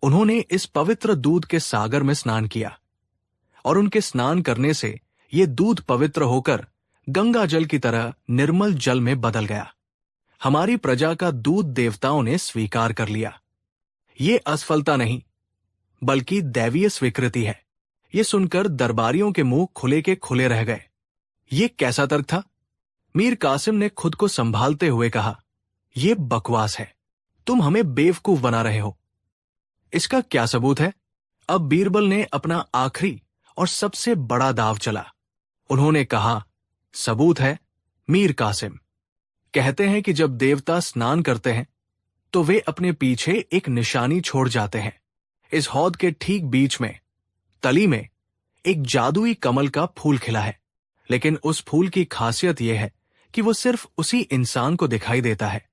उन्होंने इस पवित्र दूध के सागर में स्नान किया और उनके स्नान करने से ये दूध पवित्र होकर गंगा जल की तरह निर्मल जल में बदल गया। हमारी प्रजा का दूध देवताओं ने स्वीकार कर लिया। ये असफलता नहीं, बल्कि दैवीय स्वीकृति है। ये सुनकर दरबारियों के मुंह खुले के खुले रह गए। ये कैसा तर्क था? मीर कासिम ने खुद को संभालते हुए कहा, यह बकवास है। तुम हमें बेवकूफ बना रहे हो। इसका क्या सबूत है? अब बीरबल ने अपना आखिरी और सबसे बड़ा दाव चला। उन्होंने कहा, सबूत है मीर कासिम। कहते हैं कि जब देवता स्नान करते हैं तो वे अपने पीछे एक निशानी छोड़ जाते हैं। इस हौद के ठीक बीच में, तली में, एक जादुई कमल का फूल खिला है। लेकिन उस फूल की खासियत यह है कि वो सिर्फ उसी इंसान को दिखाई देता है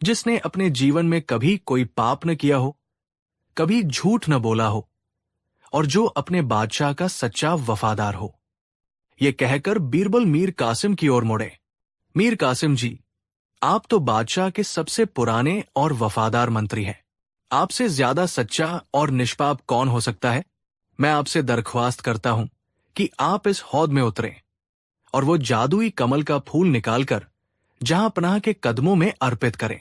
जिसने अपने जीवन में कभी कोई पाप न किया हो, कभी झूठ न बोला हो और जो अपने बादशाह का सच्चा वफादार हो। ये कहकर बीरबल मीर कासिम की ओर मुड़े। मीर कासिम जी, आप तो बादशाह के सबसे पुराने और वफादार मंत्री हैं। आपसे ज्यादा सच्चा और निष्पाप कौन हो सकता है? मैं आपसे दरख्वास्त करता हूं कि आप इस हौद में उतरें और वो जादुई कमल का फूल निकालकर जहांपनाह के कदमों में अर्पित करें।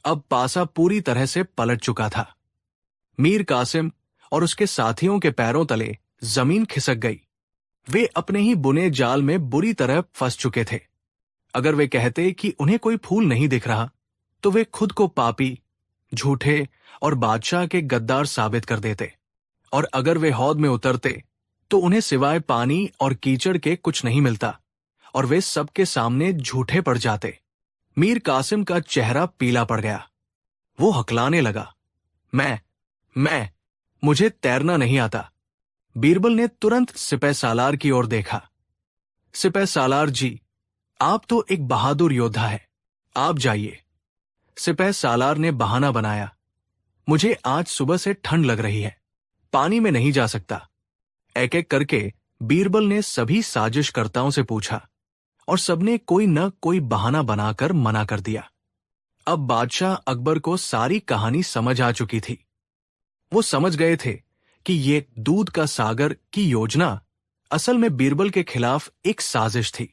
अब पासा पूरी तरह से पलट चुका था। मीर कासिम और उसके साथियों के पैरों तले जमीन खिसक गई। वे अपने ही बुने जाल में बुरी तरह फंस चुके थे। अगर वे कहते कि उन्हें कोई फूल नहीं दिख रहा, तो वे खुद को पापी, झूठे और बादशाह के गद्दार साबित कर देते। और अगर वे हौद में उतरते तो उन्हें सिवाय पानी और कीचड़ के कुछ नहीं मिलता और वे सबके सामने झूठे पड़ जाते। मीर कासिम का चेहरा पीला पड़ गया। वो हकलाने लगा, मैं मुझे तैरना नहीं आता। बीरबल ने तुरंत सिपह सालार की ओर देखा। सिपह सालार जी, आप तो एक बहादुर योद्धा है, आप जाइए। सिपह सालार ने बहाना बनाया, मुझे आज सुबह से ठंड लग रही है, पानी में नहीं जा सकता। एक एक करके बीरबल ने सभी साजिशकर्ताओं से पूछा और सबने कोई न कोई बहाना बनाकर मना कर दिया। अब बादशाह अकबर को सारी कहानी समझ आ चुकी थी। वो समझ गए थे कि ये दूध का सागर की योजना असल में बीरबल के खिलाफ एक साजिश थी।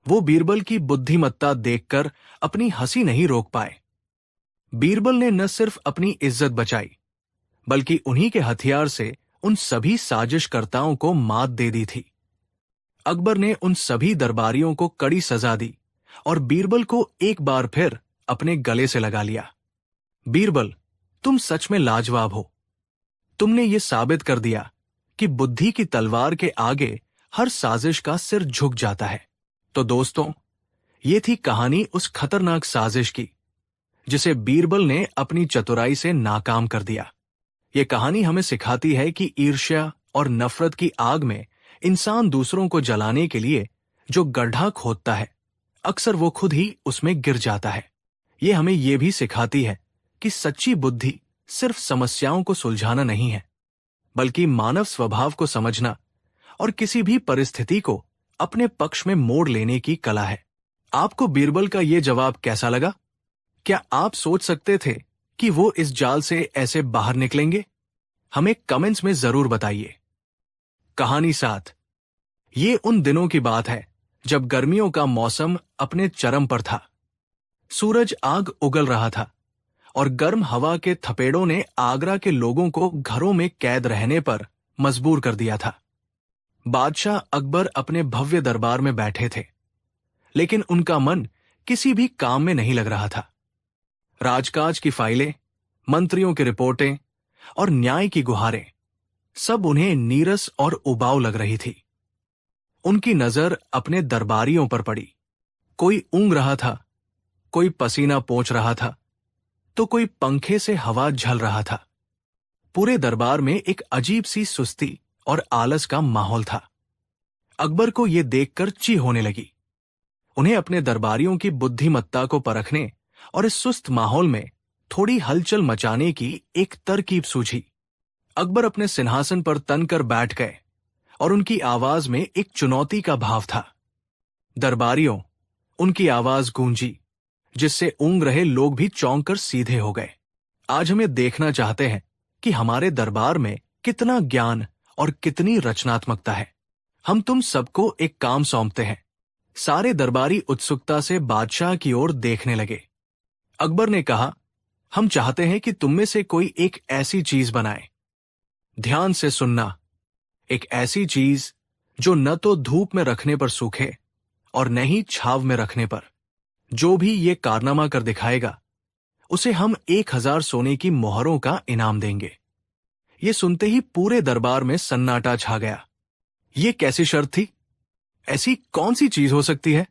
वो बीरबल की बुद्धिमत्ता देखकर अपनी हंसी नहीं रोक पाए। बीरबल ने न सिर्फ अपनी इज्जत बचाई, बल्कि उन्हीं के हथियार से उन सभी साजिशकर्ताओं को मात दे दी थी। अकबर ने उन सभी दरबारियों को कड़ी सजा दी और बीरबल को एक बार फिर अपने गले से लगा लिया। बीरबल, तुम सच में लाजवाब हो। तुमने ये साबित कर दिया कि बुद्धि की तलवार के आगे हर साजिश का सिर झुक जाता है। तो दोस्तों, ये थी कहानी उस खतरनाक साजिश की जिसे बीरबल ने अपनी चतुराई से नाकाम कर दिया। ये कहानी हमें सिखाती है कि ईर्ष्या और नफरत की आग में इंसान दूसरों को जलाने के लिए जो गड्ढा खोदता है, अक्सर वो खुद ही उसमें गिर जाता है। ये हमें ये भी सिखाती है कि सच्ची बुद्धि सिर्फ समस्याओं को सुलझाना नहीं है, बल्कि मानव स्वभाव को समझना और किसी भी परिस्थिति को अपने पक्ष में मोड़ लेने की कला है। आपको बीरबल का ये जवाब कैसा लगा? क्या आप सोच सकते थे कि वो इस जाल से ऐसे बाहर निकलेंगे? हमें कमेंट्स में जरूर बताइए। कहानी 7। ये उन दिनों की बात है जब गर्मियों का मौसम अपने चरम पर था। सूरज आग उगल रहा था और गर्म हवा के थपेड़ों ने आगरा के लोगों को घरों में कैद रहने पर मजबूर कर दिया था। बादशाह अकबर अपने भव्य दरबार में बैठे थे, लेकिन उनका मन किसी भी काम में नहीं लग रहा था। राजकाज की फाइलें, मंत्रियों की रिपोर्टें और न्याय की गुहारें सब उन्हें नीरस और उबाऊ लग रही थी। उनकी नजर अपने दरबारियों पर पड़ी। कोई ऊँग रहा था, कोई पसीना पोंछ रहा था, तो कोई पंखे से हवा झल रहा था। पूरे दरबार में एक अजीब सी सुस्ती और आलस का माहौल था। अकबर को यह देखकर ची होने लगी। उन्हें अपने दरबारियों की बुद्धिमत्ता को परखने और इस सुस्त माहौल में थोड़ी हलचल मचाने की एक तरकीब सूझी। अकबर अपने सिंहासन पर तनकर बैठ गए और उनकी आवाज में एक चुनौती का भाव था। दरबारियों, उनकी आवाज गूंजी, जिससे ऊँग रहे लोग भी चौंक कर सीधे हो गए। आज हम ये देखना चाहते हैं कि हमारे दरबार में कितना ज्ञान और कितनी रचनात्मकता है। हम तुम सबको एक काम सौंपते हैं। सारे दरबारी उत्सुकता से बादशाह की ओर देखने लगे। अकबर ने कहा, हम चाहते हैं कि तुम में से कोई एक ऐसी चीज बनाए। ध्यान से सुनना, एक ऐसी चीज जो न तो धूप में रखने पर सूखे और न ही छाव में रखने पर। जो भी ये कारनामा कर दिखाएगा, उसे हम 1000 सोने की मोहरों का इनाम देंगे। ये सुनते ही पूरे दरबार में सन्नाटा छा गया। ये कैसी शर्त थी? ऐसी कौन सी चीज हो सकती है?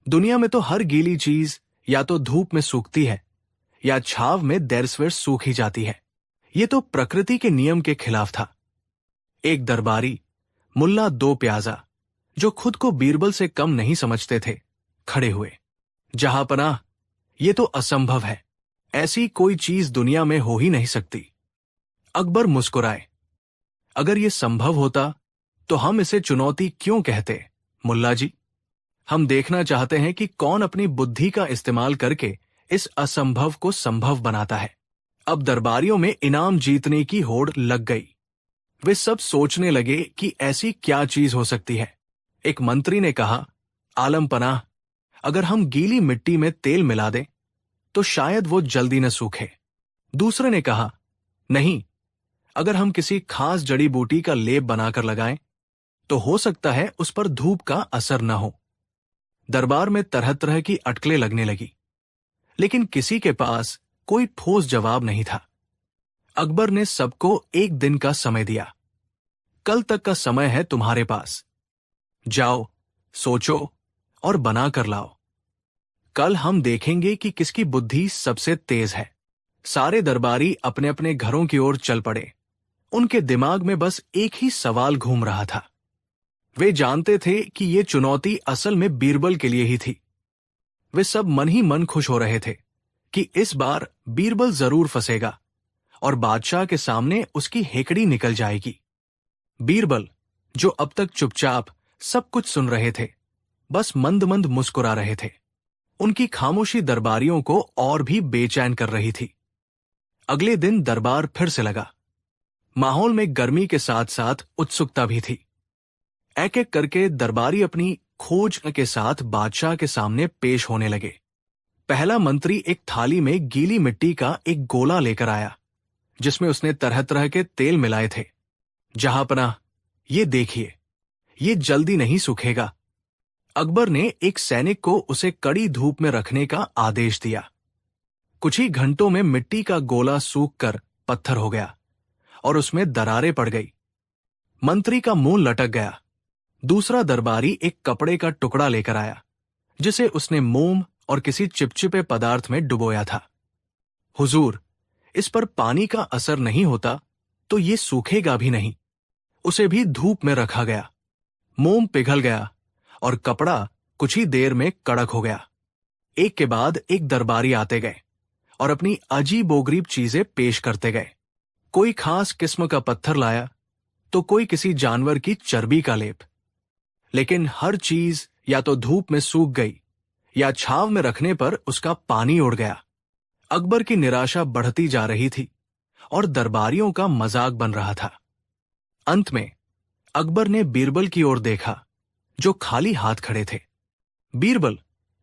दुनिया में तो हर गीली चीज या तो धूप में सूखती है या छाव में देर सवेर सूख ही जाती है। ये तो प्रकृति के नियम के खिलाफ था। एक दरबारी, मुल्ला दो प्याजा, जो खुद को बीरबल से कम नहीं समझते थे, खड़े हुए। जहांपनाह, ये तो असंभव है। ऐसी कोई चीज दुनिया में हो ही नहीं सकती। अकबर मुस्कुराए। अगर ये संभव होता तो हम इसे चुनौती क्यों कहते, मुल्ला जी? हम देखना चाहते हैं कि कौन अपनी बुद्धि का इस्तेमाल करके इस असंभव को संभव बनाता है। अब दरबारियों में इनाम जीतने की होड़ लग गई। वे सब सोचने लगे कि ऐसी क्या चीज हो सकती है। एक मंत्री ने कहा, आलम पनाह, अगर हम गीली मिट्टी में तेल मिला दें तो शायद वो जल्दी न सूखे। दूसरे ने कहा, नहीं, अगर हम किसी खास जड़ी बूटी का लेप बनाकर लगाएं तो हो सकता है उस पर धूप का असर न हो। दरबार में तरह तरह की अटकलें लगने लगी, लेकिन किसी के पास कोई ठोस जवाब नहीं था। अकबर ने सबको एक दिन का समय दिया। कल तक का समय है तुम्हारे पास। जाओ, सोचो और बना कर लाओ। कल हम देखेंगे कि किसकी बुद्धि सबसे तेज है। सारे दरबारी अपने अपने घरों की ओर चल पड़े। उनके दिमाग में बस एक ही सवाल घूम रहा था। वे जानते थे कि ये चुनौती असल में बीरबल के लिए ही थी। वे सब मन ही मन खुश हो रहे थे कि इस बार बीरबल जरूर फंसेगा और बादशाह के सामने उसकी हेकड़ी निकल जाएगी। बीरबल, जो अब तक चुपचाप सब कुछ सुन रहे थे, बस मंद मंद मुस्कुरा रहे थे। उनकी खामोशी दरबारियों को और भी बेचैन कर रही थी। अगले दिन दरबार फिर से लगा। माहौल में गर्मी के साथ साथ उत्सुकता भी थी। एक एक करके दरबारी अपनी खोज के साथ बादशाह के सामने पेश होने लगे। पहला मंत्री एक थाली में गीली मिट्टी का एक गोला लेकर आया, जिसमें उसने तरह तरह के तेल मिलाए थे। जहांपनाह, ये देखिए, ये जल्दी नहीं सूखेगा। अकबर ने एक सैनिक को उसे कड़ी धूप में रखने का आदेश दिया। कुछ ही घंटों में मिट्टी का गोला सूखकर पत्थर हो गया और उसमें दरारें पड़ गई। मंत्री का मुंह लटक गया। दूसरा दरबारी एक कपड़े का टुकड़ा लेकर आया, जिसे उसने मोम और किसी चिपचिपे पदार्थ में डुबोया था। हुजूर, इस पर पानी का असर नहीं होता तो ये सूखेगा भी नहीं। उसे भी धूप में रखा गया। मोम पिघल गया और कपड़ा कुछ ही देर में कड़क हो गया। एक के बाद एक दरबारी आते गए और अपनी अजीबोगरीब चीजें पेश करते गए। कोई खास किस्म का पत्थर लाया तो कोई किसी जानवर की चर्बी का लेप, लेकिन हर चीज या तो धूप में सूख गई या छाव में रखने पर उसका पानी उड़ गया। अकबर की निराशा बढ़ती जा रही थी और दरबारियों का मजाक बन रहा था। अंत में अकबर ने बीरबल की ओर देखा, जो खाली हाथ खड़े थे। बीरबल,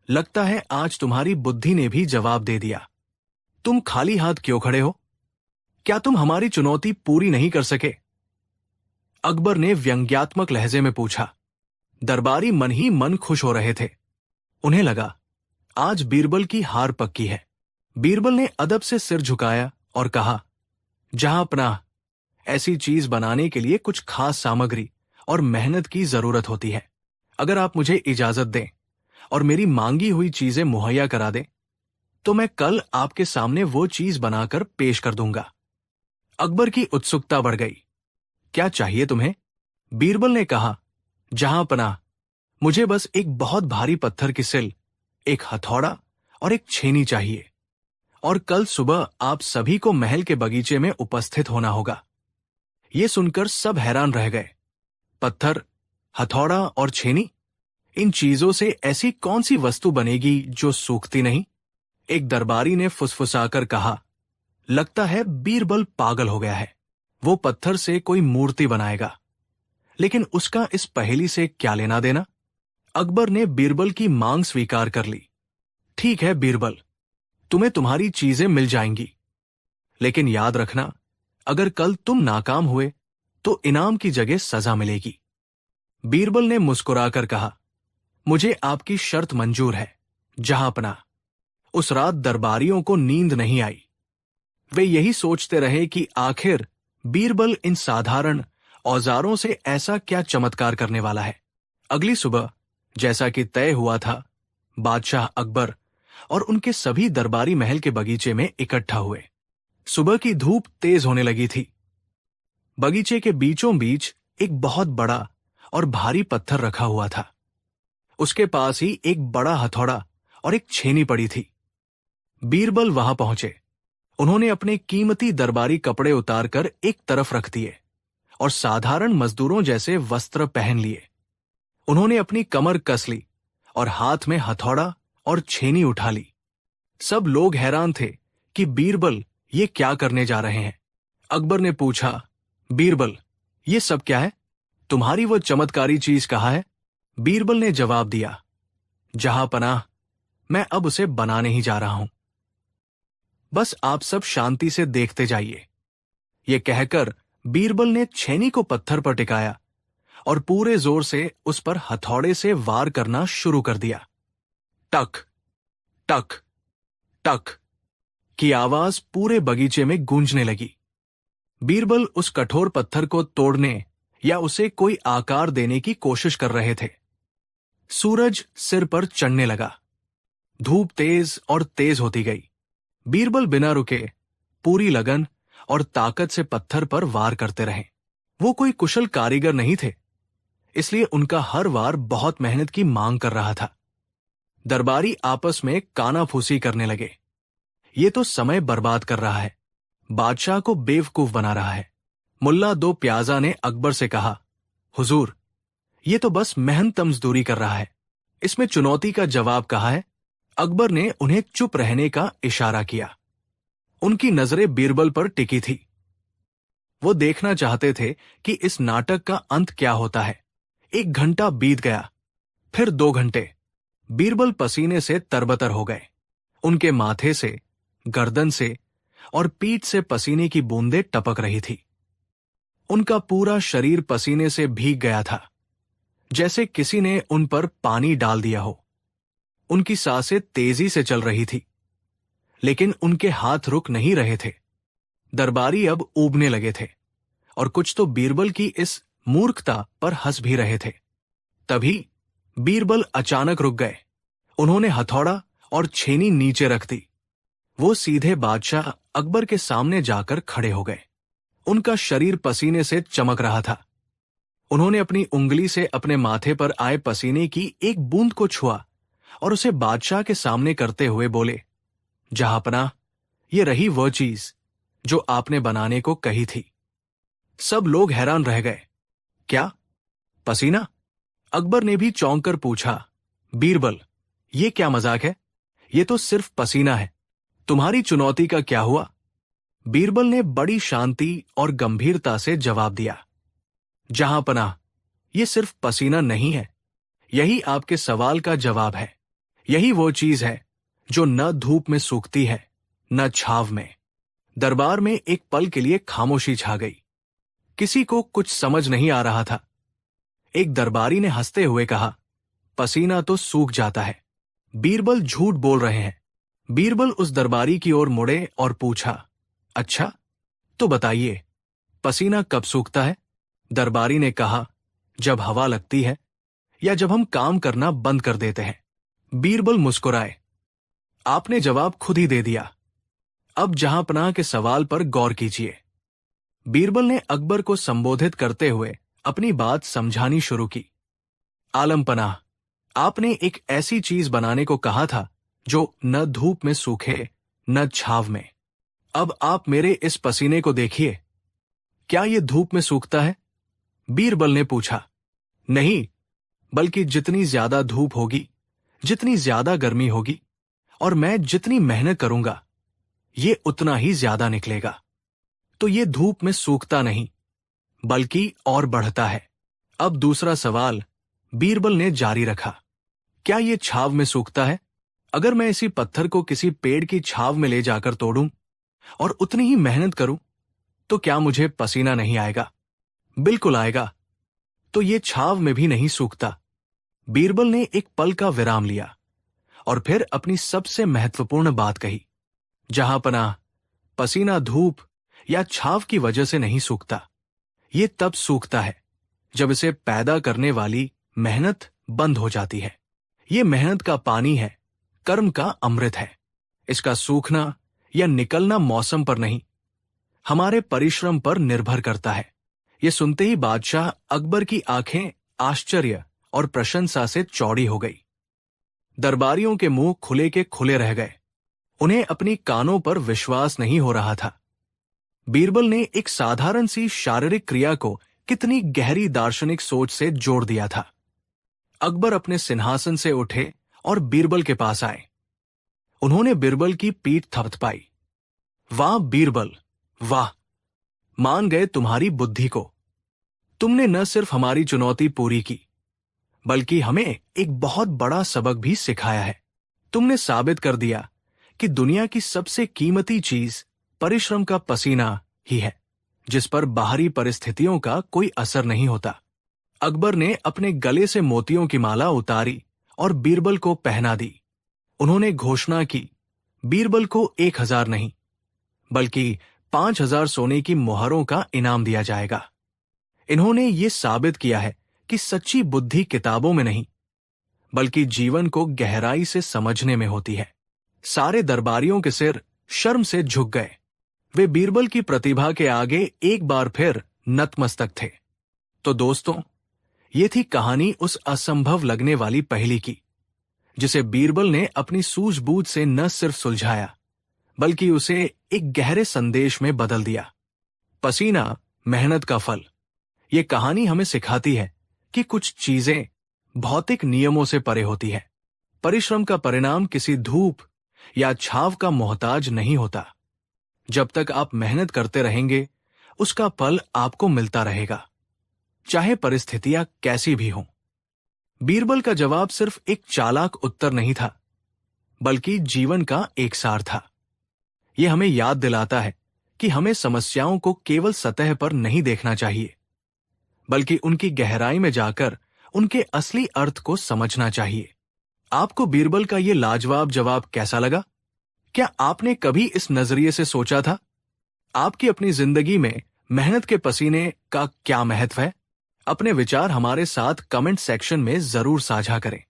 लगता है आज तुम्हारी बुद्धि ने भी जवाब दे दिया। तुम खाली हाथ क्यों खड़े हो? क्या तुम हमारी चुनौती पूरी नहीं कर सके? अकबर ने व्यंग्यात्मक लहजे में पूछा। दरबारी मन ही मन खुश हो रहे थे। उन्हें लगा, आज बीरबल की हार पक्की है। बीरबल ने अदब से सिर झुकाया और कहा, जहांपनाह, ऐसी चीज बनाने के लिए कुछ खास सामग्री और मेहनत की जरूरत होती है। अगर आप मुझे इजाजत दें और मेरी मांगी हुई चीजें मुहैया करा दें, तो मैं कल आपके सामने वो चीज बनाकर पेश कर दूंगा। अकबर की उत्सुकता बढ़ गई। क्या चाहिए तुम्हें? बीरबल ने कहा, जहांपनाह, मुझे बस एक बहुत भारी पत्थर की सिल, एक हथौड़ा और एक छेनी चाहिए, और कल सुबह आप सभी को महल के बगीचे में उपस्थित होना होगा। ये सुनकर सब हैरान रह गए। पत्थर, हथौड़ा और छेनी, इन चीजों से ऐसी कौन सी वस्तु बनेगी जो सूखती नहीं? एक दरबारी ने फुसफुसाकर कहा, लगता है बीरबल पागल हो गया है। वो पत्थर से कोई मूर्ति बनाएगा, लेकिन उसका इस पहेली से क्या लेना देना? अकबर ने बीरबल की मांग स्वीकार कर ली। ठीक है बीरबल, तुम्हें तुम्हारी चीजें मिल जाएंगी, लेकिन याद रखना, अगर कल तुम नाकाम हुए तो इनाम की जगह सजा मिलेगी। बीरबल ने मुस्कुराकर कहा, मुझे आपकी शर्त मंजूर है जहांपनाह। उस रात दरबारियों को नींद नहीं आई। वे यही सोचते रहे कि आखिर बीरबल इन साधारण औजारों से ऐसा क्या चमत्कार करने वाला है। अगली सुबह, जैसा कि तय हुआ था, बादशाह अकबर और उनके सभी दरबारी महल के बगीचे में इकट्ठा हुए। सुबह की धूप तेज होने लगी थी। बगीचे के बीचों बीच एक बहुत बड़ा और भारी पत्थर रखा हुआ था। उसके पास ही एक बड़ा हथौड़ा और एक छेनी पड़ी थी। बीरबल वहां पहुंचे। उन्होंने अपने कीमती दरबारी कपड़े उतारकर एक तरफ रख दिए और साधारण मजदूरों जैसे वस्त्र पहन लिए। उन्होंने अपनी कमर कस ली और हाथ में हथौड़ा और छेनी उठा ली। सब लोग हैरान थे कि बीरबल ये क्या करने जा रहे हैं। अकबर ने पूछा, बीरबल, ये सब क्या है? तुम्हारी वो चमत्कारी चीज कहाँ है? बीरबल ने जवाब दिया, जहांपनाह, मैं अब उसे बनाने ही जा रहा हूं। बस आप सब शांति से देखते जाइए। ये कहकर बीरबल ने छेनी को पत्थर पर टिकाया और पूरे जोर से उस पर हथौड़े से वार करना शुरू कर दिया। टक टक टक की आवाज पूरे बगीचे में गूंजने लगी। बीरबल उस कठोर पत्थर को तोड़ने या उसे कोई आकार देने की कोशिश कर रहे थे। सूरज सिर पर चढ़ने लगा। धूप तेज और तेज होती गई। बीरबल बिना रुके पूरी लगन और ताकत से पत्थर पर वार करते रहे। वो कोई कुशल कारीगर नहीं थे, इसलिए उनका हर वार बहुत मेहनत की मांग कर रहा था। दरबारी आपस में कानाफूसी करने लगे। ये तो समय बर्बाद कर रहा है, बादशाह को बेवकूफ बना रहा है। मुल्ला दो प्याजा ने अकबर से कहा, हुजूर, ये तो बस मेहनत मजदूरी कर रहा है, इसमें चुनौती का जवाब कहाँ है? अकबर ने उन्हें चुप रहने का इशारा किया। उनकी नजरें बीरबल पर टिकी थी। वो देखना चाहते थे कि इस नाटक का अंत क्या होता है। 1 घंटा बीत गया, फिर 2 घंटे। बीरबल पसीने से तरबतर हो गए। उनके माथे से, गर्दन से और पीठ से पसीने की बूंदें टपक रही थी। उनका पूरा शरीर पसीने से भीग गया था, जैसे किसी ने उन पर पानी डाल दिया हो। उनकी सांसें तेजी से चल रही थी, लेकिन उनके हाथ रुक नहीं रहे थे। दरबारी अब ऊबने लगे थे और कुछ तो बीरबल की इस मूर्खता पर हंस भी रहे थे। तभी बीरबल अचानक रुक गए। उन्होंने हथौड़ा और छेनी नीचे रख दी। वो सीधे बादशाह अकबर के सामने जाकर खड़े हो गए। उनका शरीर पसीने से चमक रहा था। उन्होंने अपनी उंगली से अपने माथे पर आए पसीने की एक बूंद को छुआ और उसे बादशाह के सामने करते हुए बोले, जहांपनाह, ये रही वह चीज जो आपने बनाने को कही थी। सब लोग हैरान रह गए। क्या पसीना? अकबर ने भी चौंक कर पूछा, बीरबल, ये क्या मजाक है? ये तो सिर्फ पसीना है। तुम्हारी चुनौती का क्या हुआ? बीरबल ने बड़ी शांति और गंभीरता से जवाब दिया, जहांपनाह, ये सिर्फ पसीना नहीं है। यही आपके सवाल का जवाब है। यही वो चीज है जो न धूप में सूखती है, न छाव में। दरबार में एक पल के लिए खामोशी छा गई। किसी को कुछ समझ नहीं आ रहा था। एक दरबारी ने हंसते हुए कहा, पसीना तो सूख जाता है। बीरबल झूठ बोल रहे हैं। बीरबल उस दरबारी की ओर मुड़े और पूछा, अच्छा, तो बताइए, पसीना कब सूखता है? दरबारी ने कहा, जब हवा लगती है या जब हम काम करना बंद कर देते हैं। बीरबल मुस्कुराए। आपने जवाब खुद ही दे दिया। अब जहांपनाह के सवाल पर गौर कीजिए। बीरबल ने अकबर को संबोधित करते हुए अपनी बात समझानी शुरू की। आलमपनाह, आपने एक ऐसी चीज बनाने को कहा था जो न धूप में सूखे न छाव में। अब आप मेरे इस पसीने को देखिए। क्या ये धूप में सूखता है? बीरबल ने पूछा। नहीं, बल्कि जितनी ज्यादा धूप होगी, जितनी ज्यादा गर्मी होगी और मैं जितनी मेहनत करूंगा, ये उतना ही ज्यादा निकलेगा। तो ये धूप में सूखता नहीं, बल्कि और बढ़ता है। अब दूसरा सवाल बीरबल ने जारी रखा, क्या ये छाव में सूखता है? अगर मैं इसी पत्थर को किसी पेड़ की छाव में ले जाकर तोड़ूं और उतनी ही मेहनत करूं, तो क्या मुझे पसीना नहीं आएगा? बिल्कुल आएगा। तो ये छाव में भी नहीं सूखता। बीरबल ने एक पल का विराम लिया और फिर अपनी सबसे महत्वपूर्ण बात कही, जहांपनाह, पसीना धूप या छाव की वजह से नहीं सूखता। ये तब सूखता है जब इसे पैदा करने वाली मेहनत बंद हो जाती है। ये मेहनत का पानी है, कर्म का अमृत है। इसका सूखना या निकलना मौसम पर नहीं, हमारे परिश्रम पर निर्भर करता है। ये सुनते ही बादशाह अकबर की आंखें आश्चर्य और प्रशंसा से चौड़ी हो गई। दरबारियों के मुंह खुले के खुले रह गए। उन्हें अपनी कानों पर विश्वास नहीं हो रहा था। बीरबल ने एक साधारण सी शारीरिक क्रिया को कितनी गहरी दार्शनिक सोच से जोड़ दिया था। अकबर अपने सिंहासन से उठे और बीरबल के पास आए। उन्होंने बीरबल की पीठ थपथपाई। वाह बीरबल, वाह! मान गए तुम्हारी बुद्धि को। तुमने न सिर्फ हमारी चुनौती पूरी की, बल्कि हमें एक बहुत बड़ा सबक भी सिखाया है। तुमने साबित कर दिया कि दुनिया की सबसे कीमती चीज परिश्रम का पसीना ही है, जिस पर बाहरी परिस्थितियों का कोई असर नहीं होता। अकबर ने अपने गले से मोतियों की माला उतारी और बीरबल को पहना दी। उन्होंने घोषणा की, बीरबल को 1,000 नहीं बल्कि 5,000 सोने की मोहरों का इनाम दिया जाएगा। इन्होंने ये साबित किया है कि सच्ची बुद्धि किताबों में नहीं बल्कि जीवन को गहराई से समझने में होती है। सारे दरबारियों के सिर शर्म से झुक गए। वे बीरबल की प्रतिभा के आगे एक बार फिर नतमस्तक थे। तो दोस्तों, ये थी कहानी उस असंभव लगने वाली पहेली की, जिसे बीरबल ने अपनी सूझबूझ से न सिर्फ सुलझाया बल्कि उसे एक गहरे संदेश में बदल दिया। पसीना मेहनत का फल। ये कहानी हमें सिखाती है कि कुछ चीजें भौतिक नियमों से परे होती है। परिश्रम का परिणाम किसी धूप या छाव का मोहताज नहीं होता। जब तक आप मेहनत करते रहेंगे, उसका फल आपको मिलता रहेगा, चाहे परिस्थितियां कैसी भी हों। बीरबल का जवाब सिर्फ एक चालाक उत्तर नहीं था, बल्कि जीवन का एक सार था। यह हमें याद दिलाता है कि हमें समस्याओं को केवल सतह पर नहीं देखना चाहिए, बल्कि उनकी गहराई में जाकर उनके असली अर्थ को समझना चाहिए। आपको बीरबल का यह लाजवाब जवाब कैसा लगा? क्या आपने कभी इस नजरिए से सोचा था? आपकी अपनी जिंदगी में मेहनत के पसीने का क्या महत्व है? अपने विचार हमारे साथ कमेंट सेक्शन में जरूर साझा करें।